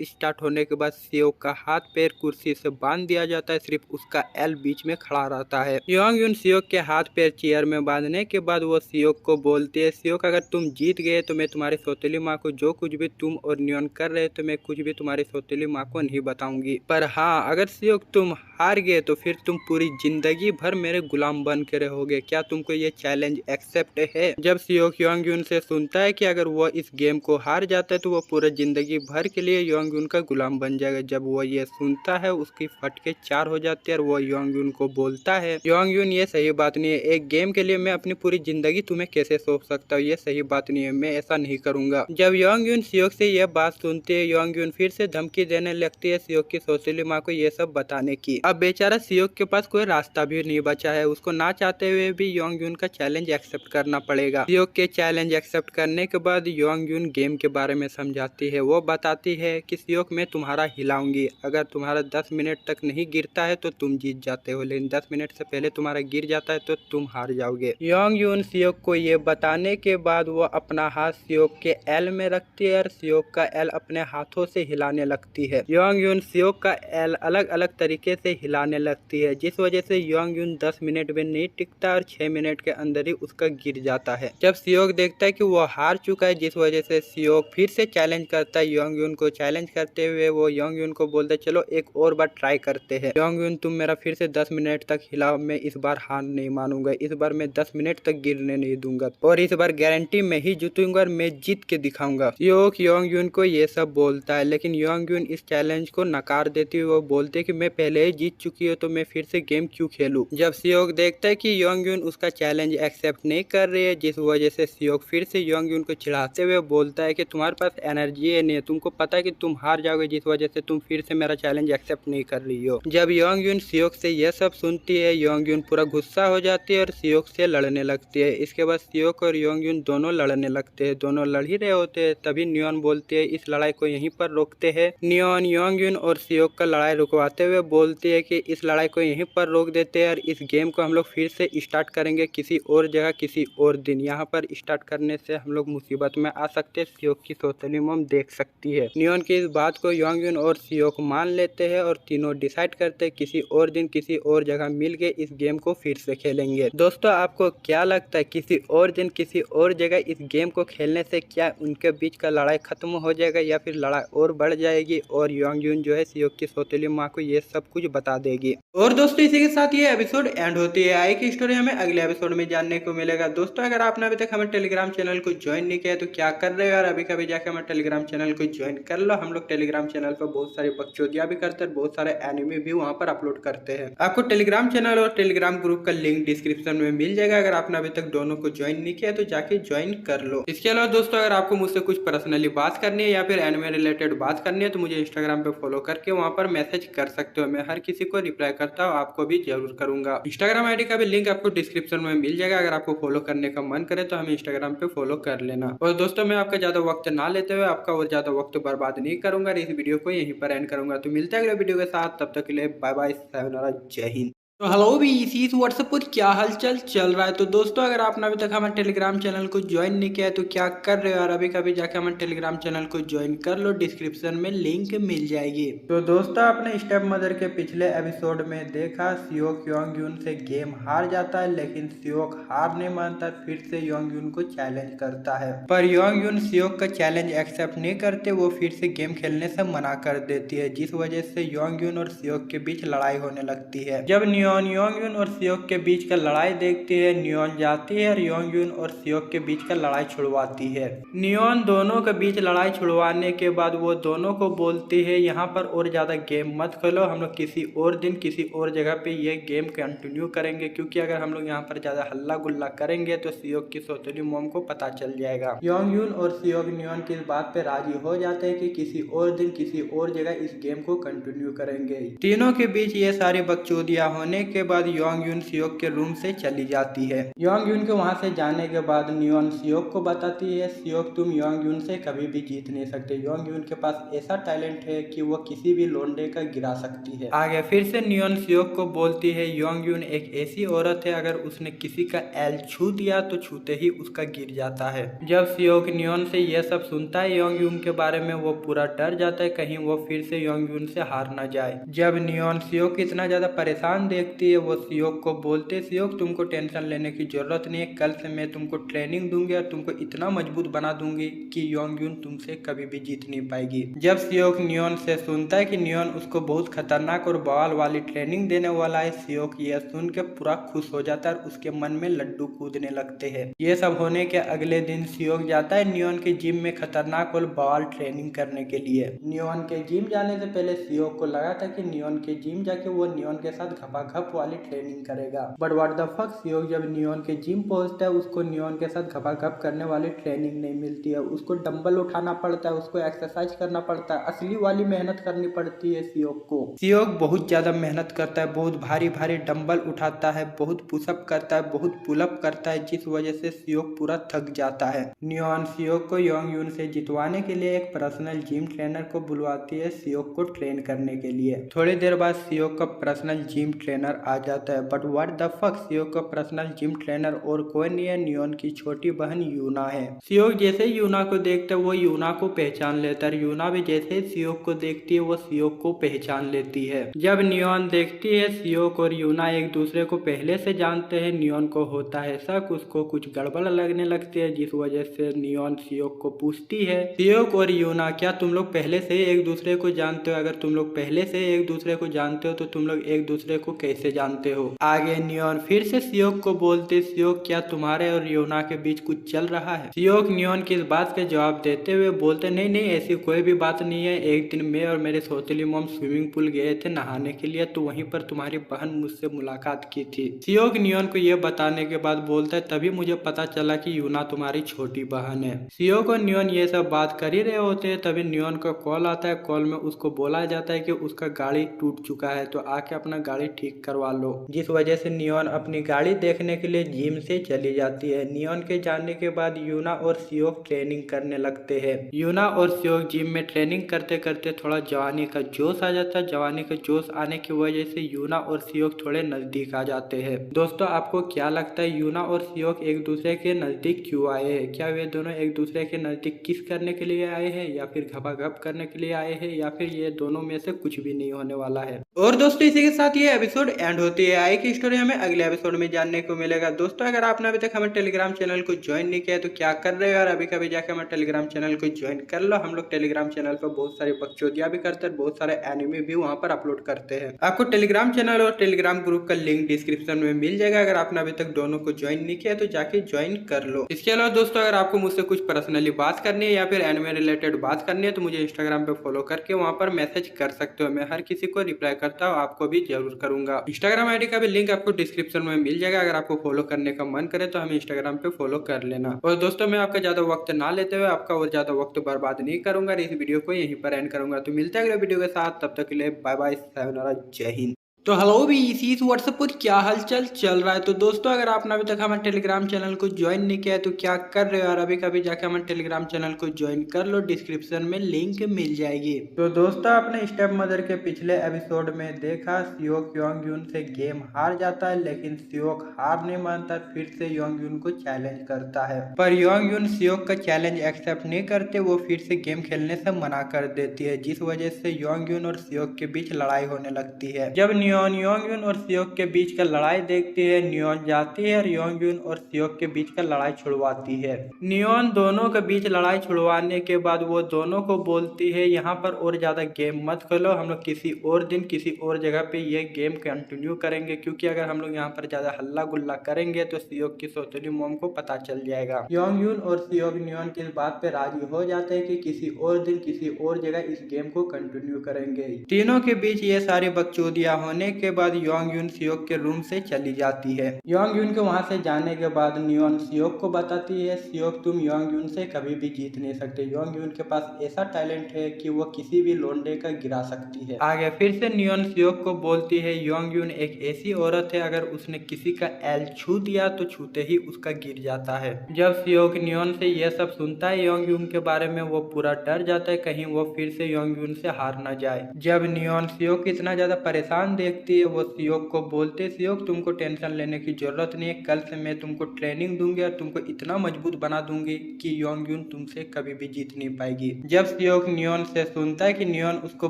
स्टार्ट होने के बाद सियोक का हाथ पैर कुर्सी से बांध दिया जाता है, सिर्फ उसका एल बीच में खड़ा रहता है। योंग यून सियोक के हाथ पैर चेयर में बांधने के बाद वो सियोक को बोलती है सियोक अगर तुम जीत गए तो मैं तुम्हारी सौतेली माँ को जो कुछ भी तुम और नियॉन कर रहे तो मैं कुछ भी तुम्हारी सौतेली माँ को नहीं बताऊंगी। पर हाँ अगर सियोक तुम हार गए तो फिर तुम पूरी जिंदगी भर मेरे गुलाम बन के रहोगे। क्या तुमको ये चैलेंज एक्सेप्ट है? जब सियोक योंग यून से सुनता है कि अगर वो इस गेम को हार जाता है तो वो पूरा जिंदगी भर के लिए योंग यून का गुलाम बन जाएगा। जब वो ये सुनता है उसकी फटके चार हो जाती है और वो योंग यून को बोलता है योंग यून ये सही बात नहीं है, एक गेम के लिए मैं अपनी पूरी जिंदगी तुम्हें कैसे सौंप सकता हूँ, ये सही बात नहीं है, मैं ऐसा नहीं करूंगा। जब योंग यून सियोक से यह बात सुनती है, योंग यून फिर से धमकी देने लगती है सियोक की सौतेली माँ को ये सब बताने की। अब बेचारा सियोक के पास कोई रास्ता भी नहीं बचा है, उसको ना चाहते हुए भी योंग यून का चैलेंज एक्सेप्ट करना पड़ेगा। सियोक के चैलेंज एक्सेप्ट करने के बाद योंग यून गेम के बारे में समझाती है। वो बताती है कि सियोक मैं तुम्हारा हिलाऊंगी, अगर तुम्हारा 10 मिनट तक नहीं गिरता है तो तुम जीत जाते हो, लेकिन 10 मिनट से पहले तुम्हारा गिर जाता है तो तुम हार जाओगे। योंग यून सियोक को ये बताने के बाद वो अपना हाथ सियोक के एल में रखती है और सियोक का एल अपने हाथों से हिलाने लगती है। योंग यून सियोक का एल अलग अलग तरीके से हिलाने लगती है, जिस वजह से योंग यून 10 मिनट में नहीं टिकता और 6 मिनट के अंदर ही उसका गिर जाता है। जब सियोक देखता है कि वो हार चुका है, जिस वजह से सियोक फिर से चैलेंज करता है योंग यून को। चैलेंज करते हुए वो योंग यून को बोलता है चलो एक और बार ट्राई करते हैं। योंग यून तुम मेरा फिर से 10 मिनट तक हिलाओ, मैं इस बार हार नहीं मानूंगा, इस बार मैं 10 मिनट तक गिरने नहीं दूंगा और इस बार गारंटी मैं ही जीतूंगा और मैं जीत के दिखाऊंगा। सियोक योंग यून को ये सब बोलता है, लेकिन योंग यून इस चैलेंज को नकार देती हुए वो बोलते है कि मैं पहले ही जीत चुकी हूँ तो मैं फिर से गेम क्यों खेलूं। जब सियोक देखता है कि योंग यून उसका चैलेंज एक्सेप्ट नहीं कर रही है, जिस वजह से सियोक फिर से योंग यून को चिढ़ाते हुए बोलता है कि तुम्हारे पास एनर्जी एनर्जी है नहीं, तुमको पता है कि तुम हार जाओगे, जिस वजह से तुम फिर से मेरा चैलेंज एक्सेप्ट नहीं कर रही हो। जब योंगयून सियोक से यह सब सुनती है, योंगयून पूरा गुस्सा हो जाती है और सियोक से लड़ने लगती है। इसके बाद सियोक और योंगयून दोनों लड़ने लगते हैं। दोनों लड़ ही रहे होते हैं, तभी नियोन बोलती है इस लड़ाई को यहीं पर रोकते हैं। नियोन योंगयून और सियोक का लड़ाई रुकवाते हुए बोलती है कि इस लड़ाई को यहीं पर रोक देते हैं और इस गेम को हम लोग फिर से स्टार्ट करेंगे किसी और जगह, किसी और दिन। यहाँ पर स्टार्ट करने से हम लोग मुसीबत में आ सकते हैं, सियोक की सौतेली मॉम देख सकती है। नियोन की इस बात को योंगयून और सियोक मान लेते हैं और तीनों डिसाइड करते हैं किसी और दिन किसी और जगह मिल के इस गेम को फिर से खेलेंगे। दोस्तों आपको क्या लगता है, किसी और दिन किसी और जगह इस गेम को खेलने से क्या उनके बीच का लड़ाई खत्म हो जाएगा या फिर लड़ाई और बढ़ जाएगी और योंगयून जो है सियोक की सौतेली माँ को ये सब कुछ बता देगी। और दोस्तों इसी के साथ ये एपिसोड एंड होती है। आगे की स्टोरी हमें अगले एपिसोड में जानने को मिलेगा। दोस्तों अगर आपने अभी तक हमारे टेलीग्राम चैनल को ज्वाइन नहीं किया तो क्या कर रहे हो यार, अभी कभी जाकर हमारे टेलीग्राम चैनल को ज्वाइन कर लो। हम लोग टेलीग्राम चैनल पर बहुत सारी बकचोदियां भी करते हैं, बहुत सारे एनिमे भी वहां पर अपलोड करते हैं। आपको टेलीग्राम चैनल और टेलीग्राम ग्रुप का लिंक डिस्क्रिप्शन में मिल जाएगा। अगर आपने अभी तक दोनों को ज्वाइन नहीं किया तो जाके ज्वाइन कर लो। इसके अलावा दोस्तों अगर आपको मुझसे कुछ पर्सनली बात करनी है या फिर एनिमे रिलेटेड बात करनी है तो मुझे इंस्टाग्राम पे फॉलो करके वहां पर मैसेज कर सकते हो। मैं हर किसी को रिप्लाई करता हूँ, आपको भी जरूर करूंगा। इंस्टाग्राम आईडी का भी लिंक आपको डिस्क्रिप्शन में मिल जाएगा। अगर आपको फॉलो करने का मन करे तो हमें इंस्टाग्राम पे फॉलो कर लेना। और दोस्तों मैं आपका ज्यादा वक्त ना लेते हुए आपका और ज्यादा वक्त बर्बाद नहीं करूंगा, इस वीडियो को यहीं पर एंड करूंगा। तो मिलते हैं अगले वीडियो के साथ, तब तक के लिए बाय बाय, सायोनारा, जय हिंद। तो हेलो भी इसी व्हाट्सएप पर क्या हालचाल चल रहा है। तो दोस्तों अगर आपने अभी तक हमारे टेलीग्राम चैनल को ज्वाइन नहीं किया है तो क्या कर रहे हो यार, अभी कभी जाके हमारे टेलीग्राम चैनल को ज्वाइन कर लो, डिस्क्रिप्शन में लिंक मिल जाएगी। तो दोस्तों आपने स्टेप मदर के पिछले एपिसोड में देखा सियोक योंगयून से गेम हार जाता है, लेकिन सियोक हार नहीं मानता, फिर से योंगयून को चैलेंज करता है। पर योंगयून सियोक का चैलेंज एक्सेप्ट नहीं करते, वो फिर से गेम खेलने से मना कर देती है, जिस वजह से योंगयून और सियोक के बीच लड़ाई होने लगती है। जब योंगयून और सियोक के बीच का लड़ाई देखती है, नियोन जाती है और योंगयून और सियोक के बीच का लड़ाई छुड़वाती है। नियोन दोनों के बीच लड़ाई छुड़वाने के बाद वो दोनों को बोलती है यहाँ पर और ज्यादा गेम मत खेलो, हम लोग किसी और दिन किसी और जगह पे ये गेम कंटिन्यू करेंगे, क्योंकि अगर हम लोग यहाँ पर ज्यादा हल्ला गुल्ला करेंगे तो सियोक की सौतेली मॉम को पता चल जाएगा। योंगयून और सियोक नियोन की इस बात पे राजी हो जाते हैं कि किसी और दिन किसी और जगह इस गेम को कंटिन्यू करेंगे। तीनों के बीच ये सारी बकचोदियां होने के बाद योंगयून सियोक के रूम से चली जाती है। योंगयून के वहां से जाने के बाद नियोन सियोक को बताती है सियोक तुम योंगयून से कभी भी जीत नहीं सकते, योंगयून के पास ऐसा टैलेंट है कि वो किसी भी लोंडे का गिरा सकती है। आगे फिर से नियोन सियोक को बोलती है योंगयून एक ऐसी औरत है, अगर उसने किसी का एल छू दिया तो छूते ही उसका गिर जाता है। जब सियोक नियोन से यह सब सुनता है योंगयून के बारे में, वो पूरा डर जाता है कहीं वो फिर से योंगयून से हार ना जाए। जब नियोन सियोक इतना ज्यादा परेशान देखती है, वो सियोक को बोलते सियोक तुमको टेंशन लेने की जरूरत नहीं है, कल से मैं तुमको ट्रेनिंग दूंगी और तुमको इतना मजबूत बना दूंगी कि योंगयून तुमसे कभी भी जीत नहीं पाएगी। जब सियोक नियोन से सुनता है कि नियोन उसको बहुत खतरनाक और बवाल वाली ट्रेनिंग देने वाला है, सियोक यह सुन के पूरा खुश हो जाता है और उसके मन में लड्डू कूदने लगते हैं। ये सब होने के अगले दिन सियोक जाता है नियोन के जिम में खतरनाक और बवाल ट्रेनिंग करने के लिए। नियोन के जिम जाने से पहले सियोक को लगा था कि नियोन के जिम जाके वो नियोन के साथ घपाघप वाली ट्रेनिंग करेगा, but what the fuck, Seok जब नियोन के जिम पहुंचता है उसको नियोन के साथ घपाघप करने वाली ट्रेनिंग नहीं मिलती है। उसको डंबल उठाना पड़ता है, उसको एक्सरसाइज करना पड़ता है, असली वाली मेहनत करनी पड़ती है सियोक को। सियोक बहुत ज्यादा मेहनत करता है, बहुत भारी भारी डंबल उठाता है, बहुत पुशअप करता है, बहुत पुलअप करता है, जिस वजह से सियोक पूरा थक जाता है। नियोन सियोक को योंगयून से जितवाने के लिए एक पर्सनल जिम ट्रेनर को बुलवाती है सियोक को ट्रेन करने के लिए। थोड़ी देर बाद सियोक का पर्सनल जिम ट्रेनर आ जाता है, but what the fuck, Seok का पर्सनल जिम ट्रेनर और कोई नहीं है, नियोन की छोटी बहन यूना है। सियोक जैसे यूना को देखता है वो यूना को पहचान लेता है, यूना भी जैसे सियोक को देखती है वो सियोक को पहचान लेती है। जब नियोन देखती है सियोक और यूना एक दूसरे को पहले से जानते हैं, नियोन को होता है शक, उसको कुछ गड़बड़ लगने लगती है, जिस वजह से नियोन सियोक को पूछती है सियोक और यूना क्या तुम लोग पहले से एक दूसरे को जानते हो, अगर तुम लोग पहले से एक दूसरे को जानते हो तो तुम लोग एक दूसरे को कैसे जानते हो। आगे नियॉन फिर से सियोक को बोलते, सियोक क्या तुम्हारे और यूना के बीच कुछ चल रहा है। सियोक नियॉन की इस बात के जवाब देते हुए बोलते, नहीं नहीं ऐसी कोई भी बात नहीं है। एक दिन मैं और मेरे सौतेली मॉम स्विमिंग पूल गए थे नहाने के लिए, तो वहीं पर तुम्हारी बहन मुझसे मुलाकात की थी। सियोक नियॉन को यह बताने के बाद बोलता है, तभी मुझे पता चला कि यूना तुम्हारी छोटी बहन है। सियोक और नियॉन ये सब बात कर ही रहे होते हैं, तभी नियॉन का कॉल आता है। कॉल में उसको बोला जाता है कि उसका गाड़ी टूट चुका है, तो आके अपना गाड़ी ठीक करवा लो। जिस वजह से नियॉन अपनी गाड़ी देखने के लिए जिम से चली जाती है। नियॉन के जाने के बाद यूना और सियोक ट्रेनिंग करने लगते हैं। यूना और सियोक जिम में ट्रेनिंग करते करते थोड़ा जवानी का जोश आ जाता है। जवानी का जोश आने की वजह से यूना और सियोक थोड़े नजदीक आ जाते हैं। दोस्तों आपको क्या लगता है यूना और सियोक एक दूसरे के नजदीक क्यों आए हैं? क्या वे दोनों एक दूसरे के नजदीक किस करने के लिए आए हैं, या फिर घपाघप करने के लिए आए हैं, या फिर ये दोनों में से कुछ भी नहीं होने वाला है। और दोस्तों इसी के साथ ये एपिसोड एंड होती है। आई की स्टोरी हमें अगले एपिसोड में जानने को मिलेगा। दोस्तों अगर आपने अभी तक हमारे टेलीग्राम चैनल को ज्वाइन नहीं किया है तो क्या कर रहे हो यार, अभी कभी जाकर हमारे टेलीग्राम चैनल को ज्वाइन कर लो। हम लोग टेलीग्राम चैनल पर बहुत सारी बकचोदियां भी करते हैं, बहुत सारे एनिमे भी वहां पर अपलोड करते हैं। आपको टेलीग्राम चैनल और टेलीग्राम ग्रुप का लिंक डिस्क्रिप्शन में मिल जाएगा। अगर आपने अभी तक दोनों को ज्वाइन नहीं किया तो जाके ज्वाइन कर लो। इसके अलावा दोस्तों अगर आपको मुझसे कुछ पर्सनली बात करनी है या फिर एनिमे रिलेटेड बात करनी है तो मुझे इंस्टाग्राम पे फॉलो करके वहां पर मैसेज कर सकते हो। मैं हर किसी को रिप्लाई करता हूँ, आपको भी जरूर करूंगा। इंस्टाग्राम आईडी का भी लिंक आपको डिस्क्रिप्शन में मिल जाएगा। अगर आपको फॉलो करने का मन करे तो हमें इंस्टाग्राम पे फॉलो कर लेना। और दोस्तों मैं आपका ज्यादा वक्त ना लेते हुए आपका और ज्यादा वक्त बर्बाद नहीं करूंगा, इस वीडियो को यहीं पर एंड करूंगा। तो मिलते हैं अगले वीडियो के साथ, तब तक के लिए बाय बाय, सायोनारा, जय हिंद। तो हेलो भी इसी व्हाट्सएप पर क्या हालचाल चल रहा है। तो दोस्तों अगर आपने अभी तक हमारे टेलीग्राम चैनल को ज्वाइन नहीं किया है तो क्या कर रहे हो यार, अभी कभी जाके हमारे टेलीग्राम चैनल को ज्वाइन कर लो, डिस्क्रिप्शन में लिंक मिल जाएगी। तो दोस्तों आपने स्टेप मदर के पिछले एपिसोड में देखा, सियोक योंग यून से गेम हार जाता है, लेकिन सियोक हार नहीं मानता, फिर से योंग यून को चैलेंज करता है। पर योंग यून सियोक का चैलेंज एक्सेप्ट नहीं करते, वो फिर से गेम खेलने से मना कर देती है, जिस वजह से योंग यून और सियोक के बीच लड़ाई होने लगती है। जब नियॉन योंग यून और सियोक के बीच का लड़ाई देखती है, नियॉन जाती है और योंग यून और सियोक के बीच का लड़ाई छुड़वाती है। नियॉन दोनों के बीच लड़ाई छुड़वाने के बाद वो दोनों को बोलती है, यहाँ पर और ज्यादा गेम मत खेलो, हम लोग किसी और दिन किसी और जगह पे ये गेम कंटिन्यू करेंगे, क्योंकि अगर हम लोग यहाँ पर ज्यादा हल्ला गुल्ला करेंगे तो सियोक की सौतेली मॉम को पता चल जाएगा। योंग यून और सियोक नियॉन की इस बात पे राजी हो जाते हैं कि किसी और दिन किसी और जगह इस गेम को कंटिन्यू करेंगे। तीनों के बीच ये सारी बकचोदियां होने के बाद योंग यून सियोक के रूम से चली जाती है। योंग यून के वहां से जाने के बाद नियॉन सियोक को बताती है, सियोक तुम योंग यून से कभी भी जीत नहीं सकते, योंग यून के पास ऐसा टैलेंट है कि वो किसी भी लोंडे का गिरा सकती है। आगे फिर से नियॉन सियोक को बोलती है, योंग यून एक ऐसी औरत है, अगर उसने किसी का एल छू दिया तो छूते ही उसका गिर जाता है। जब सियोक नियॉन से यह सब सुनता है योंग यून के बारे में, वो पूरा डर जाता है कहीं वो फिर से योंग यून से हार न जाए। जब नियॉन सियोक इतना ज्यादा परेशान देखती है, वो सियोक को बोलते, सियोक तुमको टेंशन लेने की जरूरत नहीं है, कल से मैं तुमको ट्रेनिंग दूंगी और तुमको इतना मजबूत बना दूंगी कि योंग यून तुमसे कभी भी जीत नहीं पाएगी। जब सियोक नियॉन से सुनता है कि नियॉन उसको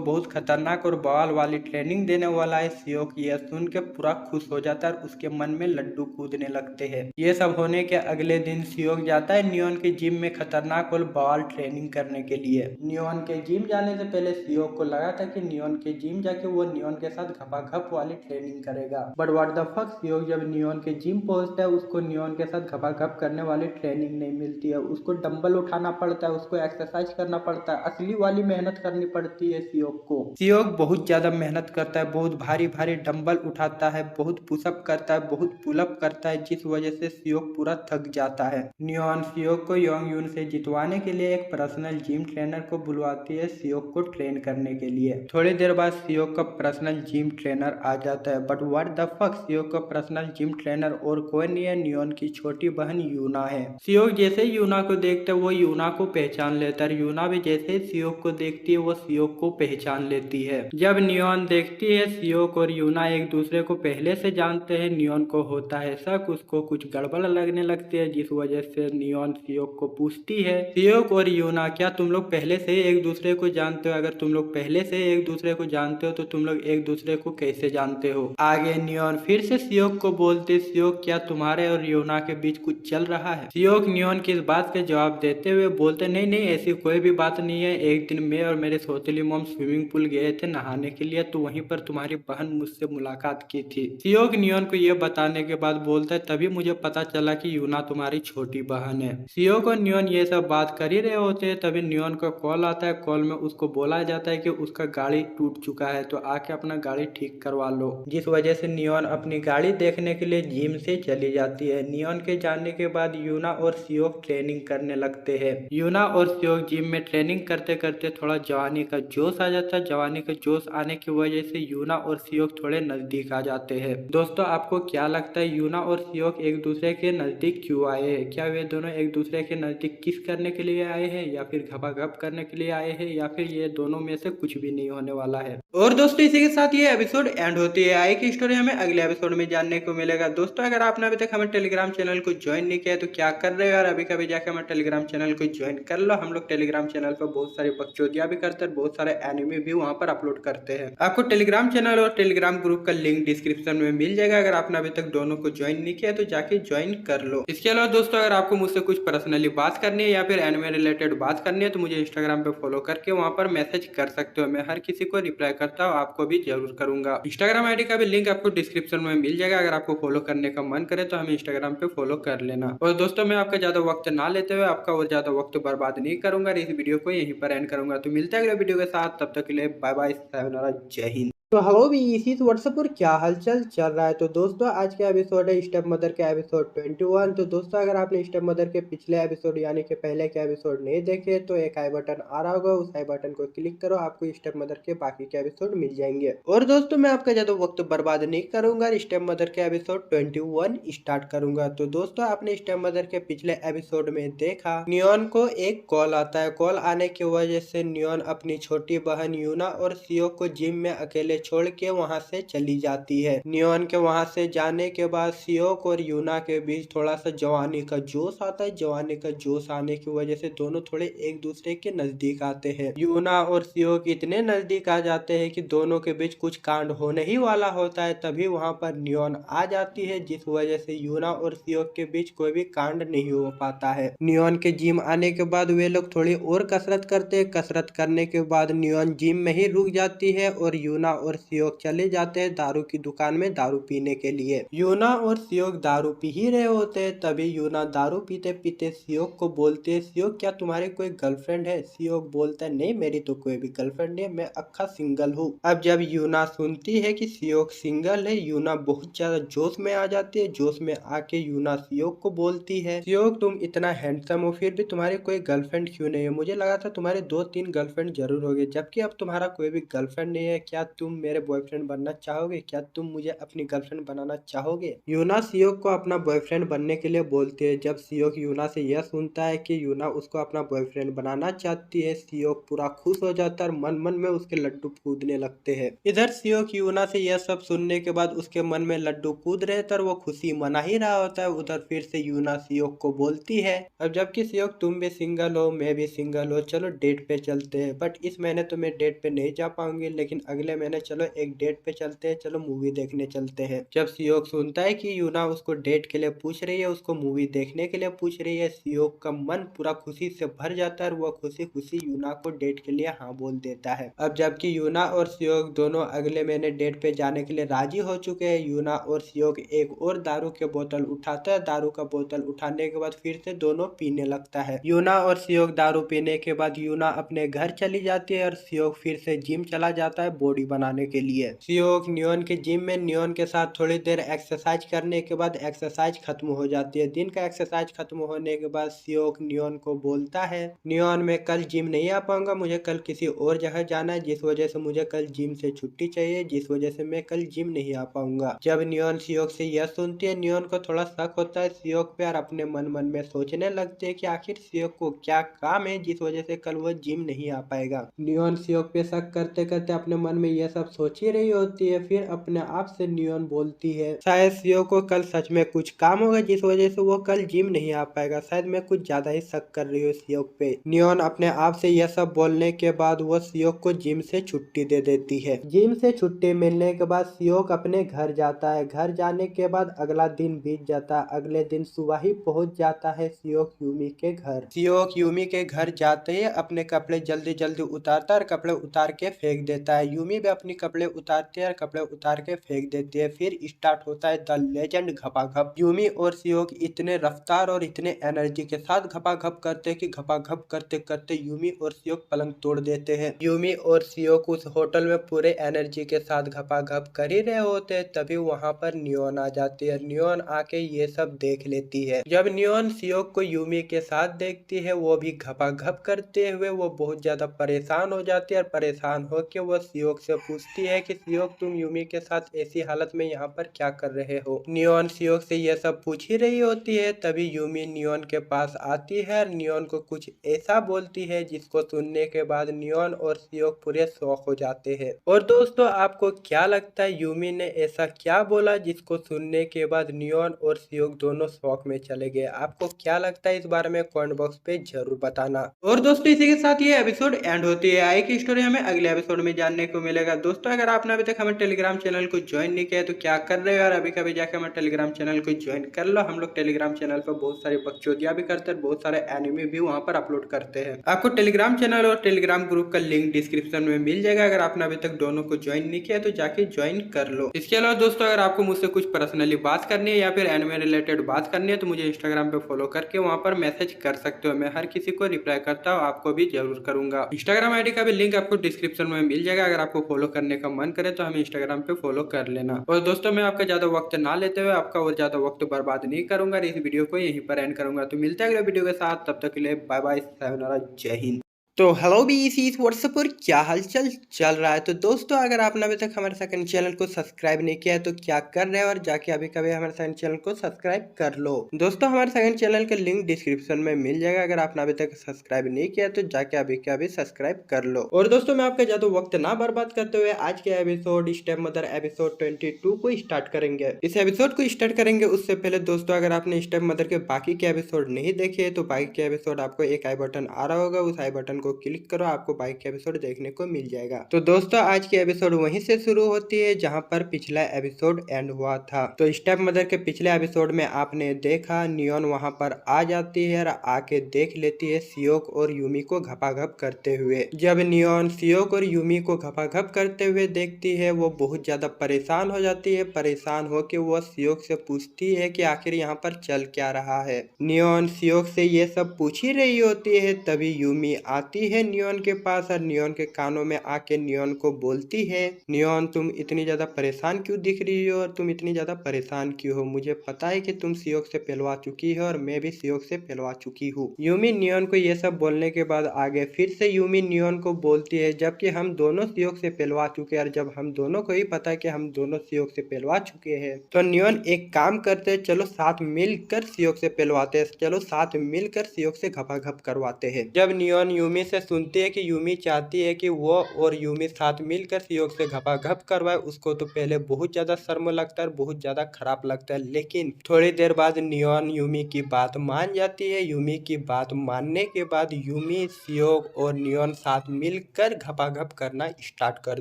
बहुत खतरनाक और बवाल वाली ट्रेनिंग देने वाला है, सियोक यह सुन के पूरा खुश हो जाता है और उसके मन में लड्डू कूदने लगते हैं। ये सब होने के अगले दिन सियोक जाता है नियॉन के जिम में खतरनाक और बवाल ट्रेनिंग करने के लिए। नियॉन के जिम जाने से पहले सियोक को लगा था कि नियॉन के जिम जाके वो नियॉन के साथ घपाघप वाली ट्रेनिंग करेगा, but what the fuck, Seok जब नियॉन के जिम पहुंचता है उसको नियॉन के साथ घपाघप करने वाली ट्रेनिंग नहीं मिलती है। उसको डंबल उठाना पड़ता है, उसको एक्सरसाइज करना पड़ता है, असली वाली मेहनत करनी पड़ती है सियोक को। सियोक बहुत ज्यादा मेहनत करता है, बहुत भारी भारी डंबल उठाता है, बहुत पुशअप करता है, बहुत पुलअप करता है, जिस वजह से सियोक पूरा थक जाता है। नियॉन सियोक को योंग यून से जितवाने के लिए एक पर्सनल जिम ट्रेनर को बुलवाती है सियोक को ट्रेन करने के लिए। थोड़ी देर बाद सियोक का पर्सनल जिम ट्रेनर आ जाता है, but what the fuck, Seok का पर्सनल जिम ट्रेनर और कोई नहीं है, नियॉन की छोटी बहन यूना है। सियोक जैसे ही यूना को देखता है वो यूना को पहचान लेता है, यूना भी जैसे ही सियोक को देखती है वो सियोक को पहचान लेती है। जब नियॉन देखती है सियोक और यूना एक दूसरे को पहले से जानते हैं, नियॉन को होता है शक, उसको कुछ गड़बड़ लगने लगती है, जिस वजह से नियॉन सियोक को पूछती है, सियोक और यूना क्या तुम लोग पहले से ही एक दूसरे को जानते हो? अगर तुम लोग पहले से एक दूसरे को जानते हो तो तुम लोग एक दूसरे को कैसे जानते हो। आगे नियॉन फिर से सियोक को बोलते, सियोक क्या तुम्हारे और यूना के बीच कुछ चल रहा है। सियोक नियॉन की इस बात का जवाब देते हुए बोलते, नहीं नहीं ऐसी कोई भी बात नहीं है। एक दिन मैं और मेरे सौतेली मॉम स्विमिंग पूल गए थे नहाने के लिए, तो वहीं पर तुम्हारी बहन मुझसे मुलाकात की थी। सियोक नियॉन को यह बताने के बाद बोलता है, तभी मुझे पता चला कि यूना तुम्हारी छोटी बहन है। सियोक और नियॉन ये सब बात कर ही रहे होते हैं, तभी नियॉन का कॉल आता है। कॉल में उसको बोला जाता है कि उसका गाड़ी टूट चुका है, तो आके अपना गाड़ी ठीक करवा लो। जिस वजह से नियॉन अपनी गाड़ी देखने के लिए जिम से चली जाती है। नियॉन के जाने के बाद यूना और सियोक ट्रेनिंग करने लगते हैं। यूना और सियोक जिम में ट्रेनिंग करते करते थोड़ा जवानी का जोश आ जाता है। जवानी का जोश आने की वजह से यूना और सियोक थोड़े नजदीक आ जाते हैं। दोस्तों आपको क्या लगता है यूना और सियोक एक दूसरे के नजदीक क्यों आए हैं? क्या वे दोनों एक दूसरे के नजदीक किस करने के लिए आए हैं, या फिर घपाघप करने के लिए आए हैं, या फिर ये दोनों में से कुछ भी नहीं होने वाला है। और दोस्तों इसी के साथ ये एपिसोड एंड होती है। आगे की स्टोरी हमें अगले एपिसोड में जानने को मिलेगा। दोस्तों अगर आपने अभी तक हमारे टेलीग्राम चैनल को ज्वाइन नहीं किया तो क्या कर रहे हो यार, अभी कभी जाकर हमारे टेलीग्राम चैनल को ज्वाइन कर लो। हम लोग टेलीग्राम चैनल पर बहुत सारी बकचोदियां भी करते हैं, बहुत सारे एनिमे भी वहां पर अपलोड करते हैं। आपको टेलीग्राम चैनल और टेलीग्राम ग्रुप का लिंक डिस्क्रिप्शन में मिल जाएगा। अगर आपने अभी तक दोनों को ज्वाइन नहीं किया तो जाके ज्वाइन कर लो। इसके अलावा दोस्तों अगर आपको मुझसे कुछ पर्सनली बात करनी है या फिर एनिमे रिलेटेड बात करनी है तो मुझे इंस्टाग्राम पे फॉलो करके वहां पर मैसेज कर सकते हो। मैं हर किसी को रिप्लाई करता हूँ, आपको भी जरूर करूंगा। इंस्टाग्राम आईडी का भी लिंक आपको डिस्क्रिप्शन में मिल जाएगा। अगर आपको फॉलो करने का मन करे तो हमें इंस्टाग्राम पे फॉलो कर लेना। और दोस्तों मैं आपका ज्यादा वक्त ना लेते हुए आपका और ज्यादा वक्त बर्बाद नहीं करूंगा, इस वीडियो को यहीं पर एंड करूंगा। तो मिलते हैं अगले वीडियो के साथ, तब तक के लिए बाय बाय, सायोनारा, जय हिंद। तो हेलो भी इसी व्हाट्सएप पर क्या हालचाल चल रहा है। तो दोस्तों आज का एपिसोड है स्टेप मदर का एपिसोड 21। तो दोस्तों अगर आपने स्टेप मदर के पिछले एपिसोड यानी कि पहले के एपिसोड नहीं देखे तो एक आई बटन आ रहा होगा, उस आई बटन को क्लिक करो, आपको स्टेप मदर के बाकी के एपिसोड मिल जाएंगे। और दोस्तों मैं आपका ज्यादा वक्त बर्बाद नहीं करूंगा, स्टेप मदर के एपिसोड 21 स्टार्ट करूंगा। तो दोस्तों आपने स्टेप मदर के पिछले एपिसोड में देखा नियॉन को एक कॉल आता है। कॉल आने की वजह से नियॉन अपनी छोटी बहन यूना और सियोक को जिम में अकेले छोड़ के वहां से चली जाती है। नियॉन के वहां से जाने के बाद सियोक और यूना के बीच थोड़ा सा जवानी का जोश आता है। जवानी का जोश आने की वजह से दोनों थोड़े एक दूसरे के नजदीक आते हैं। यूना और सियोक इतने नजदीक आ जाते हैं कि दोनों के बीच कुछ कांड होने ही वाला होता है। तभी वहां पर नियॉन आ जाती है, जिस वजह से यूना और सियोक के बीच कोई भी कांड नहीं हो पाता है। नियॉन के जिम आने के बाद वे लोग थोड़ी और कसरत करते हैं। कसरत करने के बाद नियॉन जिम में ही रुक जाती है और यूना और सियोक चले जाते हैं दारू की दुकान में दारू पीने के लिए। यूना और सियोक दारू पी ही रहे होते हैं, तभी यूना दारू पीते पीते सियोक को बोलते है, सियोक क्या तुम्हारी कोई गर्लफ्रेंड है? सियोक बोलता है, नहीं मेरी तो कोई भी गर्लफ्रेंड नहीं है, मैं अक्खा सिंगल हूँ। अब जब यूना सुनती है कि सियोक सिंगल है, यूना बहुत ज्यादा जोश में आ जाती है। जोश में आके यूना सियोक को बोलती है, सियोक तुम इतना हैंडसम हो फिर भी तुम्हारी कोई गर्लफ्रेंड क्यों नहीं है? मुझे लगा था तुम्हारे 2-3 गर्लफ्रेंड जरूर होंगे, जबकि अब तुम्हारा कोई भी गर्लफ्रेंड नहीं है। क्या तुम मेरे बॉयफ्रेंड बनना चाहोगे? क्या तुम मुझे अपनी गर्लफ्रेंड बनाना चाहोगे? यूना सियोक को अपना बॉयफ्रेंड बनने के लिए बोलती है। जब सियोक यूना से यह सुनता है कि यूना उसको अपना बॉयफ्रेंड बनाना चाहती है, सियोक पूरा खुश हो जाता है और मन मन में उसके लड्डू कूदने लगते हैं। इधर सियोक यूना से यह सब सुनने के बाद उसके मन में लड्डू कूद रहे थे और वो खुशी मना ही रहा होता है। उधर फिर से यूना सियोक को बोलती है, अब जबकि सियोक तुम भी सिंगल हो, मैं भी सिंगल हो, चलो डेट पे चलते हैं। बट इस महीने तो मैं डेट पे नहीं जा पाऊंगी, लेकिन अगले महीने चलो एक डेट पे चलते हैं, चलो मूवी देखने चलते हैं। जब सियोक सुनता है कि यूना उसको डेट के लिए पूछ रही है, उसको मूवी देखने के लिए पूछ रही है, सियोक का मन पूरा खुशी से भर जाता है और वह खुशी खुशी यूना को डेट के लिए हाँ बोल देता है। अब जबकि यूना और सियोक दोनों अगले महीने डेट पे जाने के लिए राजी हो चुके हैं, यूना और सियोक एक और दारू के बोतल उठाता है। दारू का बोतल उठाने के बाद फिर से दोनों पीने लगता है। यूना और सियोक दारू पीने के बाद यूना अपने घर चली जाती है और सियोक फिर से जिम चला जाता है बॉडी बनाने के लिए। सियोक नियॉन के जिम में नियॉन के साथ थोड़ी देर एक्सरसाइज करने के बाद एक्सरसाइज खत्म हो जाती है। दिन का एक्सरसाइज खत्म होने के बाद सियोक नियॉन को बोलता है, नियॉन मैं कल जिम नहीं आ पाऊंगा, मुझे कल किसी और जगह जाना है, जिस वजह से मुझे कल जिम से छुट्टी चाहिए, जिस वजह से मैं कल जिम नहीं आ पाऊंगा। जब नियॉन सियोक से यह सुनती है, नियॉन को थोड़ा शक होता है सियोक पे और अपने मन मन में सोचने लगते है कि आखिर सियोक को क्या काम है जिस वजह से कल वो जिम नहीं आ पाएगा। नियॉन सियोक पे शक करते करते अपने मन में यह सब सब सोच ही रही होती है। फिर अपने आप से नियॉन बोलती है शायद सियो को कल सच में कुछ काम होगा जिस वजह से वो कल जिम नहीं आ पाएगा। शायद मैं कुछ ज्यादा ही शक कर रही हूँ सियो पे। नियॉन अपने आप से यह सब बोलने के बाद वो सियो को जिम से छुट्टी दे देती है। जिम से छुट्टी मिलने के बाद सियोक अपने घर जाता है। घर जाने के बाद अगला दिन बीत जाता है। अगले दिन सुबह ही पहुंच जाता है सियोक यूमी के घर। सियोक यूमी के घर जाते ही अपने कपड़े जल्दी जल्दी उतारता है और कपड़े उतार के फेंक देता है। यूमी भी अपने कपड़े उतारती है और कपड़े उतार के फेंक देती है। फिर स्टार्ट होता है द लेजेंड घपाघप। यूमी और सियोक इतने रफ्तार और इतने एनर्जी के साथ घपाघप करते कि घपाघप करते करते यूमी और सियोक पलंग तोड़ देते हैं। यूमी और सियोक उस होटल में पूरे एनर्जी के साथ घपाघप कर ही रहे होते हैं, तभी वहां पर नियॉन आ जाती है। नियॉन आके ये सब देख लेती है। जब नियॉन सियोक को यूमी के साथ देखती है वो भी घपाघप करते हुए वो बहुत ज्यादा परेशान हो जाती है और परेशान होकर वो सियोक से पूछती है कि सियोक तुम यूमी के साथ ऐसी हालत में यहाँ पर क्या कर रहे हो। नियॉन सियोक से ये सब पूछ ही रही होती है, तभी यूमी नियॉन के पास आती है और नियॉन को कुछ ऐसा बोलती है जिसको सुनने के बाद नियॉन और सियोक पूरे शॉक हो जाते हैं। और दोस्तों आपको क्या लगता है यूमी ने ऐसा क्या बोला जिसको सुनने के बाद नियॉन और सियोक दोनों शॉक में चले गए। आपको क्या लगता है इस बारे में कमेंट बॉक्स पे जरूर बताना। और दोस्तों इसी के साथ ये एपिसोड एंड होती है। आगे की स्टोरी हमें अगले एपिसोड में जानने को मिलेगा। दोस्तों अगर आपने अभी तक हमारे टेलीग्राम चैनल को ज्वाइन नहीं किया तो क्या कर रहे हो, और अभी कभी जाकर हमारे टेलीग्राम चैनल को ज्वाइन कर लो। हम लोग टेलीग्राम चैनल पर बहुत सारी बकचोदियां भी करते हैं, बहुत सारे एनिमे भी वहां पर अपलोड करते हैं। आपको टेलीग्राम चैनल और टेलीग्राम ग्रुप का लिंक डिस्क्रिप्शन में मिल जाएगा। अगर आपने अभी तक दोनों को ज्वाइन नहीं किया तो जाके ज्वाइन कर लो। इसके अलावा दोस्तों अगर आपको मुझसे कुछ पर्सनली बात करनी है या फिर एनिमे रिलेटेड बात करनी है तो मुझे इंस्टाग्राम पे फॉलो करके वहां पर मैसेज कर सकते हो। मैं हर किसी को रिप्लाई करता हूँ, आपको भी जरूर करूंगा। इंस्टाग्राम आईडी का भी लिंक आपको डिस्क्रिप्शन में मिल जाएगा। अगर आपको फॉलो करने का मन करे तो हमें इंस्टाग्राम पे फॉलो कर लेना। और दोस्तों मैं आपका ज्यादा वक्त ना लेते हुए आपका और ज्यादा वक्त बर्बाद नहीं करूंगा, इस वीडियो को यहीं पर एंड करूंगा। तो मिलते हैं अगले वीडियो के साथ, तब तक के लिए बाय बाय, सायोनारा, जय हिंद। तो हेलो बीसीस व्हाट्सएप पर क्या हालचाल चल रहा है। तो दोस्तों अगर आपने अभी तक हमारे सेकंड चैनल को सब्सक्राइब नहीं किया है तो क्या कर रहे हैं, और जाके अभी कभी हमारे सेकंड चैनल को सब्सक्राइब कर लो। दोस्तों हमारे सेकंड चैनल का लिंक डिस्क्रिप्शन में मिल जाएगा। अगर आपने अभी तक सब्सक्राइब नहीं किया तो जाके अभी के अभी सब्सक्राइब कर लो। और दोस्तों मैं आपका ज्यादा वक्त ना बर्बाद करते हुए आज के एपिसोड स्टेप मदर एपिसोड 22 को स्टार्ट करेंगे। इस एपिसोड को स्टार्ट करेंगे उससे पहले दोस्तों अगर आपने स्टेप मदर के बाकी के एपिसोड नहीं देखे तो बाकी के एपिसोड आपको एक आई बटन आ रहा होगा, उस आई बटन को क्लिक करो, आपको बाइक के एपिसोड देखने को मिल जाएगा। तो दोस्तों आज की एपिसोड वहीं से शुरू होती है जहां पर पिछला एपिसोड एंड हुआ था। तो स्टेप मदर के पिछले एपिसोड में आपने देखा नियॉन वहां पर आ जाती है और आके देख लेती है सियोक और यूमी को घपाघप करते हुए। जब नियॉन सियोक और यूमी को घपाघप करते हुए देखती है वो बहुत ज्यादा परेशान हो जाती है। परेशान होकर वो सियोक से पूछती है कि आखिर यहाँ पर चल क्या रहा है। नियॉन सियोक से ये सब पूछ ही रही होती है, तभी यूमी आती है नियॉन के पास और नियॉन के कानों में आके नियॉन को बोलती है, नियॉन तुम इतनी ज्यादा परेशान क्यों दिख रही हो और तुम इतनी ज्यादा परेशान क्यों हो। मुझे पता है कि तुम सियोक से पहलवा चुकी हो और मैं भी सियोक से पहलवा चुकी हूँ। यूमी नियॉन को ये सब बोलने के बाद आगे फिर से यूमी नियॉन को बोलती है जबकि हम दोनों सियोक से पहलवा चुके हैं और जब हम दोनों को ही पता है कि हम दोनों सियोक से पहलवा चुके हैं तो नियॉन एक काम करते चलो साथ मिलकर सियोक से पहलवाते हैं, चलो साथ मिलकर सियोक से घपाघप करवाते हैं। जब नियॉन यूमी से सुनती है कि यूमी चाहती है कि वो और यूमी साथ मिलकर सियोक से घपाघप करवाए, उसको तो पहले बहुत ज्यादा शर्म लगता है, बहुत ज्यादा खराब लगता है, लेकिन थोड़ी देर बाद नियॉन यूमी की बात मान जाती है। यूमी की बात मानने के बाद यूमी सियोक और नियॉन साथ मिलकर घपाघप करना स्टार्ट कर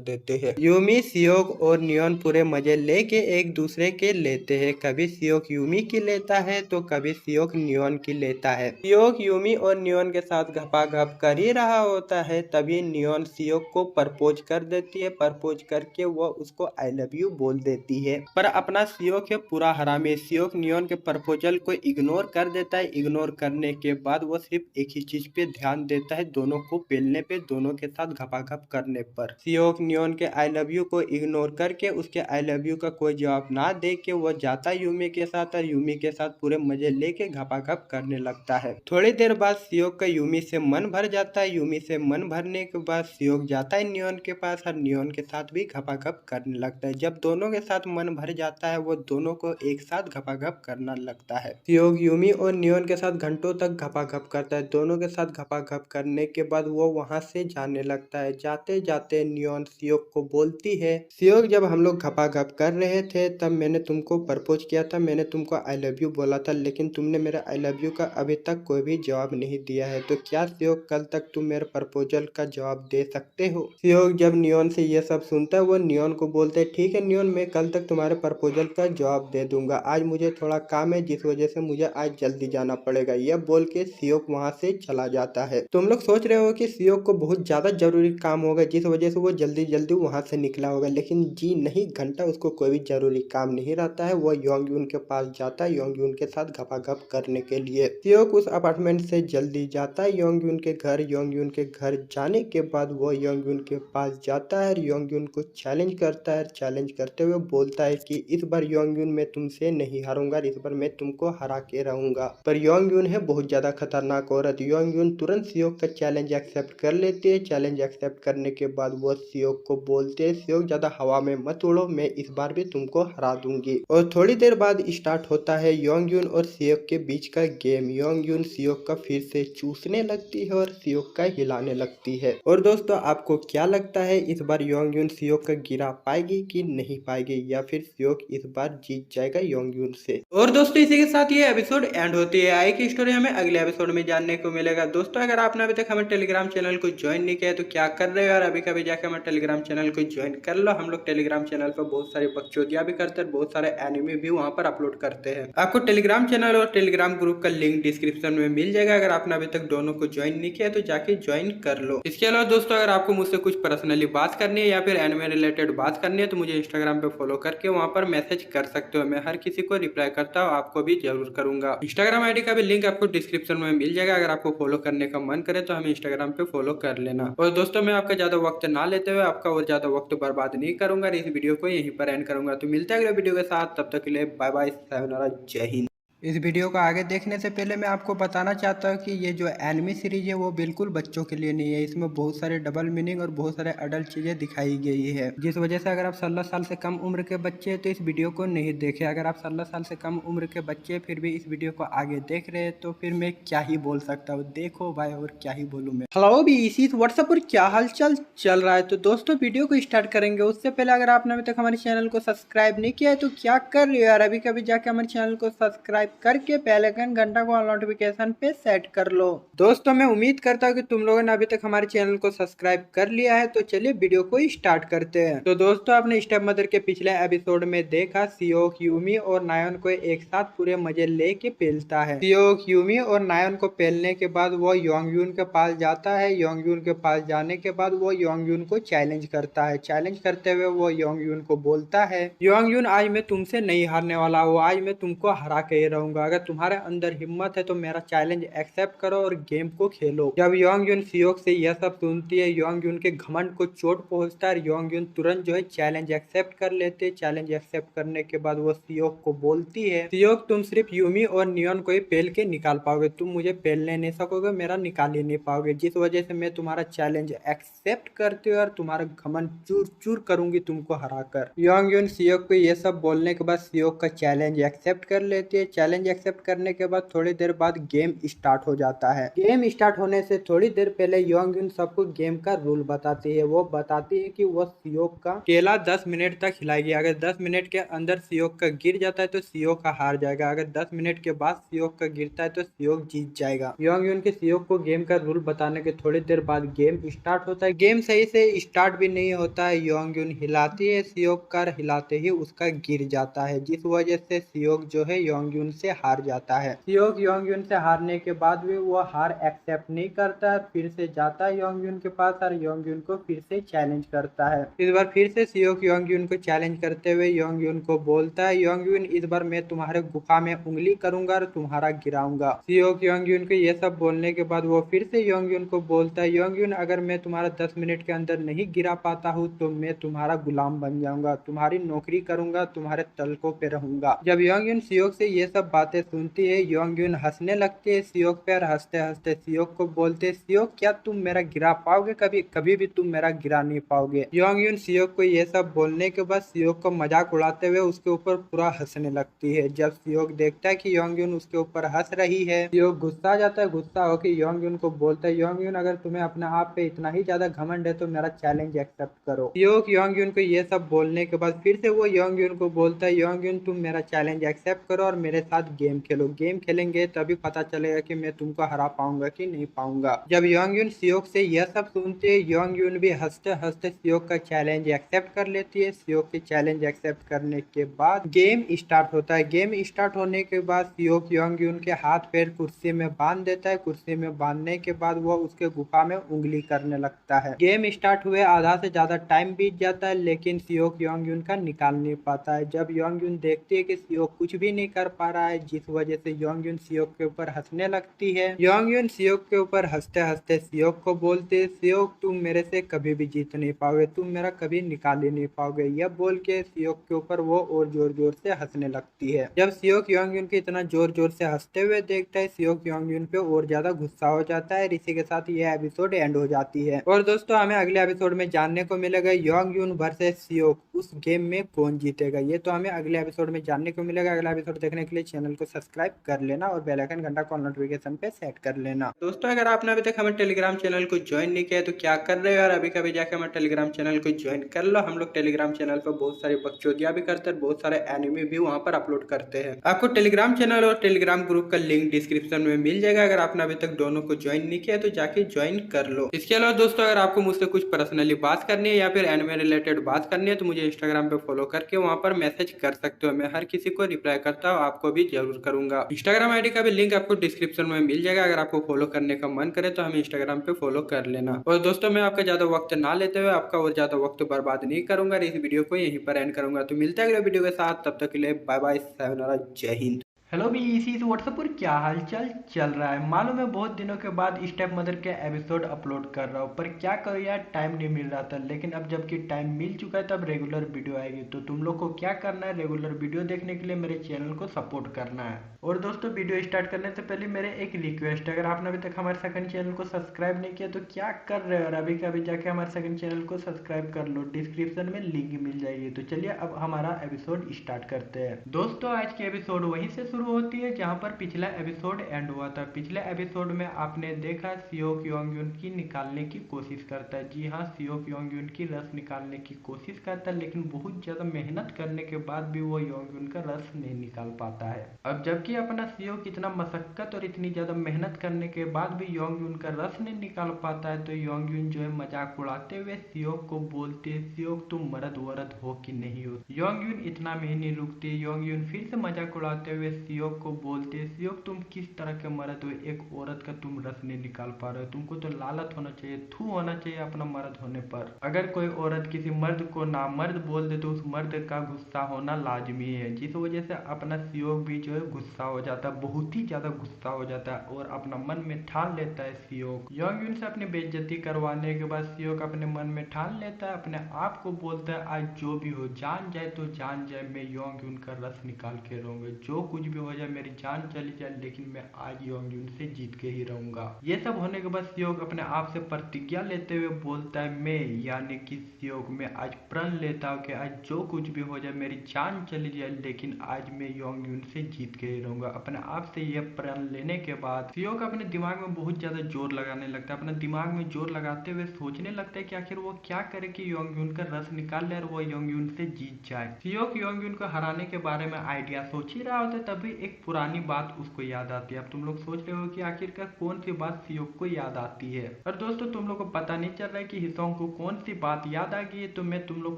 देते हैं। यूमी सियोक और नियॉन पूरे मजे लेके एक दूसरे के लेते हैं। कभी सियोक यूमी की लेता है तो कभी सियोक नियॉन की लेता है। सियोक यूमी और नियॉन के साथ घपाघप कर ही रहा होता है, तभी नियॉन सियोक को प्रपोज कर देती है। प्रपोज करके वो उसको आई लव यू बोल देती है, पर अपना सियोक है पूरा हरामी। सियोक नियॉन के प्रपोजल को इग्नोर कर देता है। इग्नोर करने के बाद वो सिर्फ एक ही चीज पे ध्यान देता है, दोनों को पेलने पे, दोनों के साथ घपाघप करने पर। सियोक नियॉन के आई लव यू को इग्नोर करके उसके आई लव यू का कोई जवाब ना दे के वो जाता है यूमी के साथ और यूमी के साथ पूरे मजे लेके घपाघप करने लगता है। थोड़ी देर बाद सियोक का यूमी से मन भर जाता है यूमी से मन भरने के बाद सियोक जाता है नियोन के पास और नियोन के साथ भी घपाघप करने लगता है। जब दोनों के साथ मन भर जाता है वो दोनों को एक साथ घपाघप करना लगता है। सियोक यूमी और नियोन के साथ घंटों तक घपाघप करता है। दोनों के साथ घपाघप करने के बाद वो वहां से जाने लगता है। जाते जाते नियोन सियोक को बोलती है, सियोक जब हम लोग घपाघप कर रहे थे तब मैंने तुमको प्रपोज किया था, मैंने तुमको आई लव यू बोला था, लेकिन तुमने मेरा आई लव यू का अभी तक कोई भी जवाब नहीं दिया है। तो क्या सियोक कल तक तुम मेरे प्रपोजल का जवाब दे सकते हो? सियोक जब नियोन से ये सब सुनता है वो नियोन को बोलते है, ठीक है नियोन, मैं कल तक तुम्हारे प्रपोजल का जवाब दे दूंगा। आज मुझे थोड़ा काम है जिस वजह से मुझे आज जल्दी जाना पड़ेगा। यह बोल के सियोक वहां से चला जाता है। तुम लोग सोच रहे हो कि सियोक को बहुत ज्यादा जरूरी काम होगा जिस वजह से वो जल्दी जल्दी वहां से निकला होगा, लेकिन जी नहीं, घंटा उसको कोई भी जरूरी काम नहीं रहता है। वो योंगयून के पास जाता है योंगयून के साथ घपाघप करने के लिए। सियोक उस अपार्टमेंट से जल्दी जाता है योंगयून के घर। योंगयून के घर जाने के बाद वो योंगयून के पास जाता है, योंगयून को चैलेंज करता है। चैलेंज करते हुए बोलता है कि इस बार योंगयून मैं तुमसे नहीं हारूंगा, इस बार मैं तुमको हरा के रहूंगा। पर योंगयून है बहुत ज्यादा खतरनाक औरत। योंगयून तुरंत सियोक का चैलेंज एक्सेप्ट कर लेती है। चैलेंज एक्सेप्ट करने के बाद वो सियोक को बोलते है, सियोक ज्यादा हवा में मत उड़ो, मैं इस बार भी तुमको हरा दूंगी। और थोड़ी देर बाद स्टार्ट होता है योंगयून और सियोक के बीच का गेम। योंगयून सियोक का फिर से चूसने लगती है और सियोक का हिलाने लगती है। और दोस्तों आपको क्या लगता है इस बार योंगयून सियोक का गिरा पाएगी कि नहीं पाएगी, या फिर सियोक इस बार जीत जाएगा योंगयून से? और दोस्तों इसी के साथ ये एपिसोड एंड होती है। आगे की स्टोरी हमें अगले एपिसोड में जानने को मिलेगा। दोस्तों अगर आपने अभी तक हमारे टेलीग्राम चैनल को ज्वाइन नहीं किया तो क्या कर रहे हो, और अभी कभी जाकर हमारे टेलीग्राम चैनल को ज्वाइन कर लो। हम लोग टेलीग्राम चैनल पर बहुत सारी बकचोदियां भी करते हैं, बहुत सारे एनिमे भी वहां पर अपलोड करते हैं। आपको टेलीग्राम चैनल और टेलीग्राम ग्रुप का लिंक डिस्क्रिप्शन में मिल जाएगा। अगर आपने अभी तक दोनों को ज्वाइन नहीं किया तो जाके ज्वाइन कर लो। इसके अलावा दोस्तों अगर आपको मुझसे कुछ पर्सनली बात करनी है या फिर एनिमे रिलेटेड बात करनी है तो मुझे इंस्टाग्राम पे फॉलो करके वहां पर मैसेज कर सकते हो। मैं हर किसी को रिप्लाई करता हूँ, आपको भी जरूर करूंगा। इंस्टाग्राम आईडी का भी लिंक आपको डिस्क्रिप्शन में मिल जाएगा। अगर आपको फॉलो करने का मन करे तो हमें इंस्टाग्राम पे फॉलो कर लेना। और दोस्तों मैं आपका ज्यादा वक्त ना लेते हुए आपका और ज्यादा वक्त बर्बाद नहीं करूंगा, इस वीडियो को यहीं पर एंड करूंगा। तो मिलते हैं अगले वीडियो के साथ, तब तक के लिए बाय बाय, सायोनारा, जय हिंद। इस वीडियो को आगे देखने से पहले मैं आपको बताना चाहता हूँ कि ये जो एनिमी सीरीज है वो बिल्कुल बच्चों के लिए नहीं है। इसमें बहुत सारे डबल मीनिंग और बहुत सारे अडल्ट चीजें दिखाई गई है, जिस वजह से अगर आप 16 साल से कम उम्र के बच्चे हैं तो इस वीडियो को नहीं देखें। अगर आप 16 साल से कम उम्र के बच्चे फिर भी इस वीडियो को आगे देख रहे हैं तो फिर मैं क्या ही बोल सकता हूँ। देखो भाई, और क्या ही बोलूँ मैं। हेलो भी इसी व्हाट्सएप पर क्या हालचाल चल रहा है। तो दोस्तों वीडियो को स्टार्ट करेंगे उससे पहले अगर आपने अभी तक हमारे चैनल को सब्सक्राइब नहीं किया है तो क्या कर रहे हो यार, अभी कभी जाके हमारे चैनल को सब्सक्राइब करके पहले घंटा को नोटिफिकेशन पे सेट कर लो। दोस्तों मैं उम्मीद करता हूँ कि तुम लोगों ने अभी तक हमारे चैनल को सब्सक्राइब कर लिया है। तो चलिए वीडियो को स्टार्ट करते हैं। तो दोस्तों आपने स्टेप मदर के पिछले एपिसोड में देखा सियोक, यूमी और नायोन को एक साथ पूरे मजे लेके पेलता है। सियोक, यूमी और नायोन को पेलने के बाद वो योंगयून के पास जाता है। योंगयून के पास जाने के बाद वो योंगयून को चैलेंज करता है। चैलेंज करते हुए वो योंगयून को बोलता है, योंगयून आज मैं तुमसे नहीं हारने वाला हूँ, आज मैं तुमको हरा के ही रहूंगा। अगर तुम्हारे अंदर हिम्मत है तो मेरा चैलेंज एक्सेप्ट करो और गेम को खेलो। जब योंगयून सियोक से यह सब सुनती है योंगयून के घमंड को चोट पहुंचता है। योंगयून तुरंत जो है चैलेंज एक्सेप्ट कर लेते हैं। चैलेंज एक्सेप्ट करने के बाद वो सियोक को बोलती है, सियोक तुम सिर्फ यूमी और नियोन को ही पेल के निकाल पाओगे, तुम मुझे पेलने नहीं सकोगे, मेरा निकाल ही नहीं पाओगे, जिस वजह से मैं तुम्हारा चैलेंज एक्सेप्ट करते हो और तुम्हारा घमंड चूर चूर करूंगी तुमको हराकर। योंगयून सियोक को ये सब बोलने के बाद सियोक का चैलेंज एक्सेप्ट कर लेती है। चैलेंज एक्सेप्ट करने के बाद थोड़ी देर बाद गेम स्टार्ट हो जाता है। गेम स्टार्ट होने से थोड़ी देर पहले योंगयून सबको गेम का रूल बताती है। वो बताती है कि वो सियोक का केला 10 मिनट तक खिलाएगी। अगर 10 मिनट के अंदर सियोक का गिर जाता है तो सियोक का हार जाएगा। अगर 10 मिनट के बाद सियोक का गिरता है तो सियोक जीत जाएगा। योंगयून के सियोक को गेम का रूल बताने के थोड़ी देर बाद गेम स्टार्ट होता है। गेम सही से स्टार्ट भी नहीं होता है। योंगयून हिलाती है, सियोक का हिलाते ही उसका गिर जाता है, जिस वजह से सियोक जो है योंगयून से हार जाता है। सियोक योंगयून से हारने के बाद भी वो हार एक्सेप्ट नहीं करता है, फिर से जाता है योंगयून के पास और योंगयून को फिर से चैलेंज करता है। इस बार फिर से सियोक योंगयून को चैलेंज करते हुए योंगयून को बोलता है, योंगयून इस बार मैं तुम्हारे गुफा में उंगली करूंगा और तुम्हारा गिराऊंगा। सियोक योंगयून को ये सब बोलने के बाद वो फिर से योंगयून को बोलता है, योंगयून अगर मैं तुम्हारा 10 मिनट के अंदर नहीं गिरा पाता हूँ तो मैं तुम्हारा गुलाम बन जाऊंगा, तुम्हारी नौकरी करूंगा, तुम्हारे तलकों पे रहूंगा। जब योंगयून सियोक से ये सब बातें सुनती है योंगयून हंसने लगती है सियोक पे और हंसते हंसते सियोक को बोलते है, सियोक क्या तुम मेरा गिरा पाओगे, कभी कभी भी तुम मेरा गिरा नहीं पाओगे। योंगयून सियोक को ये सब बोलने के बाद सियोक को मजाक उड़ाते हुए उसके ऊपर पूरा हंसने लगती है। जब सियोक देखता है कि योंगयून उसके ऊपर हंस रही है, सियोक गुस्सा आ जाता है। गुस्सा होकर योंगयून को बोलता है, योंगयून अगर तुम्हें अपने आप पे इतना ही ज्यादा घमंड है तो मेरा चैलेंज एक्सेप्ट करो। सियोक योंगयून को ये सब बोलने के बाद फिर से वो योंगयून को बोलता है, योंगयून तुम मेरा चैलेंज एक्सेप्ट करो और मेरे साथ गेम खेलो, गेम खेलेंगे तभी पता चलेगा कि मैं तुमको हरा पाऊंगा कि नहीं पाऊंगा। जब योंगयून सियोक से यह सब सुनती है योंगयून भी हंसते हंसते सियोक का चैलेंज एक्सेप्ट कर लेती है। सियोक के चैलेंज एक्सेप्ट करने के बाद गेम स्टार्ट होता है। गेम स्टार्ट होने के बाद सियोक योंगयून के हाथ पैर कुर्सी में बांध देता है। कुर्सी में बांधने के बाद वो उसके गुफा में उंगली करने लगता है। गेम स्टार्ट हुए आधा से ज्यादा टाइम बीत जाता है लेकिन सियोक योंगयून का निकाल नहीं पाता है। जब योंगयून देखती है कि सियोक कुछ भी नहीं कर पा रहा है जिस वजह से योंगयून सियोक के ऊपर हंसने लगती है। योंगयून सियोक के ऊपर हंसते हंसते सियोक को बोलते है, सियोक तुम मेरे से कभी भी जीत नहीं पाओगे, तुम मेरा कभी निकाल ही नहीं पाओगे। यह बोल के सियोक के ऊपर वो और जोर जोर से हंसने लगती है। जब सियोक योंगयून के इतना जोर जोर से हंसते हुए देखता है सियोक योंगयून पे और ज्यादा गुस्सा हो जाता है। इसी के साथ ये एपिसोड एंड हो जाती है। और दोस्तों हमें अगले एपिसोड में जानने को मिलेगा योंगयून वर्सेस सियोक, उस गेम में कौन जीतेगा, ये तो हमें अगले एपिसोड में जानने को मिलेगा। अगला एपिसोड देखने के लिए चैनल को सब्सक्राइब कर लेना और बेल आइकन घंटा कॉल नोटिफिकेशन पे सेट कर लेना। दोस्तों अगर आपने अभी तक हमारे टेलीग्राम चैनल को ज्वाइन नहीं किया है तो क्या कर रहे हो यार, अभी कभी जाके हमारे टेलीग्राम चैनल को ज्वाइन कर लो। हम लोग टेलीग्राम चैनल पर बहुत सारी बकचोदियां भी करते हैं, बहुत सारे एनिमे भी वहां पर अपलोड करते हैं। आपको टेलीग्राम चैनल और टेलीग्राम ग्रुप का लिंक डिस्क्रिप्शन में मिल जाएगा। अगर आपने अभी तक दोनों को ज्वाइन नहीं किया तो जाके ज्वाइन कर लो। इसके अलावा दोस्तों अगर आपको मुझसे कुछ पर्सनली बात करनी है या फिर एनिमे रिलेटेड बात करनी है तो मुझे इंस्टाग्राम पे फॉलो करके वहां पर मैसेज कर सकते हो। मैं हर किसी को रिप्लाई करता हूँ, आपको भी जरूर करूंगा। इंस्टाग्राम आईडी का भी लिंक आपको डिस्क्रिप्शन में मिल जाएगा। अगर आपको फॉलो करने का मन करे तो हमें इंस्टाग्राम पे फॉलो कर लेना। और दोस्तों मैं आपका ज्यादा वक्त ना लेते हुए आपका और ज्यादा वक्त बर्बाद नहीं करूंगा, इस वीडियो को यहीं पर एंड करूंगा। तो मिलते हैं अगले वीडियो के साथ, तब तक के लिए बाय बाय, सायोनारा, जय हिंद। हेलो भी इसी व्हाट्सएप पर क्या हालचाल चल रहा है। मालूम है बहुत दिनों के बाद स्टेप मदर के एपिसोड अपलोड कर रहा हूँ पर क्या करूँ यार, टाइम नहीं मिल रहा था। लेकिन अब जबकि टाइम मिल चुका है तब रेगुलर वीडियो आएगी। तो तुम लोग को क्या करना है, रेगुलर वीडियो देखने के लिए मेरे चैनल को सपोर्ट करना है। और दोस्तों वीडियो स्टार्ट करने से पहले मेरे एक रिक्वेस्ट है, अगर आपने अभी तक हमारे सेकंड चैनल को सब्सक्राइब नहीं किया तो क्या कर रहे हो, और अभी कभी जाके हमारे सेकंड चैनल को सब्सक्राइब कर लो, डिस्क्रिप्शन में लिंक मिल जाएगी। तो चलिए अब हमारा एपिसोड स्टार्ट करते हैं। दोस्तों आज की एपिसोड वहीं से शुरू होती है जहां पर पिछला एपिसोड एंड हुआ था। पिछले एपिसोड में आपने देखा सियोक योंगयून की निकालने की कोशिश करता है। जी हाँ, सियोक योंगयून की रस निकालने की कोशिश करता है लेकिन बहुत ज्यादा मेहनत करने के बाद भी वो योंगयून का रस नहीं निकाल पाता है। अब जबकि अपना सियोक इतना मशक्कत और इतनी ज्यादा मेहनत करने के बाद भी योंगयून का रस नहीं निकाल पाता है तो योंगयून जो है मजाक उड़ाते हुए सियोक को बोलते है, सियोक तुम मर्द वरद हो कि नहीं हो। योंगयून इतना में ही नहीं रुकती। योंगयून फिर से मजाक उड़ाते हुए सियोक को बोलते है, सियोक तुम किस तरह के मर्द हो, एक औरत का तुम रस नहीं निकाल पा रहे हो, तुमको तो लालच होना चाहिए, थू होना चाहिए अपना मर्द होने पर। अगर कोई औरत किसी मर्द को नामर्द बोल दे तो उस मर्द का गुस्सा होना लाजमी है। जिस वजह से अपना सियोक भी जो है गुस्सा हो जाता है, बहुत ही ज्यादा गुस्सा हो जाता है और अपना मन में ठान लेता है सियोक। योंगयून से अपनी बेइज्जती करवाने के बाद सियोक अपने मन में ठान लेता है, अपने आप को बोलता है आज जो भी हो, जान जाए तो जान जाए, मैं योंगयून का रस निकाल के रहूंगा, जो कुछ भी हो जाए, मेरी जान चली जाए लेकिन मैं आज योंगयून से जीत के ही रहूंगा। ये सब होने के बाद सियोक अपने आप से प्रतिज्ञा लेते हुए बोलता है, मैं यानी कि सियोक मैं आज प्रण लेता हूँ कि आज जो कुछ भी हो जाए, मेरी जान चली जाए लेकिन आज मैं योंगयून से जीत के ही रहूंगा। अपने आप से यह प्रण लेने के बाद सियोक अपने दिमाग में बहुत ज्यादा जोर लगाने लगता है। अपने दिमाग में जोर लगाते हुए सोचने लगता है कि आखिर वो क्या करे कि योंगयून का रस निकाल ले और वो योंगयून से जीत जाए। सियोक योंगयून को हराने के बारे में आइडिया सोच ही रहा होता है तभी एक पुरानी बात उसको याद आती है। अब तुम लोग सोच रहे हो कि आखिरकार कौन सी बात सियोक को याद आती है, और दोस्तों तुम लोग को पता नहीं चल रहा है कि हिसोंग को कौन सी बात याद आ गई है, तो मैं तुम लोग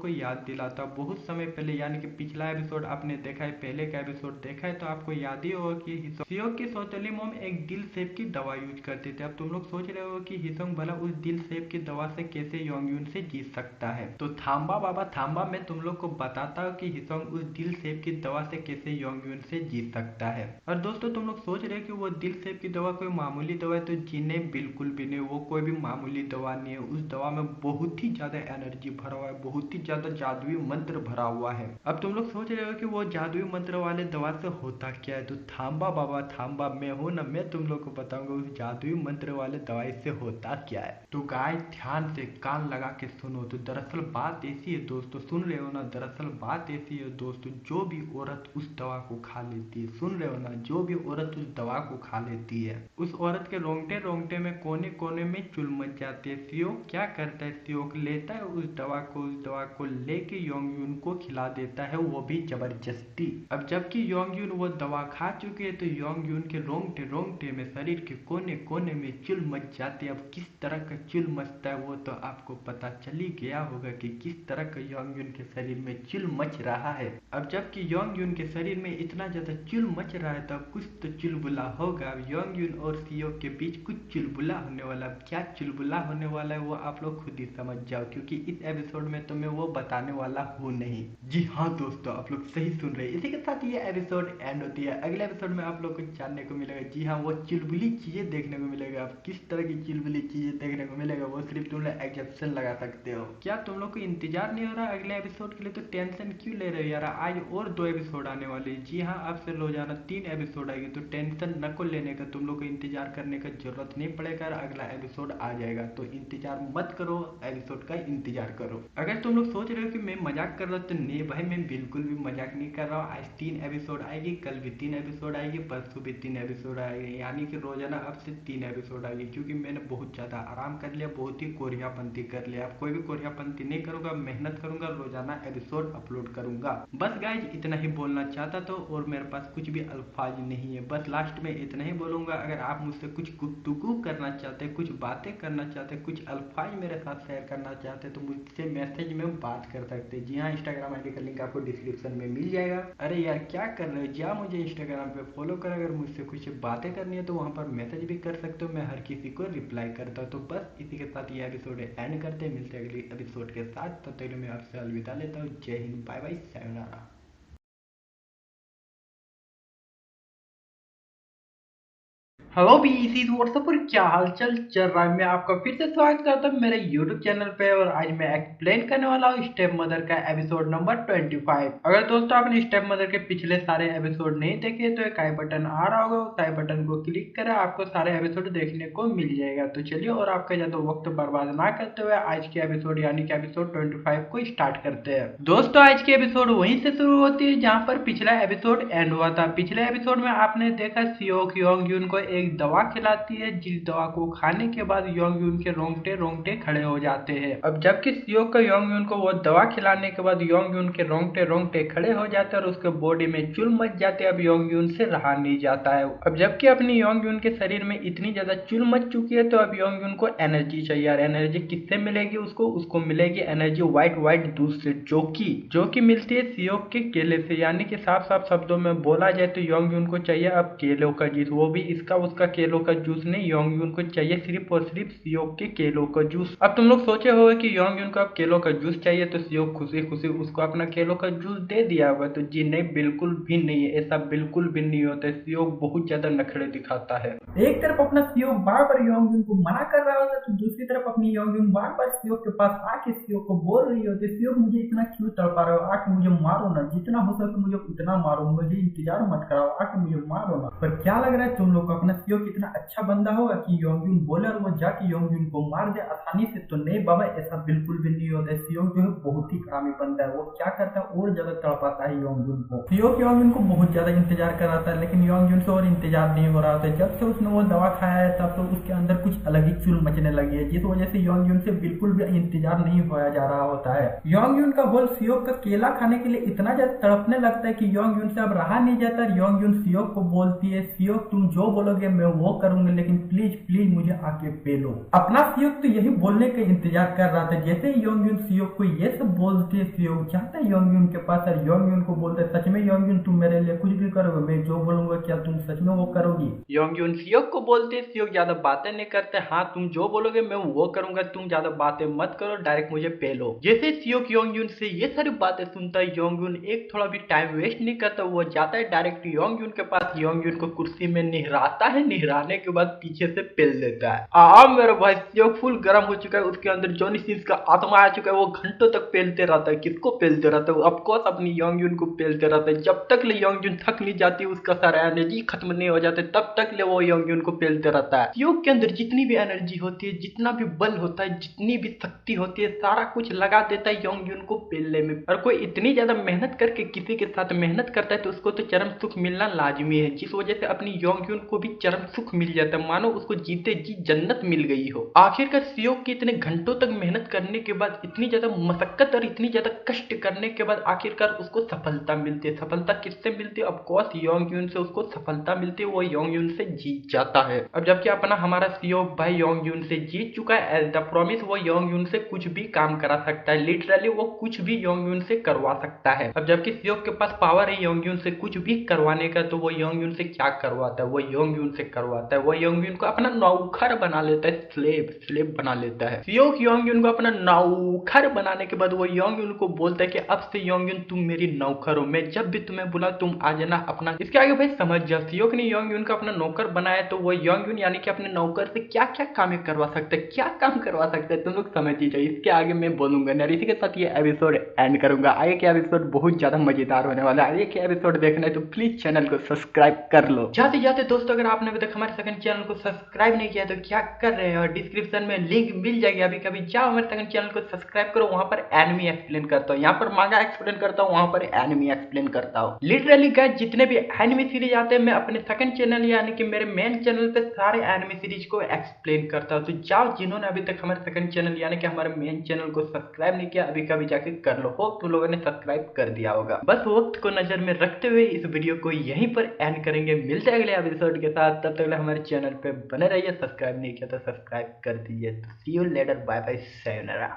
को याद दिलाता हूँ। बहुत समय पहले यानी कि पिछला एपिसोड आपने देखा है, पहले का एपिसोड देखा है तो आपको याद ही होगा कि सियोक की सौतेली मॉम एक दिल शेप की दवा यूज करते थे। अब तुम लोग सोच रहे हो कि हिसोंग भला उस दिल शेप की दवा से कैसे योंगयून से जीत सकता है। तो थांबा बाबा थांबा, मैं तुम लोग को बताता हूँ कि हिसोंग उस दिल शेप की दवा से कैसे योंगयून से जीत सकता है। सकता है। और दोस्तों तुम लोग सोच रहे हो कि वो दिल सेब की दवा कोई मामूली दवा है, तो जी नहीं, बिल्कुल भी नहीं, वो कोई भी मामूली दवा नहीं है। उस दवा में बहुत ही ज्यादा एनर्जी भरा हुआ है, बहुत ही ज्यादा जादुई मंत्र भरा हुआ है। अब तुम लोग सोच रहे हो कि वो जादुई मंत्र वाले दवा से होता क्या है, तो थांबा बाबा थांबा, मैं हूं ना, मैं तुम लोग को बताऊंगा उस जादुई मंत्र वाले दवाई से होता क्या है। तो गाइस ध्यान से कान लगा के सुनो। तो दरअसल बात ऐसी है दोस्तों, सुन रहे हो ना, दरअसल बात ऐसी है दोस्तों, जो भी औरत उस दवा को खा लेती है, सुन रहे हो ना, जो भी औरत उस दवा को खा लेती है, उस औरत के रोंगटे रोंगटे में कोने कोने में चुल मच जाती है। सियोक क्या करता है, सियोक लेता है उस दवा को लेके योंग यून को खिला देता है, वो भी जबरदस्ती। अब जबकि योंग यून वो दवा खा चुके हैं, तो योंग यून के रोंगटे रोंगटे में, शरीर के कोने कोने में चुल मच जाती है। अब किस तरह का चुल मचता है वो तो आपको पता चल ही गया होगा कि किस तरह का योंग यून के शरीर में चुल मच रहा है। अब जबकि योंग यून के शरीर में इतना ज्यादा चुल मच रहा है, तब कुछ तो चुलबुला होगा। अब योंग यून और सियोक के बीच कुछ चुलबुला होने वाला। क्या चुलबुला होने वाला है वो आप लोग खुद ही समझ जाओ, क्योंकि इस एपिसोड में तो मैं वो बताने वाला हूँ नहीं। जी हाँ दोस्तों, आप लोग सही सुन रहे हैं। इसी के साथ ये एपिसोड एंड होती है। अगले एपिसोड में आप लोग को जानने को मिलेगा, जी हाँ, वो चुलबुली चीजें देखने को मिलेगा। आप किस तरह की चुलबुली चीजें देखने को मिलेगा वो सिर्फ तुम लोग एक्सेप्शन लगा सकते हो। क्या तुम लोग को इंतजार नहीं हो रहा अगले एपिसोड के लिए? तो टेंशन क्यों ले रहे हो यार, आज और 2 एपिसोड आने वाले। जी हाँ, अब से रोजाना 3 एपिसोड आएगी, तो टेंशन न को लेने का, तुम लोग को इंतजार करने का जरूरत नहीं पड़ेगा। अगला एपिसोड आ जाएगा, तो इंतजार मत करो, एपिसोड का इंतजार करो। अगर तुम लोग सोच रहे हो कि मैं मजाक कर रहा हूँ, तो नहीं भाई, मैं बिल्कुल भी मजाक नहीं कर रहा हूँ। आज 3 एपिसोड आएगी, कल भी 3 एपिसोड आएगी, परसों भी 3 एपिसोड आएगी, यानी कि रोजाना अब से 3 एपिसोड आएगी। क्योंकि मैंने बहुत ज्यादा आराम कर लिया, बहुत ही कोरियापंती कर लिया। अब कोई भी कोरियापंती नहीं करूंगा, मेहनत करूंगा, रोजाना एपिसोड अपलोड करूंगा। बस गाइज इतना ही बोलना चाहता था, और मेरे पास कुछ भी अल्फाज नहीं है। बस लास्ट में इतना ही बोलूंगा, अगर आप मुझसे कुछ गुफ्तगू करना चाहते हैं, कुछ बातें करना चाहते हैं, कुछ अल्फाज मेरे साथ शेयर करना चाहते हैं, तो मुझसे मैसेज में बात कर सकते हैं। जी हाँ, इंस्टाग्राम आईडी का लिंक आपको डिस्क्रिप्शन में मिल जाएगा। अरे यार क्या कर रहे हो, जा मुझे इंस्टाग्राम पे फॉलो कर। अगर मुझसे कुछ बातें करनी है तो वहां पर मैसेज भी कर सकते हो, मैं हर किसी को रिप्लाई करता हूँ। तो बस इसी के साथ ये एपिसोड एंड करते हैं, मिलते हैं अगले एपिसोड के साथ। तब तक मैं आपसे अलविदा लेता हूँ। जय Hind, bye bye, sayonara. Hello भी, इसी व्हाट्सएप पर क्या हालचाल चल रहा है। मैं आपका फिर से स्वागत करता हूँ मेरे यूट्यूब चैनल पे, और आज मैं एक्सप्लेन करने वाला हूँ स्टेप मदर का एपिसोड नंबर 25। अगर दोस्तों आपने स्टेप मदर के पिछले सारे एपिसोड नहीं देखे, तो एक आई बटन आ रहा होगा, उस आई बटन को क्लिक करें, आपको सारे एपिसोड देखने को मिल जाएगा। तो चलिए, और आपका ज्यादा वक्त बर्बाद ना करते हुए आज के एपिसोड यानी कि एपिसोड 25 को स्टार्ट करते हैं। दोस्तों आज की एपिसोड वहीं से शुरू होती है जहाँ पर पिछला एपिसोड एंड हुआ था। पिछले एपिसोड में आपने देखा सियोक योंग यून को एक दवा खिलाती है, जिस दवा को खाने के बाद योंग यून के रोंगटे रोंगटे खड़े हो जाते हैं। अब जबकि सियोक का योंग यून को वो दवा खिलाने के बाद योंग यून के रोंगटे रोंगटे खड़े हो जाते हैं और उसके बॉडी में चुल मच जाते हैं। अब योंग यून से रहा नहीं जाता है। अब जबकि अपनी योंग यून के शरीर में इतनी ज्यादा चुल मच चुकी है, तो अब योंग यून को एनर्जी चाहिए। और एनर्जी किससे मिलेगी उसको मिलेगी एनर्जी व्हाइट दूध से, जो कि मिलती है सियोक के केले से। यानी कि साफ साफ शब्दों में बोला जाए तो योंग यून को चाहिए अब केलों का जूस, वो भी इसका उसका केलों का जूस नहीं, योंग यून को चाहिए सिर्फ और सिर्फ सियोक के केलों का जूस। अब तुम लोग सोचे होगे कि योंग यून को अब केलों का जूस चाहिए, तो सियोक खुशी खुशी उसको अपना केलों का जूस दे दिया होगा। तो जी नहीं, बिल्कुल भी नहीं है, ऐसा बिल्कुल भी नहीं होता है। सियोक बहुत ज्यादा नखरे दिखाता है। एक तरफ अपना सियोक बार बार योंग यून को मना कर रहा होता है, तो दूसरी तरफ अपनी योंग यून बार बार सियोक के पास आके सियोक को बोल रही होती है, सियोक मुझे इतना क्यों तड़पा रहे हो, आके मुझे मारो ना, जितना हो सके मुझे उतना मारो, मुझे इंतजार मत कराओ, आके मुझे मारो ना। पर क्या लग रहा है तुम लोग को, अपना सियोक इतना अच्छा बंदा होगा कि योंग यून बोले और वो जाके योंग यून को मार दे आसानी से? तो नहीं बाबा, ऐसा बिल्कुल भी नहीं होता है। सियोक जो है बहुत ही हरामी बंदा है। वो क्या करता है, और ज्यादा तड़पाता है योंग यून को। सियोक योंग यून को बहुत ज्यादा इंतजार कराता है, लेकिन योंग यून से और इंतजार नहीं हो रहा था। जब से उसने वो दवा खाया है, तब तो उसके अंदर कुछ अलग ही चुल मचने लगी है, जिस वजह से योंग यून से बिल्कुल भी इंतजार नहीं होया जा रहा होता है। योंग यून का बोल सियोक का केला खाने के लिए इतना ज्यादा तड़पने लगता है कि योंग यून से अब रहा नहीं जाता। योंग यून सियोक को बोलती है, सियोक तुम जो बोलोगे बोलोगे मैं वो करूंगा, लेकिन प्लीज प्लीज मुझे आके पे लो। अपना सियोक तो यही बोलने का इंतजार कर रहा था। जैसे योंगयुन सियोक को ये सब बोलते, सियोक जाता है योंगयुन के पास और योंगयुन को बोलते सच में योंगयुन तुम मेरे लिए कुछ भी करोगे, मैं जो बोलूंगा क्या तुम सच में वो करोगी। योंगयुन सियोक को बोलते, सियोक ज्यादा बातें नहीं करते, हाँ तुम जो बोलोगे मैं वो करूंगा, तुम ज्यादा बातें मत करो, डायरेक्ट मुझे पे लो। जैसे सियोक योंगयुन से ये सारी बातें सुनता है, योंगयुन एक थोड़ा भी टाइम वेस्ट नहीं करता, वो जाता है डायरेक्ट योंगयुन के पास, योंगयुन को कुर्सी में निहराता है, निहराने के बाद पीछे से पेल देता है। मेरा भाई सियोक फुल गर्म हो चुका है, उसके अंदर जॉनी सिंस का आत्मा आ चुका है, वो घंटों तक पेलते रहता है। किसको पेलते रहता है? ऑफकोर्स अपनी योंगयुन को पेलते रहता है। जब तक ले योंगयुन थक नहीं जाती, उसका सारा एनर्जी खत्म नहीं हो जाते, तब तक ले वो योंगयुन को पेलते रहता है। सियोक के अंदर जितनी भी एनर्जी होती है, जितना भी बल होता है, जितनी भी शक्ति होती है, सारा कुछ लगा देता है योंगयुन को पेलने में। और कोई इतनी ज्यादा मेहनत करके किसी के साथ मेहनत करता है तो उसको तो चरम सुख मिलना लाजमी है, जिस वजह से अपनी योंगयुन को भी चरम सुख मिल जाता है, मानो उसको जीते जी जन्नत मिल गई हो। आखिरकार सियोक के इतने घंटों तक मेहनत करने के बाद, इतनी ज्यादा मशक्कत और इतनी ज्यादा कष्ट करने के बाद आखिरकार उसको सफलता मिलती है। सफलता किससे मिलती है? ऑफकोर्स योंगयुन से उसको सफलता मिलती है, वो योंगयुन से जीत जाता है। अब जबकि अपना हमारा सियोक भाई योंगयुन से जीत चुका है, एज द प्रॉमिस वो योंगयुन से कुछ भी काम करा सकता है, लिटरली वो कुछ भी योंगयुन से करवा सकता है। अब जबकि सियोक के पास पावर है योंगयुन से कुछ भी करवाने का, तो वो योंगयुन से क्या करवाता है? वो योंगयुन से करवाता है, वो योंगयुन को अपना नौकर बना लेता है, स्लेव बना लेता है। सियोक योंगयुन को अपना नौकर बनाने के बाद वो योंगयुन को बोलता है कि अब से योंगयुन तुम मेरी नौकर हो, मैं जब भी तुम्हें बुला तुम आ जाना। अपना इसके आगे भाई समझ जाओ, सियोक ने योंगयुन को अपना नौकर बनाया, तो वो योंगयुन यानी कि अपने नौकर से क्या क्या काम करवा सकते हैं, क्या काम करवा सकते हैं, तुम लोग समझ ही जाइए। इसके आगे मैं बोलूंगा ना, इसी के साथ ये एपिसोड एंड करूंगा। आगे के एपिसोड बहुत ज्यादा मजेदार होने वाला है। आगे के एपिसोड देखना है तो प्लीज चैनल को सब्सक्राइब कर लो। जाते जाते दोस्तों, अगर आपने अभी तक हमारे सेकंड चैनल को सब्सक्राइब नहीं किया तो क्या कर रहे हैं, और डिस्क्रिप्शन में लिंक मिल जाएगी, अभी कभी जाओ हमारे सेकंड चैनल को सब्सक्राइब करो, वहां पर एनिमी एक्सप्लेन करता हूँ, यहाँ पर मांगा एक्सप्लेन करता हूँ, वहां पर एनिमी एक्सप्लेन करता हूँ। लिटरली गाइस जितने भी एनिमी सीरीज आते हैं, मैं अपने सेकंड चैनल यानी कि मेरे मेन चैनल पे सारे एनिमी सीरीज को एक्सप्लेन करता हूँ। तो जाओ, जिन्होंने अभी तक हमारे सेकंड चैनल यानी कि हमारे मेन चैनल को सब्सक्राइब नहीं किया, अभी कभी जाके कर लो। होप तुम लोगों ने सब्सक्राइब कर दिया होगा। बस वक्त को नजर में रखते हुए इस वीडियो को यहीं पर एंड करेंगे। मिलते हैं अगले एपिसोड के साथ, तब तक हमारे चैनल पे बने रहिए। सब्सक्राइब नहीं किया तो सब्सक्राइब कर दीजिए। See you later, bye bye, sayonara।